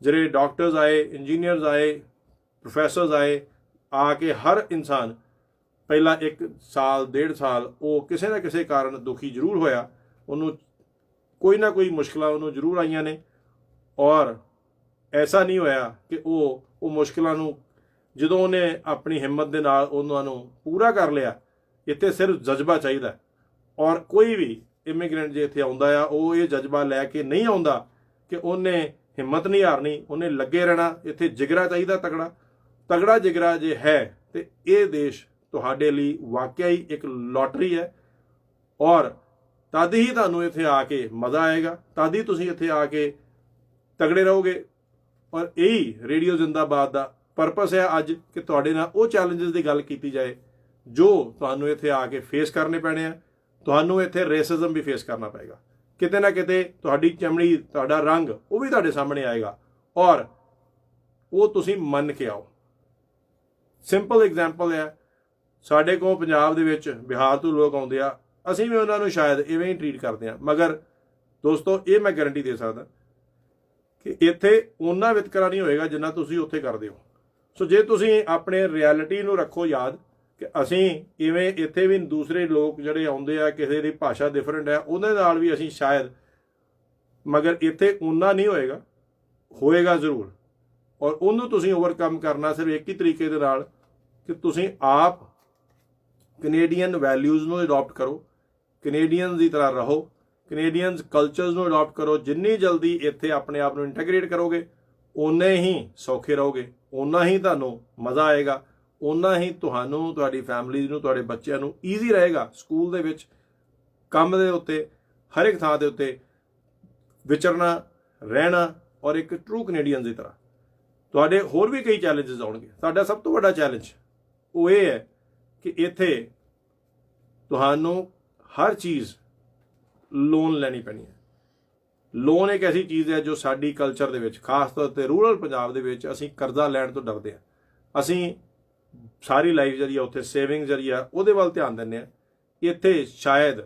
ਜਿਹੜੇ ਡਾਕਟਰਸ ਆਏ, ਇੰਜੀਨੀਅਰਸ ਆਏ, ਪ੍ਰੋਫੈਸਰਸ ਆਏ, ਆ ਕੇ ਹਰ ਇਨਸਾਨ ਪਹਿਲਾਂ 1 ਸਾਲ 1.5 ਸਾਲ ਉਹ ਕਿਸੇ ਨਾ ਕਿਸੇ ਕਾਰਨ ਦੁਖੀ ਜ਼ਰੂਰ ਹੋਇਆ, ਉਹਨੂੰ ਕੋਈ ਨਾ ਕੋਈ ਮੁਸ਼ਕਲਾਂ ਉਹਨੂੰ ਜ਼ਰੂਰ ਆਈਆਂ ਨੇ। ਔਰ ਐਸਾ ਨਹੀਂ ਹੋਇਆ ਕਿ ਉਹ ਮੁਸ਼ਕਲਾਂ ਨੂੰ ਜਦੋਂ ਉਹਨੇ ਆਪਣੀ ਹਿੰਮਤ ਦੇ ਨਾਲ ਉਹਨਾਂ ਨੂੰ ਪੂਰਾ ਕਰ ਲਿਆ। ਇੱਥੇ ਸਿਰਫ ਜਜ਼ਬਾ ਚਾਹੀਦਾ। ਔਰ ਕੋਈ ਵੀ ਇਮੀਗ੍ਰੈਂਟ ਜੇ ਇੱਥੇ ਆਉਂਦਾ ਆ ਉਹ ਇਹ ਜਜ਼ਬਾ ਲੈ ਕੇ ਨਹੀਂ ਆਉਂਦਾ ਕਿ ਉਹਨੇ ਹਿੰਮਤ ਨਹੀਂ ਹਾਰਨੀ, ਉਹਨੇ ਲੱਗੇ ਰਹਿਣਾ। ਇੱਥੇ ਜਿਗਰਾ ਚਾਹੀਦਾ, ਤਗੜਾ ਜਿਗਰਾ ਜੇ ਹੈ ਤੇ ਇਹ ਦੇਸ਼ ਤੁਹਾਡੇ ਲਈ ਵਾਕਿਆ ਹੀ ਇੱਕ ਲੋਟਰੀ ਹੈ। ਔਰ ਤਦ ਹੀ ਤੁਹਾਨੂੰ ਇੱਥੇ ਆ ਕੇ ਮਜ਼ਾ ਆਏਗਾ, ਤਦ ਹੀ ਤੁਸੀਂ ਇੱਥੇ ਆ ਕੇ ਤਗੜੇ ਰਹੋਗੇ। ਔਰ ਇਹੀ ਰੇਡੀਓ ਜ਼ਿੰਦਾਬਾਦ ਦਾ ਪਰਪਸ ਹੈ ਅੱਜ, ਕਿ ਤੁਹਾਡੇ ਨਾਲ ਉਹ ਚੈਲੰਜਸ ਦੀ ਗੱਲ ਕੀਤੀ ਜਾਏ ਜੋ ਤੁਹਾਨੂੰ ਇੱਥੇ ਆ ਕੇ ਫੇਸ ਕਰਨੇ ਪੈਣੇ ਆ। ਤੁਹਾਨੂੰ ਇੱਥੇ ਰੇਸਿਜ਼ਮ ਵੀ ਫੇਸ ਕਰਨਾ ਪਏਗਾ, ਕਿਤੇ ਨਾ ਕਿਤੇ ਤੁਹਾਡੀ ਚਮੜੀ, ਤੁਹਾਡਾ ਰੰਗ ਉਹ ਵੀ ਤੁਹਾਡੇ ਸਾਹਮਣੇ ਆਏਗਾ ਔਰ ਉਹ ਤੁਸੀਂ ਮੰਨ ਕੇ ਆਓ। ਸਿੰਪਲ ਐਗਜ਼ਾਮਪਲ ਹੈ, ਸਾਡੇ ਕੋਲ ਪੰਜਾਬ ਦੇ ਵਿੱਚ ਬਿਹਾਰ ਤੋਂ ਲੋਕ ਆਉਂਦੇ ਆ, ਅਸੀਂ ਵੀ ਉਹਨਾਂ ਨੂੰ ਸ਼ਾਇਦ ਇਵੇਂ ਹੀ ਟਰੀਟ ਕਰਦੇ ਹਾਂ। ਮਗਰ ਦੋਸਤੋ, ਇਹ ਮੈਂ ਗਾਰੰਟੀ ਦੇ ਸਕਦਾ ਕਿ ਇੱਥੇ ਉਹਨਾਂ ਵਿਤਕਰਾ ਨਹੀਂ ਹੋਏਗਾ ਜਿੰਨਾ ਤੁਸੀਂ ਉੱਥੇ ਕਰਦੇ ਹੋ। ਸੋ ਜੇ ਤੁਸੀਂ ਆਪਣੇ ਰਿਐਲਿਟੀ ਨੂੰ ਰੱਖੋ ਯਾਦ ਕਿ ਅਸੀਂ ਇਵੇਂ ਇੱਥੇ ਵੀ ਦੂਸਰੇ ਲੋਕ ਜਿਹੜੇ ਆਉਂਦੇ ਆ, ਕਿਸੇ ਦੀ ਭਾਸ਼ਾ ਡਿਫਰੈਂਟ ਹੈ, ਉਹਦੇ ਨਾਲ ਵੀ ਅਸੀਂ ਸ਼ਾਇਦ, ਮਗਰ ਇੱਥੇ ਉਹਨਾਂ ਨਹੀਂ ਹੋਏਗਾ ਜ਼ਰੂਰ। ਔਰ ਉਹਨੂੰ ਤੁਸੀਂ ਓਵਰਕਮ ਕਰਨਾ ਸਿਰਫ ਇੱਕ ਹੀ ਤਰੀਕੇ ਦੇ ਨਾਲ ਕਿ ਤੁਸੀਂ ਆਪ ਕੈਨੇਡੀਅਨ ਵੈਲਿਊਜ਼ ਨੂੰ ਅਡਾਪਟ ਕਰੋ, ਕੈਨੇਡੀਅਨਸ ਦੀ ਤਰ੍ਹਾਂ ਰਹੋ, ਕੈਨੇਡੀਅਨਸ ਕਲਚਰਸ ਨੂੰ ਅਡਾਪਟ ਕਰੋ। ਜਿੰਨੀ ਜਲਦੀ ਇੱਥੇ ਆਪਣੇ ਆਪ ਨੂੰ ਇੰਟੈਗਰੇਟ ਕਰੋਗੇ ਓਨੇ ਹੀ ਸੌਖੇ ਰਹੋਗੇ, ਓਨਾ ਹੀ ਤੁਹਾਨੂੰ ਮਜ਼ਾ ਆਏਗਾ, ਓਨਾ ਹੀ ਤੁਹਾਨੂੰ, ਤੁਹਾਡੀ ਫੈਮਿਲੀ ਨੂੰ, ਤੁਹਾਡੇ ਬੱਚਿਆਂ ਨੂੰ ਈਜ਼ੀ ਰਹੇਗਾ ਸਕੂਲ ਦੇ ਵਿੱਚ, ਕੰਮ ਦੇ ਉੱਤੇ ਹਰ ਇੱਕ ਥਾਂ ਦੇ ਉੱਤੇ ਵਿਚਰਨਾ, ਰਹਿਣਾ ਔਰ ਇੱਕ ਟਰੂ ਕੈਨੇਡੀਅਨ ਦੀ ਤਰ੍ਹਾਂ। ਤੁਹਾਡੇ ਹੋਰ ਵੀ ਕਈ ਚੈਲੰਜਸ ਆਉਣਗੇ। ਸਾਡਾ ਸਭ ਤੋਂ ਵੱਡਾ ਚੈਲੰਜ ਉਹ ਇਹ ਹੈ ਕਿ ਇੱਥੇ ਤੁਹਾਨੂੰ ਹਰ ਚੀਜ਼ ਲੋਨ ਲੈਣੀ ਪੈਣੀ ਹੈ। ਲੋਨ ਇੱਕ ਐਸੀ ਚੀਜ਼ ਹੈ ਜੋ ਸਾਡੀ ਕਲਚਰ ਦੇ ਵਿੱਚ, ਖਾਸ ਤੌਰ 'ਤੇ ਰੂਰਲ ਪੰਜਾਬ ਦੇ ਵਿੱਚ, ਅਸੀਂ ਕਰਜ਼ਾ ਲੈਣ ਤੋਂ ਡਰਦੇ ਹਾਂ। ਅਸੀਂ ਸਾਰੀ ਲਾਈਫ ਜਿਹੜੀ ਆ ਉੱਥੇ ਸੇਵਿੰਗ ਜਿਹੜੀ ਆ ਉਹਦੇ ਵੱਲ ਧਿਆਨ ਦਿੰਦੇ ਹਾਂ। ਇੱਥੇ ਸ਼ਾਇਦ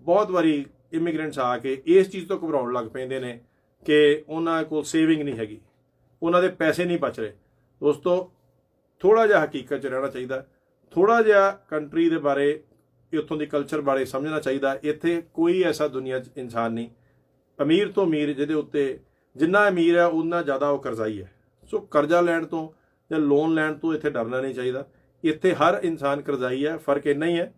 ਬਹੁਤ ਵਾਰੀ ਇਮੀਗ੍ਰੈਂਟਸ ਆ ਕੇ ਇਸ ਚੀਜ਼ ਤੋਂ ਘਬਰਾਉਣ ਲੱਗ ਪੈਂਦੇ ਨੇ ਕਿ ਉਹਨਾਂ ਕੋਲ ਸੇਵਿੰਗ ਨਹੀਂ ਹੈਗੀ, ਉਹਨਾਂ ਦੇ ਪੈਸੇ ਨਹੀਂ ਬਚ ਰਹੇ। ਦੋਸਤੋ, ਥੋੜ੍ਹਾ ਜਿਹਾ ਹਕੀਕਤ 'ਚ ਰਹਿਣਾ ਚਾਹੀਦਾ, ਥੋੜ੍ਹਾ ਜਿਹਾ ਕੰਟਰੀ ਦੇ ਬਾਰੇ, ਉੱਥੋਂ ਦੀ ਕਲਚਰ ਬਾਰੇ ਸਮਝਣਾ ਚਾਹੀਦਾ। ਇੱਥੇ ਕੋਈ ਐਸਾ ਦੁਨੀਆ 'ਚ ਇਨਸਾਨ ਨਹੀਂ ਅਮੀਰ ਤੋਂ ਅਮੀਰ ਜਿਹਦੇ ਉੱਤੇ ਜਿੰਨਾ ਅਮੀਰ ਹੈ ਉਨਾ ਜ਼ਿਆਦਾ ਉਹ ਕਰਜ਼ਾਈ ਹੈ। ਸੋ ਕਰਜ਼ਾ ਲੈਣ ਤੋਂ ਜਾਂ ਲੋਨ ਲੈਣ ਤੋਂ ਇੱਥੇ ਡਰਨਾ ਨਹੀਂ ਚਾਹੀਦਾ। ਇੱਥੇ ਹਰ ਇਨਸਾਨ ਕਰਜ਼ਾਈ ਹੈ। ਫਰਕ ਇੰਨਾ ਹੀ ਹੈ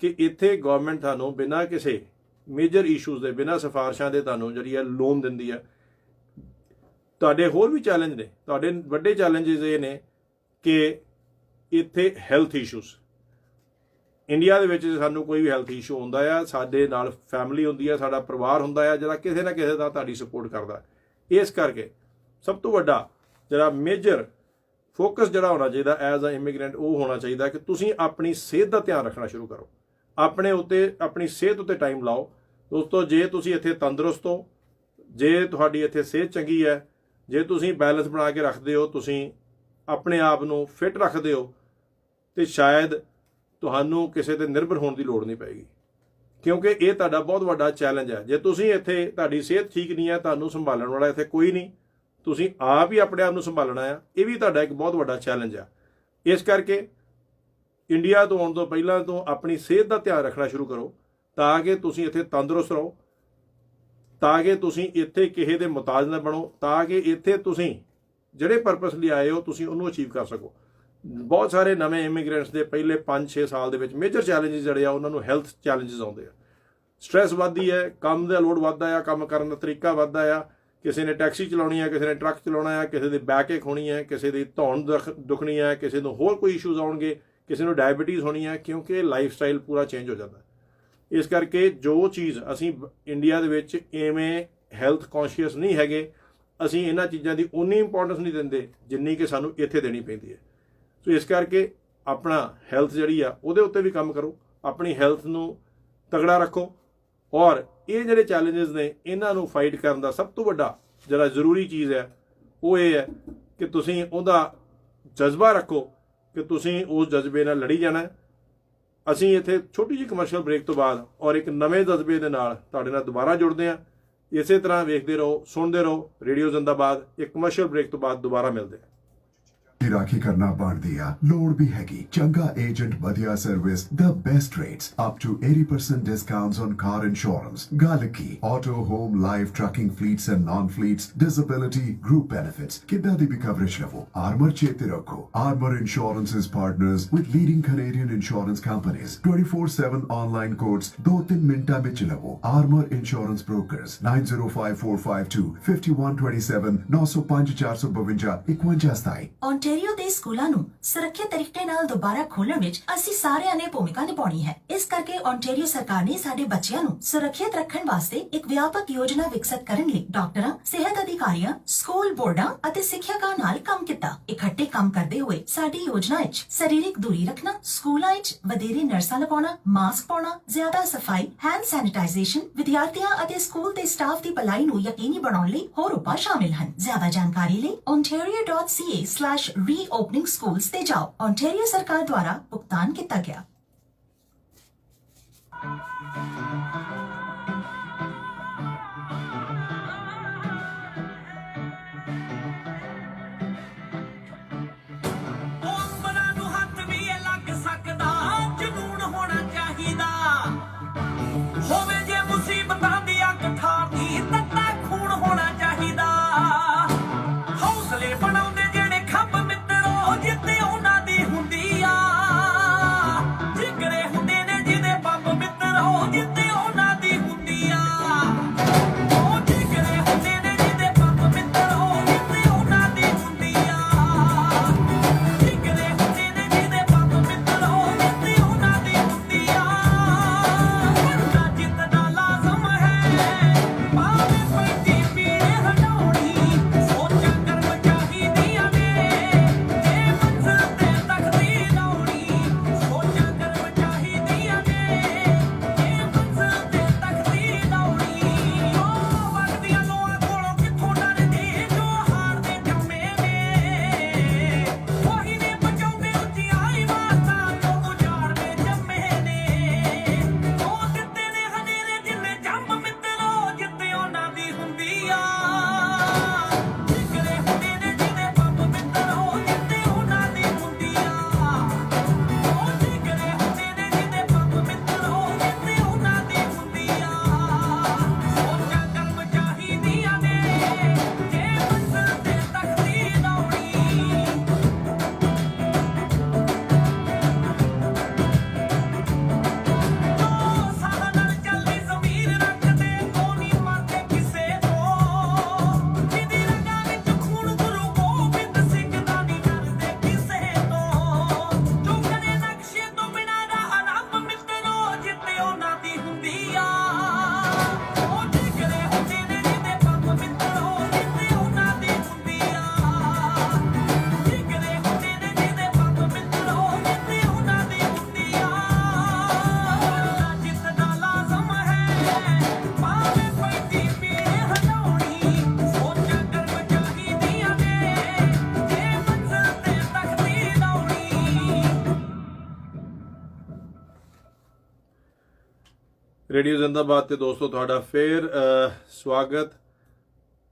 ਕਿ ਇੱਥੇ ਗਵਰਨਮੈਂਟ ਤੁਹਾਨੂੰ ਬਿਨਾਂ ਕਿਸੇ ਮੇਜਰ ਇਸ਼ੂਜ਼ ਦੇ, ਬਿਨਾਂ ਸਿਫਾਰਿਸ਼ਾਂ ਦੇ ਤੁਹਾਨੂੰ ਜਿਹੜੀ ਹੈ ਲੋਨ ਦਿੰਦੀ ਹੈ। ਤੁਹਾਡੇ ਹੋਰ ਵੀ ਚੈਲੰਜ ਨੇ। ਤੁਹਾਡੇ ਵੱਡੇ ਚੈਲੰਜਸ ਇਹ ਨੇ ਕਿ ਇੱਥੇ ਹੈਲਥ ਇਸ਼ੂਜ਼, ਇੰਡੀਆ ਦੇ ਵਿੱਚ ਸਾਨੂੰ ਕੋਈ ਵੀ ਹੈਲਥ ਇਸ਼ੂ ਹੁੰਦਾ ਆ, ਸਾਡੇ ਨਾਲ ਫੈਮਿਲੀ ਹੁੰਦੀ ਹੈ, ਸਾਡਾ ਪਰਿਵਾਰ ਹੁੰਦਾ ਆ ਜਿਹੜਾ ਕਿਸੇ ਨਾ ਕਿਸੇ ਦਾ ਤੁਹਾਡੀ ਸਪੋਰਟ ਕਰਦਾ। ਇਸ ਕਰਕੇ ਸਭ ਤੋਂ ਵੱਡਾ ਜਿਹੜਾ ਮੇਜਰ ਫੋਕਸ ਜਿਹੜਾ ਹੋਣਾ ਚਾਹੀਦਾ ਐਜ਼ ਅ ਇਮੀਗ੍ਰੈਂਟ ਉਹ ਹੋਣਾ ਚਾਹੀਦਾ ਕਿ ਤੁਸੀਂ ਆਪਣੀ ਸਿਹਤ ਦਾ ਧਿਆਨ ਰੱਖਣਾ ਸ਼ੁਰੂ ਕਰੋ। ਆਪਣੀ ਸਿਹਤ ਉੱਤੇ ਟਾਈਮ ਲਾਓ। ਦੋਸਤੋ, ਜੇ ਤੁਸੀਂ ਇੱਥੇ ਤੰਦਰੁਸਤ ਹੋ, ਜੇ ਤੁਹਾਡੀ ਇੱਥੇ ਸਿਹਤ ਚੰਗੀ ਹੈ, ਜੇ ਤੁਸੀਂ ਬੈਲੈਂਸ ਬਣਾ ਕੇ ਰੱਖਦੇ ਹੋ, ਤੁਸੀਂ ਆਪਣੇ ਆਪ ਨੂੰ ਫਿੱਟ ਰੱਖਦੇ ਹੋ, ਤੇ ਸ਼ਾਇਦ ਤੁਹਾਨੂੰ ਕਿਸੇ ਤੇ ਨਿਰਭਰ ਹੋਣ ਦੀ ਲੋੜ ਨਹੀਂ ਪਏਗੀ, ਕਿਉਂਕਿ ਇਹ ਤੁਹਾਡਾ ਬਹੁਤ ਵੱਡਾ ਚੈਲੰਜ ਹੈ। ਜੇ ਤੁਸੀਂ ਇੱਥੇ, ਤੁਹਾਡੀ ਸਿਹਤ ਠੀਕ ਨਹੀਂ ਹੈ, ਤੁਹਾਨੂੰ ਸੰਭਾਲਣ ਵਾਲਾ ਇੱਥੇ ਕੋਈ ਨਹੀਂ, ਤੁਸੀਂ ਆਪ ਹੀ ਆਪਣੇ ਆਪ ਨੂੰ ਸੰਭਾਲਣਾ ਆ। ਇਹ ਵੀ ਤੁਹਾਡਾ ਇੱਕ ਬਹੁਤ ਵੱਡਾ ਚੈਲੰਜ ਆ। ਇਸ ਕਰਕੇ ਇੰਡੀਆ ਤੋਂ ਆਉਣ ਤੋਂ ਪਹਿਲਾਂ ਤੋਂ ਆਪਣੀ ਸਿਹਤ ਦਾ ਧਿਆਨ ਰੱਖਣਾ ਸ਼ੁਰੂ ਕਰੋ ਤਾਂ ਕਿ ਤੁਸੀਂ ਇੱਥੇ ਤੰਦਰੁਸਤ ਰਹੋ, ਤਾਂ ਕਿ ਤੁਸੀਂ ਇੱਥੇ ਕਿਸੇ ਦੇ ਮੁਤਾਜ ਨਾ ਬਣੋ, ਤਾਂ ਕਿ ਇੱਥੇ ਤੁਸੀਂ ਜਿਹੜੇ ਪਰਪਸ ਲਈ ਆਏ ਹੋ ਤੁਸੀਂ ਉਹਨੂੰ ਅਚੀਵ ਕਰ ਸਕੋ। ਬਹੁਤ ਸਾਰੇ ਨਵੇਂ ਇਮੀਗ੍ਰੈਂਟਸ ਦੇ ਪਹਿਲੇ 5-6 ਸਾਲ ਦੇ ਵਿੱਚ ਮੇਜਰ ਚੈਲੰਜਸ ਜਿਹੜੇ ਆ ਉਹਨਾਂ ਨੂੰ ਹੈਲਥ ਚੈਲੰਜਸ ਆਉਂਦੇ ਆ। ਸਟ੍ਰੈਸ ਵੱਧਦੀ ਹੈ, ਕੰਮ ਦਾ ਲੋਡ ਵੱਧਦਾ ਆ, ਕੰਮ ਕਰਨ ਦਾ ਤਰੀਕਾ ਵੱਧਦਾ ਆ। ਕਿਸੇ ਨੇ ਟੈਕਸੀ ਚਲਾਉਣੀ ਹੈ, ਕਿਸੇ ਨੇ ਟਰੱਕ ਚਲਾਉਣਾ ਹੈ, ਕਿਸੇ ਦੀ ਬੈਕ ਏਕ ਹੋਣੀ ਹੈ, ਕਿਸੇ ਦੀ ਧੌਣ ਦੁਖਣੀ ਹੈ, ਕਿਸੇ ਨੂੰ ਹੋਰ ਕੋਈ ਇਸ਼ੂਜ਼ ਆਉਣਗੇ, ਕਿਸੇ ਨੂੰ ਡਾਇਬਟੀਜ਼ ਹੋਣੀ ਹੈ, ਕਿਉਂਕਿ ਲਾਈਫ ਸਟਾਈਲ ਪੂਰਾ ਚੇਂਜ ਹੋ ਜਾਂਦਾ। ਇਸ ਕਰਕੇ ਜੋ ਚੀਜ਼ ਅਸੀਂ ਇੰਡੀਆ ਦੇ ਵਿੱਚ ਇਵੇਂ ਹੈਲਥ ਕੌਨਸ਼ੀਅਸ ਨਹੀਂ ਹੈਗੇ, ਅਸੀਂ ਇਹਨਾਂ ਚੀਜ਼ਾਂ ਦੀ ਉਨੀ ਇੰਪੋਰਟੈਂਸ ਨਹੀਂ ਦਿੰਦੇ ਜਿੰਨੀ ਕਿ ਸਾਨੂੰ ਇੱਥੇ ਦੇਣੀ ਪੈਂਦੀ ਹੈ। ਸੋ ਇਸ ਕਰਕੇ ਆਪਣਾ ਹੈਲਥ ਜਿਹੜੀ ਆ ਉਹਦੇ ਉੱਤੇ ਵੀ ਕੰਮ ਕਰੋ, ਆਪਣੀ ਹੈਲਥ ਨੂੰ ਤਗੜਾ ਰੱਖੋ। ਔਰ ਇਹ ਜਿਹੜੇ ਚੈਲੰਜਸ ਨੇ ਇਹਨਾਂ ਨੂੰ ਫਾਈਟ ਕਰਨ ਦਾ ਸਭ ਤੋਂ ਵੱਡਾ ਜਿਹੜਾ ਜ਼ਰੂਰੀ ਚੀਜ਼ ਹੈ ਉਹ ਇਹ ਹੈ ਕਿ ਤੁਸੀਂ ਉਹਦਾ ਜਜ਼ਬਾ ਰੱਖੋ ਕਿ ਤੁਸੀਂ ਉਸ ਜਜ਼ਬੇ ਨਾਲ ਲੜੀ ਜਾਣਾ। ਅਸੀਂ ਇੱਥੇ ਛੋਟੀ ਜਿਹੀ ਕਮਰਸ਼ੀਅਲ ਬ੍ਰੇਕ ਤੋਂ ਬਾਅਦ ਔਰ ਇੱਕ ਨਵੇਂ ਜਜ਼ਬੇ ਦੇ ਨਾਲ ਤੁਹਾਡੇ ਨਾਲ ਦੁਬਾਰਾ ਜੁੜਦੇ ਹਾਂ। ਇਸੇ ਤਰ੍ਹਾਂ ਵੇਖਦੇ ਰਹੋ, ਸੁਣਦੇ ਰਹੋ ਰੇਡੀਓ ਜ਼ਿੰਦਾਬਾਦ। ਇੱਕ ਕਮਰਸ਼ੀਅਲ ਬ੍ਰੇਕ ਤੋਂ ਬਾਅਦ ਦੁਬਾਰਾ ਮਿਲਦੇ ਹਾਂ। ਰਾਖੀ ਕਰਨਾ ਬਣਦੀ ਆ, ਲੋੜ ਵੀ ਹੈਗੀ। ਚੰਗਾ ਏਜੰਟ, ਵਧੀਆ service, the best rates, up to 80% discounts on car insurance, ਗੱਲ ਕੀ auto, home, life, trucking fleets and non-fleets, disability, group benefits, ਕਿੱਦਾਂ ਦੀ ਵੀ ਕਵਰੇਜ ਲਵੋ। ਆਰਮਰ ਚੇਤੇ ਰੱਖੋ, Armor Insurance is partners with leading Canadian insurance companies, 24/7 online quotes 2-3 ਮਿੰਟਾਂ ਵਿੱਚ ਲਵੋ। Armor Insurance Brokers, 9054525127 905 452 5127। ontario ਦੇ ਸਕੂਲਾਂ ਨੂੰ ਸੁਰੱਖਿਅਤ ਤਰੀਕੇ ਨਾਲ ਦੁਬਾਰਾ ਖੋਲ੍ਹਣ ਵਿੱਚ ਅਸੀਂ ਸਾਰਿਆਂ ਨੇ ਭੂਮਿਕਾ ਨਿਭਾਉਣੀ ਹੈ। ਇਸ ਕਰਕੇ ontario ਸਰਕਾਰ ਨੇ ਸਾਡੇ ਬੱਚਿਆਂ ਨੂੰ ਸੁਰੱਖਿਅਤ ਰੱਖਣ ਵਾਸਤੇ ਇੱਕ ਵਿਆਪਕ ਯੋਜਨਾ ਵਿਕਸਿਤ ਕਰਨ ਲਈ ਡਾਕਟਰਾਂ, ਸਿਹਤ ਅਧਿਕਾਰੀਆਂ, ਸਕੂਲ ਬੋਰਡਾਂ ਅਤੇ ਸਿੱਖਿਅਕਾਂ ਨਾਲ ਕੰਮ ਕੀਤਾ। ਇਕੱਠੇ ਕੰਮ ਕਰਦੇ ਹੋਏ ਸਾਡੀ ਯੋਜਨਾ ਵਿੱਚ ਸਰੀਰਕ ਦੂਰੀ ਰੱਖਣਾ, ਸਕੂਲਾਂ ਵਿੱਚ ਵਧੇਰੇ ਨਰਸਾਂ ਲਗਾਉਣਾ, ਮਾਸਕ ਪਾਉਣਾ, ਜ਼ਿਆਦਾ ਸਫਾਈ, ਹੈਂਡ ਸੈਨੀਟਾਈਜ਼ੇਸ਼ਨ, ਵਿਦਿਆਰਥੀਆਂ ਅਤੇ ਸਕੂਲ ਦੇ ਸਟਾਫ ਦੀ ਭਲਾਈ ਨੂੰ ਯਕੀਨੀ ਬਣਾਉਣ ਲਈ ਹੋਰ ਉਪਾਅ ਸ਼ਾਮਿਲ ਹਨ। ਜ਼ਿਆਦਾ ਜਾਣਕਾਰੀ ਲਈ ontario.ca/reopening schools ਤੇ ਜਾਓ। ontario ਸਰਕਾਰ ਦੁਆਰਾ ਭੁਗਤਾਨ ਕੀਤਾ ਗਿਆ। ਅੰਬਰਾਂ ਨੂੰ ਹੱਥ ਵੀ ਲੱਗ ਸਕਦਾ, ਜਨੂਨ ਹੋਣਾ ਚਾਹੀਦਾ। ਹੋਵੇ ਜੇ ਮੁਸੀਬਤਾਂ ਦੀ ਅੱਗ ਠਾਰਦੀ, ਤੱਤਾ ਖੂਨ ਹੋਣਾ ਚਾਹੀਦਾ। ਹੌਸਲੇ ਬਣਾਉਂਦੇ ਜਿਹੜੇ ਖੰਭ ਮਿੱਤਰੋ, ਜਿੱਤੇ ਉਹਨਾਂ ਦੀ ਹੁੰਦੀ ਆ। ਜਿਗਰੇ ਹੁੰਦੇ ਨੇ ਜਿਹਦੇ ਬੰਬ ਮਿੱਤਰੋ, ਜਿੱਤੇ ਰੇਡੀਓ ਜ਼ਿੰਦਾਬਾਦ ਤੇ ਦੋਸਤੋ ਤੁਹਾਡਾ ਫੇਰ ਸਵਾਗਤ।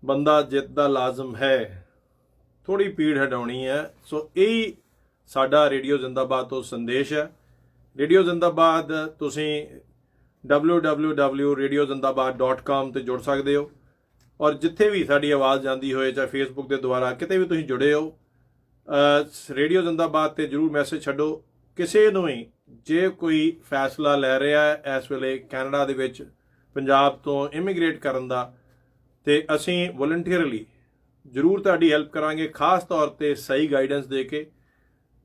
ਬੰਦਾ ਜਿੱਤ ਦਾ ਲਾਜ਼ਮ ਹੈ, ਥੋੜੀ ਪੀੜ ਹਟਾਉਣੀ ਹੈ। ਸੋ ਇਹ ਸਾਡਾ ਰੇਡੀਓ ਜ਼ਿੰਦਾਬਾਦ ਤੋਂ ਸੰਦੇਸ਼ ਹੈ। ਰੇਡੀਓ ਜ਼ਿੰਦਾਬਾਦ ਤੁਸੀਂ www.radiozindabad.com ਤੇ ਜੁੜ ਸਕਦੇ ਹੋ, ਔਰ ਜਿੱਥੇ ਵੀ ਸਾਡੀ ਆਵਾਜ਼ ਜਾਂਦੀ ਹੋਏ, ਚਾਹੇ ਫੇਸਬੁੱਕ ਦੇ ਦੁਆਰਾ ਕਿਤੇ ਵੀ ਤੁਸੀਂ ਜੁੜੇ ਹੋ, ਰੇਡੀਓ ਜ਼ਿੰਦਾਬਾਦ ਤੇ ਜ਼ਰੂਰ ਮੈਸੇਜ ਛੱਡੋ। ਕਿਸੇ ਨੂੰ ਹੀ ਜੇ ਕੋਈ ਫੈਸਲਾ ਲੈ ਰਿਹਾ ਹੈ ਇਸ ਵੇਲੇ ਕੈਨੇਡਾ ਦੇ ਵਿੱਚ ਪੰਜਾਬ ਤੋਂ ਇਮੀਗ੍ਰੇਟ ਕਰਨ ਦਾ, ਤੇ ਅਸੀਂ ਵੋਲੰਟੀਅਰਲੀ ਜ਼ਰੂਰ ਤੁਹਾਡੀ ਹੈਲਪ ਕਰਾਂਗੇ, ਖਾਸ ਤੌਰ ਤੇ ਸਹੀ ਗਾਈਡੈਂਸ ਦੇ ਕੇ।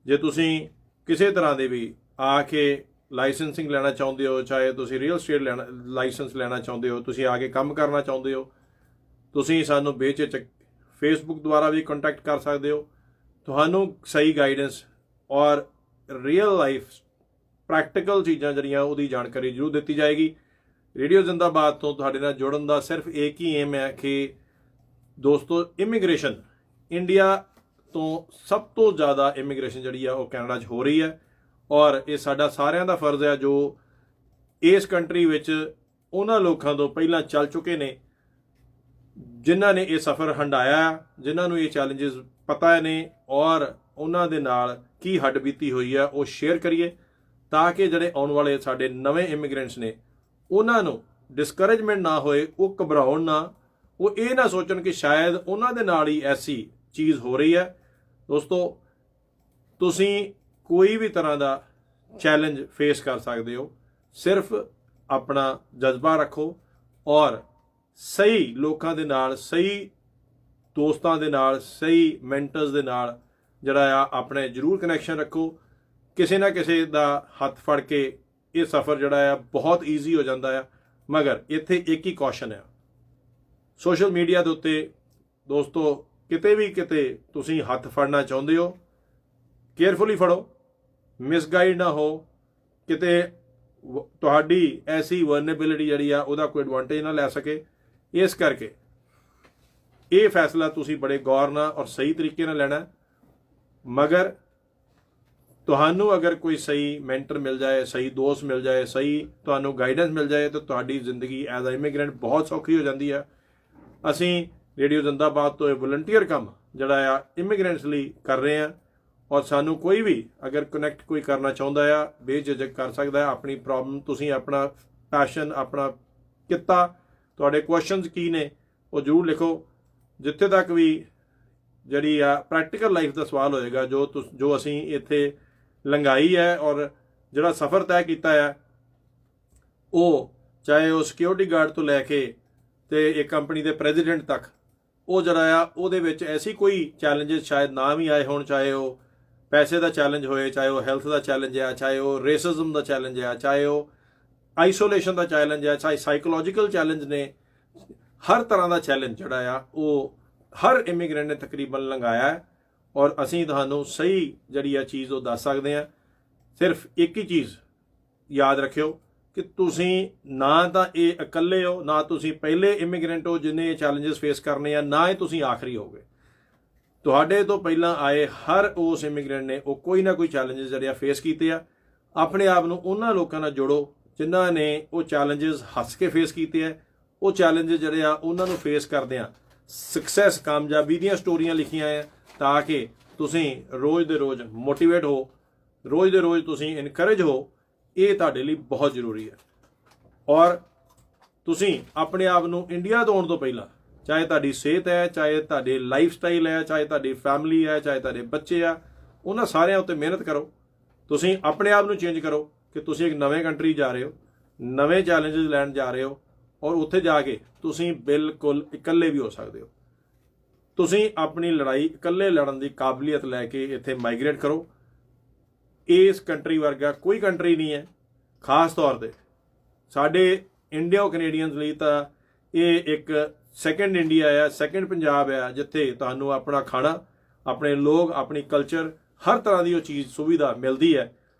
ਜੇ ਤੁਸੀਂ ਕਿਸੇ ਤਰ੍ਹਾਂ ਦੇ ਵੀ ਆ ਕੇ ਲਾਇਸੈਂਸਿੰਗ ਲੈਣਾ ਚਾਹੁੰਦੇ ਹੋ, ਚਾਹੇ ਤੁਸੀਂ ਰੀਅਲ ਸਟੇਟ ਲਾਇਸੈਂਸ ਲੈਣਾ ਚਾਹੁੰਦੇ ਹੋ, ਤੁਸੀਂ ਆ ਕੇ ਕੰਮ ਕਰਨਾ ਚਾਹੁੰਦੇ ਹੋ, ਤੁਸੀਂ ਸਾਨੂੰ ਬੇਝਿਜਕ ਫੇਸਬੁੱਕ ਦੁਆਰਾ ਵੀ ਕੰਟੈਕਟ ਕਰ ਸਕਦੇ ਹੋ। ਤੁਹਾਨੂੰ ਸਹੀ ਗਾਈਡੈਂਸ ਔਰ ਰੀਅਲ ਲਾਈਫ ਪ੍ਰੈਕਟੀਕਲ ਚੀਜ਼ਾਂ ਜਿਹੜੀਆਂ ਉਹਦੀ ਜਾਣਕਾਰੀ ਜ਼ਰੂਰ ਦਿੱਤੀ ਜਾਏਗੀ। ਰੇਡੀਓ ਜ਼ਿੰਦਾਬਾਦ ਤੋਂ ਤੁਹਾਡੇ ਨਾਲ ਜੁੜਨ ਦਾ ਸਿਰਫ ਇੱਕ ਹੀ ਏਮ ਹੈ ਕਿ ਦੋਸਤੋ, ਇਮੀਗ੍ਰੇਸ਼ਨ ਇੰਡੀਆ ਤੋਂ ਸਭ ਤੋਂ ਜ਼ਿਆਦਾ ਇਮੀਗ੍ਰੇਸ਼ਨ ਜਿਹੜੀ ਆ ਉਹ ਕੈਨੇਡਾ 'ਚ ਹੋ ਰਹੀ ਹੈ, ਔਰ ਇਹ ਸਾਡਾ ਸਾਰਿਆਂ ਦਾ ਫਰਜ਼ ਹੈ ਜੋ ਇਸ ਕੰਟਰੀ ਵਿੱਚ ਉਹਨਾਂ ਲੋਕਾਂ ਤੋਂ ਪਹਿਲਾਂ ਚੱਲ ਚੁੱਕੇ ਨੇ, ਜਿਨ੍ਹਾਂ ਨੇ ਇਹ ਸਫ਼ਰ ਹੰਢਾਇਆ, ਜਿਨ੍ਹਾਂ ਨੂੰ ਇਹ ਚੈਲੰਜਸ ਪਤਾ ਨੇ, ਔਰ ਉਹਨਾਂ ਦੇ ਨਾਲ ਕੀ ਹੱਡ ਬੀਤੀ ਹੋਈ ਹੈ ਉਹ ਸ਼ੇਅਰ ਕਰੀਏ, ਤਾਂ ਕਿ ਜਿਹੜੇ ਆਉਣ ਵਾਲੇ ਸਾਡੇ ਨਵੇਂ ਇਮੀਗ੍ਰੈਂਟਸ ਨੇ ਉਹਨਾਂ ਨੂੰ ਡਿਸਕਰੇਜਮੈਂਟ ਨਾ ਹੋਏ, ਉਹ ਘਬਰਾਉਣ ਨਾ, ਉਹ ਇਹ ਨਾ ਸੋਚਣ ਕਿ ਸ਼ਾਇਦ ਉਹਨਾਂ ਦੇ ਨਾਲ ਹੀ ਐਸੀ ਚੀਜ਼ ਹੋ ਰਹੀ ਹੈ। ਦੋਸਤੋ, ਤੁਸੀਂ ਕੋਈ ਵੀ ਤਰ੍ਹਾਂ ਦਾ ਚੈਲੰਜ ਫੇਸ ਕਰ ਸਕਦੇ ਹੋ, ਸਿਰਫ ਆਪਣਾ ਜਜ਼ਬਾ ਰੱਖੋ ਔਰ ਸਹੀ ਲੋਕਾਂ ਦੇ ਨਾਲ, ਸਹੀ ਦੋਸਤਾਂ ਦੇ ਨਾਲ, ਸਹੀ ਮੈਂਟਰਸ ਦੇ ਨਾਲ ਜਿਹੜਾ ਆ ਆਪਣੇ ਜ਼ਰੂਰ ਕਨੈਕਸ਼ਨ ਰੱਖੋ। ਕਿਸੇ ਨਾ ਕਿਸੇ ਦਾ ਹੱਥ ਫੜ ਕੇ ਇਹ ਸਫ਼ਰ ਜਿਹੜਾ ਆ ਬਹੁਤ ਈਜ਼ੀ ਹੋ ਜਾਂਦਾ ਆ, ਮਗਰ ਇੱਥੇ ਇੱਕ ਹੀ ਕੌਸ਼ਨ ਆ। ਸੋਸ਼ਲ ਮੀਡੀਆ ਦੇ ਉੱਤੇ ਦੋਸਤੋ ਕਿਤੇ ਵੀ ਕਿਤੇ ਤੁਸੀਂ ਹੱਥ ਫੜਨਾ ਚਾਹੁੰਦੇ ਹੋ, ਕੇਅਰਫੁਲੀ ਫੜੋ, ਮਿਸਗਾਈਡ ਨਾ ਹੋ, ਕਿਤੇ ਤੁਹਾਡੀ ਐਸੀ ਵਰਨੇਬਿਲਿਟੀ ਜਿਹੜੀ ਆ ਉਹਦਾ ਕੋਈ ਐਡਵਾਂਟੇਜ ਨਾ ਲੈ ਸਕੇ। ਇਸ ਕਰਕੇ ਇਹ ਫੈਸਲਾ ਤੁਸੀਂ ਬੜੇ ਗੌਰ ਨਾਲ ਔਰ ਸਹੀ ਤਰੀਕੇ ਨਾਲ ਲੈਣਾ। ਮਗਰ ਤੁਹਾਨੂੰ ਅਗਰ ਕੋਈ ਸਹੀ ਮੈਂਟਰ ਮਿਲ ਜਾਏ, ਸਹੀ ਦੋਸਤ ਮਿਲ ਜਾਏ, ਸਹੀ ਤੁਹਾਨੂੰ ਗਾਈਡੈਂਸ ਮਿਲ ਜਾਏ, ਤਾਂ ਤੁਹਾਡੀ ਜ਼ਿੰਦਗੀ ਐਜ਼ ਅ ਇਮੀਗ੍ਰੈਂਟ ਬਹੁਤ ਸੌਖੀ ਹੋ ਜਾਂਦੀ ਹੈ। ਅਸੀਂ ਰੇਡੀਓ ਜ਼ਿੰਦਾਬਾਦ ਤੋਂ ਇਹ ਵਲੰਟੀਅਰ ਕੰਮ ਜਿਹੜਾ ਆ ਇਮੀਗ੍ਰੈਂਟਸ ਲਈ ਕਰ ਰਹੇ ਹਾਂ, ਔਰ ਸਾਨੂੰ ਕੋਈ ਵੀ ਅਗਰ ਕਨੈਕਟ ਕੋਈ ਕਰਨਾ ਚਾਹੁੰਦਾ ਆ, ਬੇਝਿਜਕ ਕਰ ਸਕਦਾ ਹੈ। ਆਪਣੀ ਪ੍ਰੋਬਲਮ ਤੁਸੀਂ, ਆਪਣਾ ਪੈਸ਼ਨ, ਆਪਣਾ ਕਿੱਤਾ, ਤੁਹਾਡੇ ਕੁਐਸਚਨਸ ਕੀ ਨੇ ਉਹ ਜ਼ਰੂਰ ਲਿਖੋ। ਜਿੱਥੇ ਤੱਕ ਵੀ ਜਿਹੜੀ ਆ ਪ੍ਰੈਕਟੀਕਲ ਲਾਈਫ ਦਾ ਸਵਾਲ ਹੋਏਗਾ, ਜੋ ਅਸੀਂ ਇੱਥੇ ਲੰਘਾਈ ਹੈ ਔਰ ਜਿਹੜਾ ਸਫ਼ਰ ਤੈਅ ਕੀਤਾ ਹੈ, ਉਹ ਚਾਹੇ ਉਹ ਸਿਕਿਉਰਿਟੀ ਗਾਰਡ ਤੋਂ ਲੈ ਕੇ ਤੇ ਇੱਕ ਕੰਪਨੀ ਦੇ ਪ੍ਰੈਜ਼ੀਡੈਂਟ ਤੱਕ, ਉਹ ਜਿਹੜਾ ਆ ਉਹਦੇ ਵਿੱਚ ਐਸੀ ਕੋਈ ਚੈਲੰਜਸ ਸ਼ਾਇਦ ਨਾ ਵੀ ਆਏ ਹੋਣ, ਚਾਹੇ ਉਹ ਪੈਸੇ ਦਾ ਚੈਲੰਜ ਹੋਏ, ਚਾਹੇ ਉਹ ਹੈਲਥ ਦਾ ਚੈਲੰਜ ਹੈ, ਚਾਹੇ ਉਹ ਰੇਸਿਜ਼ਮ ਦਾ ਚੈਲੰਜ ਹੈ, ਚਾਹੇ ਉਹ ਆਈਸੋਲੇਸ਼ਨ ਦਾ ਚੈਲੰਜ ਹੈ, ਚਾਹੇ ਸਾਈਕੋਲੋਜੀਕਲ ਚੈਲੰਜ ਨੇ। ਹਰ ਤਰ੍ਹਾਂ ਦਾ ਚੈਲੰਜ ਜਿਹੜਾ ਆ ਉਹ ਹਰ ਇਮੀਗ੍ਰੈਂਟ ਨੇ ਤਕਰੀਬਨ ਲੰਘਾਇਆ ਹੈ, ਔਰ ਅਸੀਂ ਤੁਹਾਨੂੰ ਸਹੀ ਜਿਹੜੀ ਆ ਚੀਜ਼ ਉਹ ਦੱਸ ਸਕਦੇ ਹਾਂ। ਸਿਰਫ ਇੱਕ ਹੀ ਚੀਜ਼ ਯਾਦ ਰੱਖਿਓ ਕਿ ਤੁਸੀਂ ਨਾ ਤਾਂ ਇਹ ਇਕੱਲੇ ਹੋ, ਨਾ ਤੁਸੀਂ ਪਹਿਲੇ ਇਮੀਗ੍ਰੈਂਟ ਹੋ ਜਿਹਨੇ ਇਹ ਚੈਲੰਜਸ ਫੇਸ ਕਰਨੇ ਆ, ਨਾ ਹੀ ਤੁਸੀਂ ਆਖਰੀ ਹੋਗੇ। ਤੁਹਾਡੇ ਤੋਂ ਪਹਿਲਾਂ ਆਏ ਹਰ ਉਸ ਇਮੀਗ੍ਰੈਂਟ ਨੇ ਉਹ ਕੋਈ ਨਾ ਕੋਈ ਚੈਲੰਜਸ ਜਿਹੜੇ ਆ ਫੇਸ ਕੀਤੇ ਆ। ਆਪਣੇ ਆਪ ਨੂੰ ਉਹਨਾਂ ਲੋਕਾਂ ਨਾਲ ਜੋੜੋ ਜਿਨ੍ਹਾਂ ਨੇ ਉਹ ਚੈਲੰਜਸ ਹੱਸ ਕੇ ਫੇਸ ਕੀਤੇ ਆ। ਉਹ ਚੈਲੰਜਸ ਜਿਹੜੇ ਆ ਉਹਨਾਂ ਨੂੰ ਫੇਸ ਕਰਦਿਆਂ ਸਕਸੈਸ, ਕਾਮਯਾਬੀ ਦੀਆਂ ਸਟੋਰੀਆਂ ਲਿਖੀਆਂ ਆ, ਤਾਂ ਕਿ ਤੁਸੀਂ ਰੋਜ਼ ਦੇ ਰੋਜ਼ ਮੋਟੀਵੇਟ ਹੋ, ਰੋਜ਼ ਦੇ ਰੋਜ਼ ਤੁਸੀਂ ਇਨਕਰੇਜ ਹੋ। ਇਹ ਤੁਹਾਡੇ ਲਈ ਬਹੁਤ ਜ਼ਰੂਰੀ ਹੈ। ਔਰ ਤੁਸੀਂ ਆਪਣੇ ਆਪ ਨੂੰ ਇੰਡੀਆ ਤੋਂ ਆਉਣ ਤੋਂ ਪਹਿਲਾਂ, ਚਾਹੇ ਤੁਹਾਡੀ ਸਿਹਤ ਹੈ, ਚਾਹੇ ਤੁਹਾਡੀ ਲਾਈਫ ਸਟਾਈਲ ਹੈ, ਚਾਹੇ ਤੁਹਾਡੀ ਫੈਮਿਲੀ ਹੈ, ਚਾਹੇ ਤੁਹਾਡੇ ਬੱਚੇ ਆ, ਉਹਨਾਂ ਸਾਰਿਆਂ ਉੱਤੇ ਮਿਹਨਤ ਕਰੋ। ਤੁਸੀਂ ਆਪਣੇ ਆਪ ਨੂੰ ਚੇਂਜ ਕਰੋ ਕਿ ਤੁਸੀਂ ਇੱਕ ਨਵੇਂ ਕੰਟਰੀ ਜਾ ਰਹੇ ਹੋ, ਨਵੇਂ ਚੈਲੰਜਸ ਲੈਣ ਜਾ ਰਹੇ ਹੋ, ਔਰ ਉੱਥੇ ਜਾ ਕੇ ਤੁਸੀਂ ਬਿਲਕੁਲ ਇਕੱਲੇ ਵੀ ਹੋ ਸਕਦੇ ਹੋ। ਤੁਸੀਂ ਆਪਣੀ ਲੜਾਈ ਇਕੱਲੇ ਲੜਨ ਦੀ ਕਾਬਲੀਅਤ ਲੈ ਕੇ ਇੱਥੇ ਮਾਈਗ੍ਰੇਟ ਕਰੋ। ਇਸ ਕੰਟਰੀ ਵਰਗਾ ਕੋਈ ਕੰਟਰੀ ਨਹੀਂ ਹੈ। ਖਾਸ ਤੌਰ ਤੇ ਸਾਡੇ ਇੰਡੀਆ ਕੈਨੇਡੀਅਨਸ ਲਈ ਤਾਂ ਇਹ ਇੱਕ ਸੈਕੰਡ ਇੰਡੀਆ ਆ, ਸੈਕੰਡ ਪੰਜਾਬ ਆ, ਜਿੱਥੇ ਤੁਹਾਨੂੰ ਆਪਣਾ ਖਾਣਾ, ਆਪਣੇ ਲੋਕ, ਆਪਣੀ ਕਲਚਰ, ਹਰ ਤਰ੍ਹਾਂ ਦੀ ਉਹ ਚੀਜ਼ ਸੁਵਿਧਾ ਮਿਲਦੀ ਹੈ।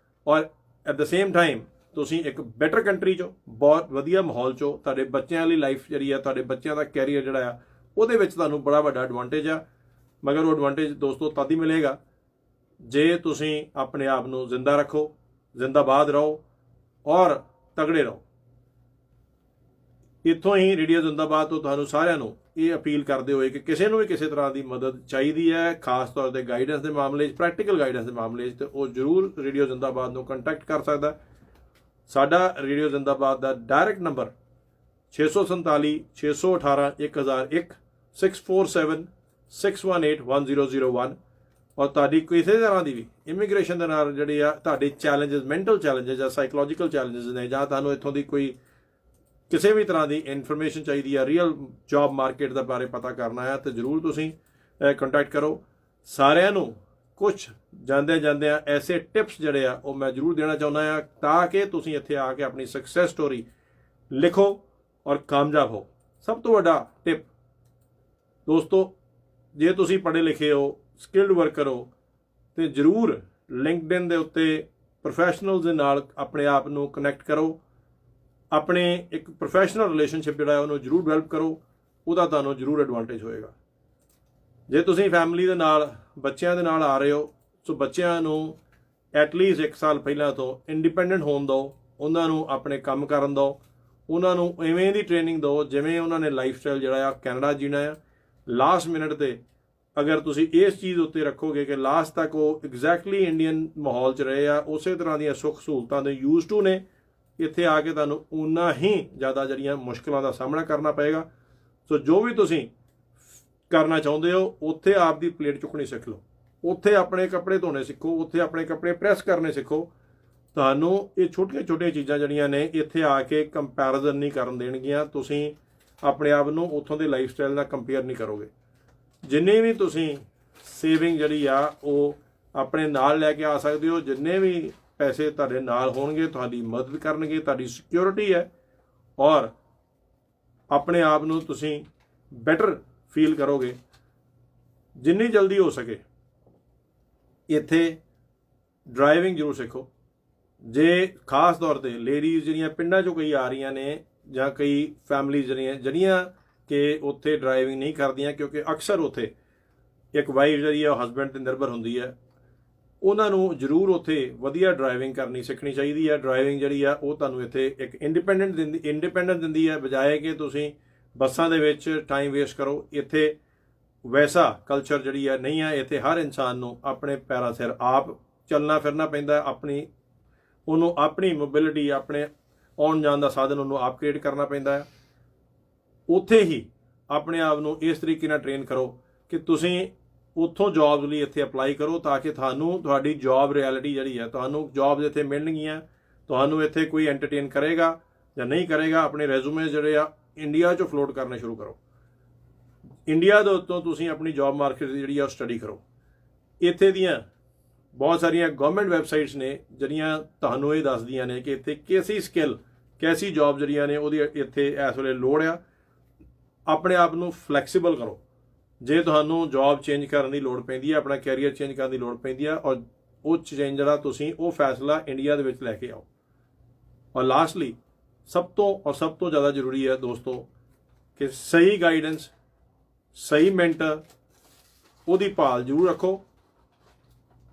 ਔਰ ਐਟ ਦ ਸੇਮ ਟਾਈਮ ਤੁਸੀਂ ਇੱਕ ਬੈਟਰ ਕੰਟਰੀ 'ਚੋਂ, ਬਹੁਤ ਵਧੀਆ ਮਾਹੌਲ 'ਚੋਂ ਤੁਹਾਡੇ ਬੱਚਿਆਂ ਲਈ ਲਾਈਫ ਜਿਹੜੀ ਆ, ਤੁਹਾਡੇ ਬੱਚਿਆਂ ਦਾ ਕੈਰੀਅਰ ਜਿਹੜਾ ਆ, ਉਹਦੇ ਵਿੱਚ ਤੁਹਾਨੂੰ ਬੜਾ ਵੱਡਾ ਐਡਵਾਂਟੇਜ ਆ। ਮਗਰ ਉਹ ਐਡਵਾਂਟੇਜ ਦੋਸਤੋ ਤਦ ਹੀ ਮਿਲੇਗਾ ਜੇ ਤੁਸੀਂ ਆਪਣੇ ਆਪ ਨੂੰ ਜ਼ਿੰਦਾ ਰੱਖੋ, ਜ਼ਿੰਦਾਬਾਦ ਰਹੋ ਔਰ ਤਗੜੇ ਰਹੋ। ਇੱਥੋਂ ਹੀ ਰੇਡੀਓ ਜ਼ਿੰਦਾਬਾਦ ਤੋਂ ਤੁਹਾਨੂੰ ਸਾਰਿਆਂ ਨੂੰ ਇਹ ਅਪੀਲ ਕਰਦੇ ਹੋਏ ਕਿ ਕਿਸੇ ਨੂੰ ਵੀ ਕਿਸੇ ਤਰ੍ਹਾਂ ਦੀ ਮਦਦ ਚਾਹੀਦੀ ਹੈ, ਖਾਸ ਤੌਰ ਤੇ ਗਾਈਡੈਂਸ ਦੇ ਮਾਮਲੇ 'ਚ, ਪ੍ਰੈਕਟੀਕਲ ਗਾਈਡੈਂਸ ਦੇ ਮਾਮਲੇ 'ਚ, ਤੇ ਉਹ ਜ਼ਰੂਰ ਰੇਡੀਓ ਜ਼ਿੰਦਾਬਾਦ ਨੂੰ ਕੰਟੈਕਟ ਕਰ ਸਕਦਾ। ਸਾਡਾ ਰੇਡੀਓ ਜ਼ਿੰਦਾਬਾਦ ਦਾ ਡਾਇਰੈਕਟ ਨੰਬਰ 647 618 1001 647 618 1001। ਔਰ ਤੁਹਾਡੀ ਕਿਸੇ ਤਰ੍ਹਾਂ ਦੀ ਵੀ ਇਮੀਗ੍ਰੇਸ਼ਨ ਦੇ ਨਾਲ ਜਿਹੜੀ ਆ ਤੁਹਾਡੇ ਚੈਲੰਜਸ, ਮੈਂਟਲ ਚੈਲੰਜਸ ਜਾਂ ਸਾਈਕੋਲੋਜੀਕਲ ਚੈਲੰਜਸ ਨੇ, ਜਾਂ ਤੁਹਾਨੂੰ ਇੱਥੋਂ ਦੀ ਕੋਈ ਕਿਸੇ ਵੀ ਤਰ੍ਹਾਂ ਦੀ ਇਨਫੋਰਮੇਸ਼ਨ ਚਾਹੀਦੀ ਆ, ਰੀਅਲ ਜੌਬ ਮਾਰਕੀਟ ਦੇ ਬਾਰੇ ਪਤਾ ਕਰਨਾ ਹੈ, ਤਾਂ ਜ਼ਰੂਰ ਤੁਸੀਂ ਕੰਟੈਕਟ ਕਰੋ। ਸਾਰਿਆਂ ਨੂੰ ਕੁਝ ਜਾਂਦਿਆਂ ਐਸੇ ਟਿਪਸ ਜਿਹੜੇ ਆ ਉਹ ਮੈਂ ਜ਼ਰੂਰ ਦੇਣਾ ਚਾਹੁੰਦਾ ਆ, ਤਾਂ ਕਿ ਤੁਸੀਂ ਇੱਥੇ ਆ ਕੇ ਆਪਣੀ ਸਕਸੈਸ ਸਟੋਰੀ ਲਿਖੋ ਔਰ ਕਾਮਯਾਬ ਹੋ। ਸਭ ਤੋਂ ਵੱਡਾ ਟਿਪ ਦੋਸਤੋ, ਜੇ ਤੁਸੀਂ ਪੜ੍ਹੇ ਲਿਖੇ ਹੋ, ਸਕਿਲਡ ਵਰਕਰ ਹੋ, ਤੇ ਜ਼ਰੂਰ ਲਿੰਕਡਇਨ ਦੇ ਉੱਤੇ ਪ੍ਰੋਫੈਸ਼ਨਲਸ ਦੇ ਨਾਲ ਆਪਣੇ ਆਪ ਨੂੰ ਕਨੈਕਟ ਕਰੋ। ਆਪਣੇ ਇੱਕ ਪ੍ਰੋਫੈਸ਼ਨਲ ਰਿਲੇਸ਼ਨਸ਼ਿਪ ਜਿਹੜਾ ਹੈ ਉਹਨੂੰ ਜ਼ਰੂਰ ਡਿਵੈਲਪ ਕਰੋ, ਉਹਦਾ ਤੁਹਾਨੂੰ ਜ਼ਰੂਰ ਐਡਵਾਂਟੇਜ ਹੋਏਗਾ। ਜੇ ਤੁਸੀਂ ਫੈਮਿਲੀ ਦੇ ਨਾਲ, ਬੱਚਿਆਂ ਦੇ ਨਾਲ ਆ ਰਹੇ ਹੋ, ਸੋ ਬੱਚਿਆਂ ਨੂੰ ਐਟਲੀਸਟ 1 ਸਾਲ ਪਹਿਲਾਂ ਤੋਂ ਇੰਡੀਪੈਂਡੈਂਟ ਹੋਣ ਦਿਓ, ਉਹਨਾਂ ਨੂੰ ਆਪਣੇ ਕੰਮ ਕਰਨ ਦਿਓ, ਉਹਨਾਂ ਨੂੰ ਇਵੇਂ ਦੀ ਟ੍ਰੇਨਿੰਗ ਦਿਓ ਜਿਵੇਂ ਉਹਨਾਂ ਨੇ ਲਾਈਫ ਸਟਾਈਲ ਜਿਹੜਾ ਆ ਕੈਨੇਡਾ ਜੀਣਾ ਆ। ਲਾਸਟ ਮਿੰਟ ਤੇ ਅਗਰ ਤੁਸੀਂ ਇਸ ਚੀਜ਼ ਉੱਤੇ ਰੱਖੋਗੇ ਕਿ ਲਾਸਟ ਤੱਕ ਉਹ ਐਗਜ਼ੈਕਟਲੀ ਇੰਡੀਅਨ ਮਾਹੌਲ 'ਚ ਰਹੇ ਆ, ਉਸੇ ਤਰ੍ਹਾਂ ਦੀਆਂ ਸੁੱਖ ਸਹੂਲਤਾਂ ਦੇ ਯੂਜ਼ ਟੂ ਨੇ, ਇੱਥੇ ਆ ਕੇ ਤੁਹਾਨੂੰ ਉਨਾ ਹੀ ਜ਼ਿਆਦਾ ਜਿਹੜੀਆਂ ਮੁਸ਼ਕਲਾਂ ਦਾ ਸਾਹਮਣਾ ਕਰਨਾ ਪਏਗਾ। ਸੋ ਜੋ ਵੀ ਤੁਸੀਂ ਕਰਨਾ ਚਾਹੁੰਦੇ ਹੋ, ਉੱਥੇ ਆਪ ਦੀ ਪਲੇਟ ਚੁੱਕਣੀ ਸਿੱਖ ਲਓ, ਉੱਥੇ ਆਪਣੇ ਕੱਪੜੇ ਧੋਣੇ ਸਿੱਖੋ, ਉੱਥੇ ਆਪਣੇ ਕੱਪੜੇ ਪ੍ਰੈਸ ਕਰਨੇ ਸਿੱਖੋ। ਤੁਹਾਨੂੰ ਇਹ ਛੋਟੀਆਂ ਚੀਜ਼ਾਂ ਜਿਹੜੀਆਂ ਨੇ ਇੱਥੇ ਆ ਕੇ ਕੰਪੈਰੀਜ਼ਨ ਨਹੀਂ ਕਰਨ ਦੇਣਗੀਆਂ। ਤੁਸੀਂ ਆਪਣੇ ਆਪ ਨੂੰ ਉੱਥੋਂ ਦੇ ਲਾਈਫ ਸਟਾਈਲ ਨਾਲ ਕੰਪੇਅਰ ਨਹੀਂ ਕਰੋਗੇ। ਜਿੰਨੀ ਵੀ ਤੁਸੀਂ ਸੇਵਿੰਗ ਜਿਹੜੀ ਆ ਉਹ ਆਪਣੇ ਨਾਲ ਲੈ ਕੇ ਆ ਸਕਦੇ ਹੋ, ਜਿੰਨੇ ਵੀ ਪੈਸੇ ਤੁਹਾਡੇ ਨਾਲ ਹੋਣਗੇ ਤੁਹਾਡੀ ਮਦਦ ਕਰਨਗੇ, ਤੁਹਾਡੀ ਸਿਕਿਉਰਿਟੀ ਹੈ, ਔਰ ਆਪਣੇ ਆਪ ਨੂੰ ਤੁਸੀਂ ਬੈਟਰ ਫੀਲ ਕਰੋਗੇ। ਜਿੰਨੀ ਜਲਦੀ ਹੋ ਸਕੇ ਇੱਥੇ ਡਰਾਈਵਿੰਗ ਜ਼ਰੂਰ ਸਿੱਖੋ। ਜੇ ਖਾਸ ਤੌਰ ਤੇ ਲੇਡੀਜ਼ ਜਿਹੜੀਆਂ ਪਿੰਡਾਂ 'ਚੋਂ ਕਈ ਆ ਰਹੀਆਂ ਨੇ, ਜਾਂ ਕਈ ਫੈਮਲੀਜ਼ ਜਿਹੜੀਆਂ ਕਿ ਉੱਥੇ ਡਰਾਈਵਿੰਗ ਨਹੀਂ ਕਰਦੀਆਂ, ਕਿਉਂਕਿ ਅਕਸਰ ਉੱਥੇ ਇੱਕ ਵਾਈਫ ਜਿਹੜੀ ਆ ਹਸਬੈਂਡ 'ਤੇ ਨਿਰਭਰ ਹੁੰਦੀ ਹੈ, ਉਹਨਾਂ ਨੂੰ ਜ਼ਰੂਰ ਉੱਥੇ ਵਧੀਆ ਡਰਾਈਵਿੰਗ ਕਰਨੀ ਸਿੱਖਣੀ ਚਾਹੀਦੀ ਹੈ। ਡਰਾਈਵਿੰਗ ਜਿਹੜੀ ਆ ਉਹ ਤੁਹਾਨੂੰ ਇੱਥੇ ਇੱਕ ਇੰਡੀਪੈਂਡੈਂਟ ਦਿੰਦੀ ਹੈ, ਬਜਾਏ ਕਿ ਤੁਸੀਂ ਬੱਸਾਂ ਦੇ ਵਿੱਚ ਟਾਈਮ ਵੇਸਟ ਕਰੋ। ਇੱਥੇ ਵੈਸਾ ਕਲਚਰ ਜਿਹੜੀ ਆ ਨਹੀਂ ਆ। ਇੱਥੇ ਹਰ ਇਨਸਾਨ ਨੂੰ ਆਪਣੇ ਪੈਰਾਂ ਸਿਰ ਆਪ ਚੱਲਣਾ ਫਿਰਨਾ ਪੈਂਦਾ, ਉਹਨੂੰ ਆਪਣੀ ਮੋਬਿਲਿਟੀ, ਆਪਣੇ ਆਉਣ ਜਾਣ ਦਾ ਸਾਧਨ ਉਹਨੂੰ ਆਪ ਕ੍ਰੀਏਟ ਕਰਨਾ ਪੈਂਦਾ ਹੈ। ਉੱਥੇ ਹੀ ਆਪਣੇ ਆਪ ਨੂੰ ਇਸ ਤਰੀਕੇ ਨਾਲ ਟ੍ਰੇਨ ਕਰੋ ਕਿ ਤੁਸੀਂ ਉੱਥੋਂ ਜੌਬ ਲਈ ਇੱਥੇ ਅਪਲਾਈ ਕਰੋ, ਤਾਂ ਕਿ ਤੁਹਾਨੂੰ ਤੁਹਾਡੀ ਜੌਬ ਰਿਐਲਿਟੀ ਜਿਹੜੀ ਹੈ, ਤੁਹਾਨੂੰ ਜੌਬ ਇੱਥੇ ਮਿਲਣਗੀਆਂ। ਤੁਹਾਨੂੰ ਇੱਥੇ ਕੋਈ ਐਂਟਰਟੇਨ ਕਰੇਗਾ ਜਾਂ ਨਹੀਂ ਕਰੇਗਾ, ਆਪਣੇ ਰੈਜ਼ੂਮੇ ਜਿਹੜੇ ਆ ਇੰਡੀਆ 'ਚੋਂ ਫਲੋਟ ਕਰਨੇ ਸ਼ੁਰੂ ਕਰੋ। ਇੰਡੀਆ ਦੇ ਉੱਤੋਂ ਤੁਸੀਂ ਆਪਣੀ ਜੌਬ ਮਾਰਕੀਟ ਦੀ ਜਿਹੜੀ ਆ ਸਟੱਡੀ ਕਰੋ। ਇੱਥੇ ਦੀਆਂ ਬਹੁਤ ਸਾਰੀਆਂ ਗਵਰਨਮੈਂਟ ਵੈਬਸਾਈਟਸ ਨੇ ਜਿਹੜੀਆਂ ਤੁਹਾਨੂੰ ਇਹ ਦੱਸਦੀਆਂ ਨੇ ਕਿ ਇੱਥੇ ਕੈਸੀ ਸਕਿੱਲ, ਕੈਸੀ ਜੌਬ ਜਿਹੜੀਆਂ ਨੇ ਉਹਦੀ ਇੱਥੇ ਇਸ ਵੇਲੇ ਲੋੜ ਆ। ਆਪਣੇ ਆਪ ਨੂੰ ਫਲੈਕਸੀਬਲ ਕਰੋ। ਜੇ ਤੁਹਾਨੂੰ ਜੌਬ ਚੇਂਜ ਕਰਨ ਦੀ ਲੋੜ ਪੈਂਦੀ ਹੈ, ਆਪਣਾ ਕੈਰੀਅਰ ਚੇਂਜ ਕਰਨ ਦੀ ਲੋੜ ਪੈਂਦੀ ਹੈ, ਔਰ ਉਹ ਚੇਂਜ ਜਿਹੜਾ ਤੁਸੀਂ ਉਹ ਫੈਸਲਾ ਇੰਡੀਆ ਦੇ ਵਿੱਚ ਲੈ ਕੇ ਆਓ। ਔਰ ਲਾਸਟਲੀ ਸਭ ਤੋਂ ਜ਼ਿਆਦਾ ਜ਼ਰੂਰੀ ਹੈ ਦੋਸਤੋ ਕਿ ਸਹੀ ਗਾਈਡੈਂਸ, ਸਹੀ ਮੈਂਟਰ, ਉਹਦੀ ਭਾਲ ਜ਼ਰੂਰ ਰੱਖੋ।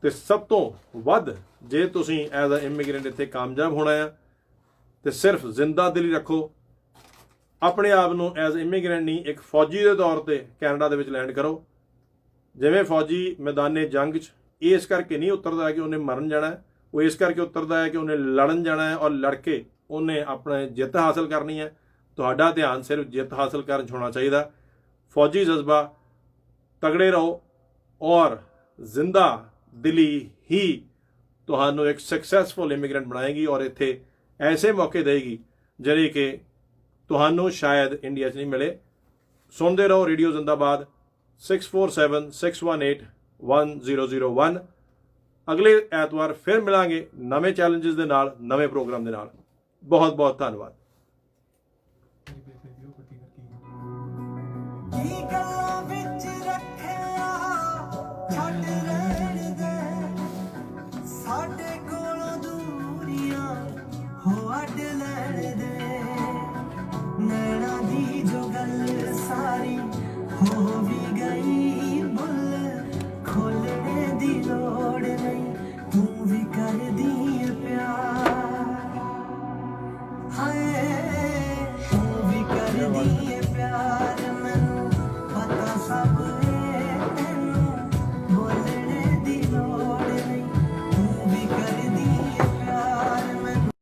ਤੇ ਸਭ ਤੋਂ ਵੱਧ ਜੇ ਤੁਸੀਂ ਐਜ਼ ਅ ਇਮੀਗ੍ਰੈਂਟ ਇੱਥੇ ਕਾਮਯਾਬ ਹੋਣਾ ਆ, ਤੇ ਸਿਰਫ ਜ਼ਿੰਦਾ ਦਿਲੀ ਰੱਖੋ। ਆਪਣੇ ਆਪ ਨੂੰ ਐਜ਼ ਇਮੀਗ੍ਰੈਂਟ ਨਹੀਂ, ਇੱਕ ਫੌਜੀ ਦੇ ਤੌਰ ਤੇ ਕੈਨੇਡਾ ਦੇ ਵਿੱਚ ਲੈਂਡ ਕਰੋ। ਜਿਵੇਂ ਫੌਜੀ ਮੈਦਾਨੇ ਜੰਗ 'ਚ ਇਸ ਕਰਕੇ ਨਹੀਂ ਉਤਰਦਾ ਕਿ ਉਹਨੇ ਮਰਨ ਜਾਣਾ, ਉਹ ਇਸ ਕਰਕੇ ਉਤਰਦਾ ਹੈ ਕਿ ਉਹਨੇ ਲੜਨ ਜਾਣਾ ਹੈ, ਔਰ ਲੜ ਕੇ ਉਹਨੇ ਆਪਣਾ ਜਿੱਤ ਹਾਸਲ ਕਰਨੀ ਹੈ। ਤੁਹਾਡਾ ਧਿਆਨ ਸਿਰਫ ਜਿੱਤ ਹਾਸਲ ਕਰਨ 'ਚ ਹੋਣਾ ਚਾਹੀਦਾ। ਫੌਜੀ ਜਜ਼ਬਾ, ਤਗੜੇ ਰਹੋ, ਔਰ ਜ਼ਿੰਦਾ ਦਿਲੀ ਹੀ ਤੁਹਾਨੂੰ ਇੱਕ ਸਕਸੈਸਫੁਲ ਇਮੀਗ੍ਰੈਂਟ ਬਣਾਏਗੀ, ਔਰ ਇੱਥੇ ਐਸੇ ਮੌਕੇ ਦੇਗੀ ਜਿਹੜੇ ਕਿ ਤੁਹਾਨੂੰ ਸ਼ਾਇਦ ਇੰਡੀਆ 'ਚ ਨਹੀਂ ਮਿਲੇ। ਸੁਣਦੇ ਰਹੋ ਰੇਡੀਓ ਜ਼ਿੰਦਾਬਾਦ 6476181001। ਅਗਲੇ ਐਤਵਾਰ ਫਿਰ ਮਿਲਾਂਗੇ ਨਵੇਂ ਚੈਲੰਜਸ ਦੇ ਨਾਲ, ਨਵੇਂ ਪ੍ਰੋਗਰਾਮ ਦੇ ਨਾਲ। ਬਹੁਤ ਬਹੁਤ ਧੰਨਵਾਦ। ਕੀ ਗੱਲਾਂ ਵਿੱਚ ਰੱਖਿਆ ਛੱਡ ਰਹਿਣ ਦੇ, ਸਾਡੇ ਕੋਲੋਂ ਦੂਰੀਆਂ ਹੋ ਅੱਡ ਲੈਣ ਦੇ। ਨੈਣਾ ਦੀ ਜੋ ਗੱਲ ਸਾਰੀ ਹੋ ਵੀ ਗਈ ਬੁੱਲ, ਖੋਲਣੇ ਦੀ ਲੋੜ ਨਹੀਂ, ਤੂੰ ਵੀ ਕਰਦੀ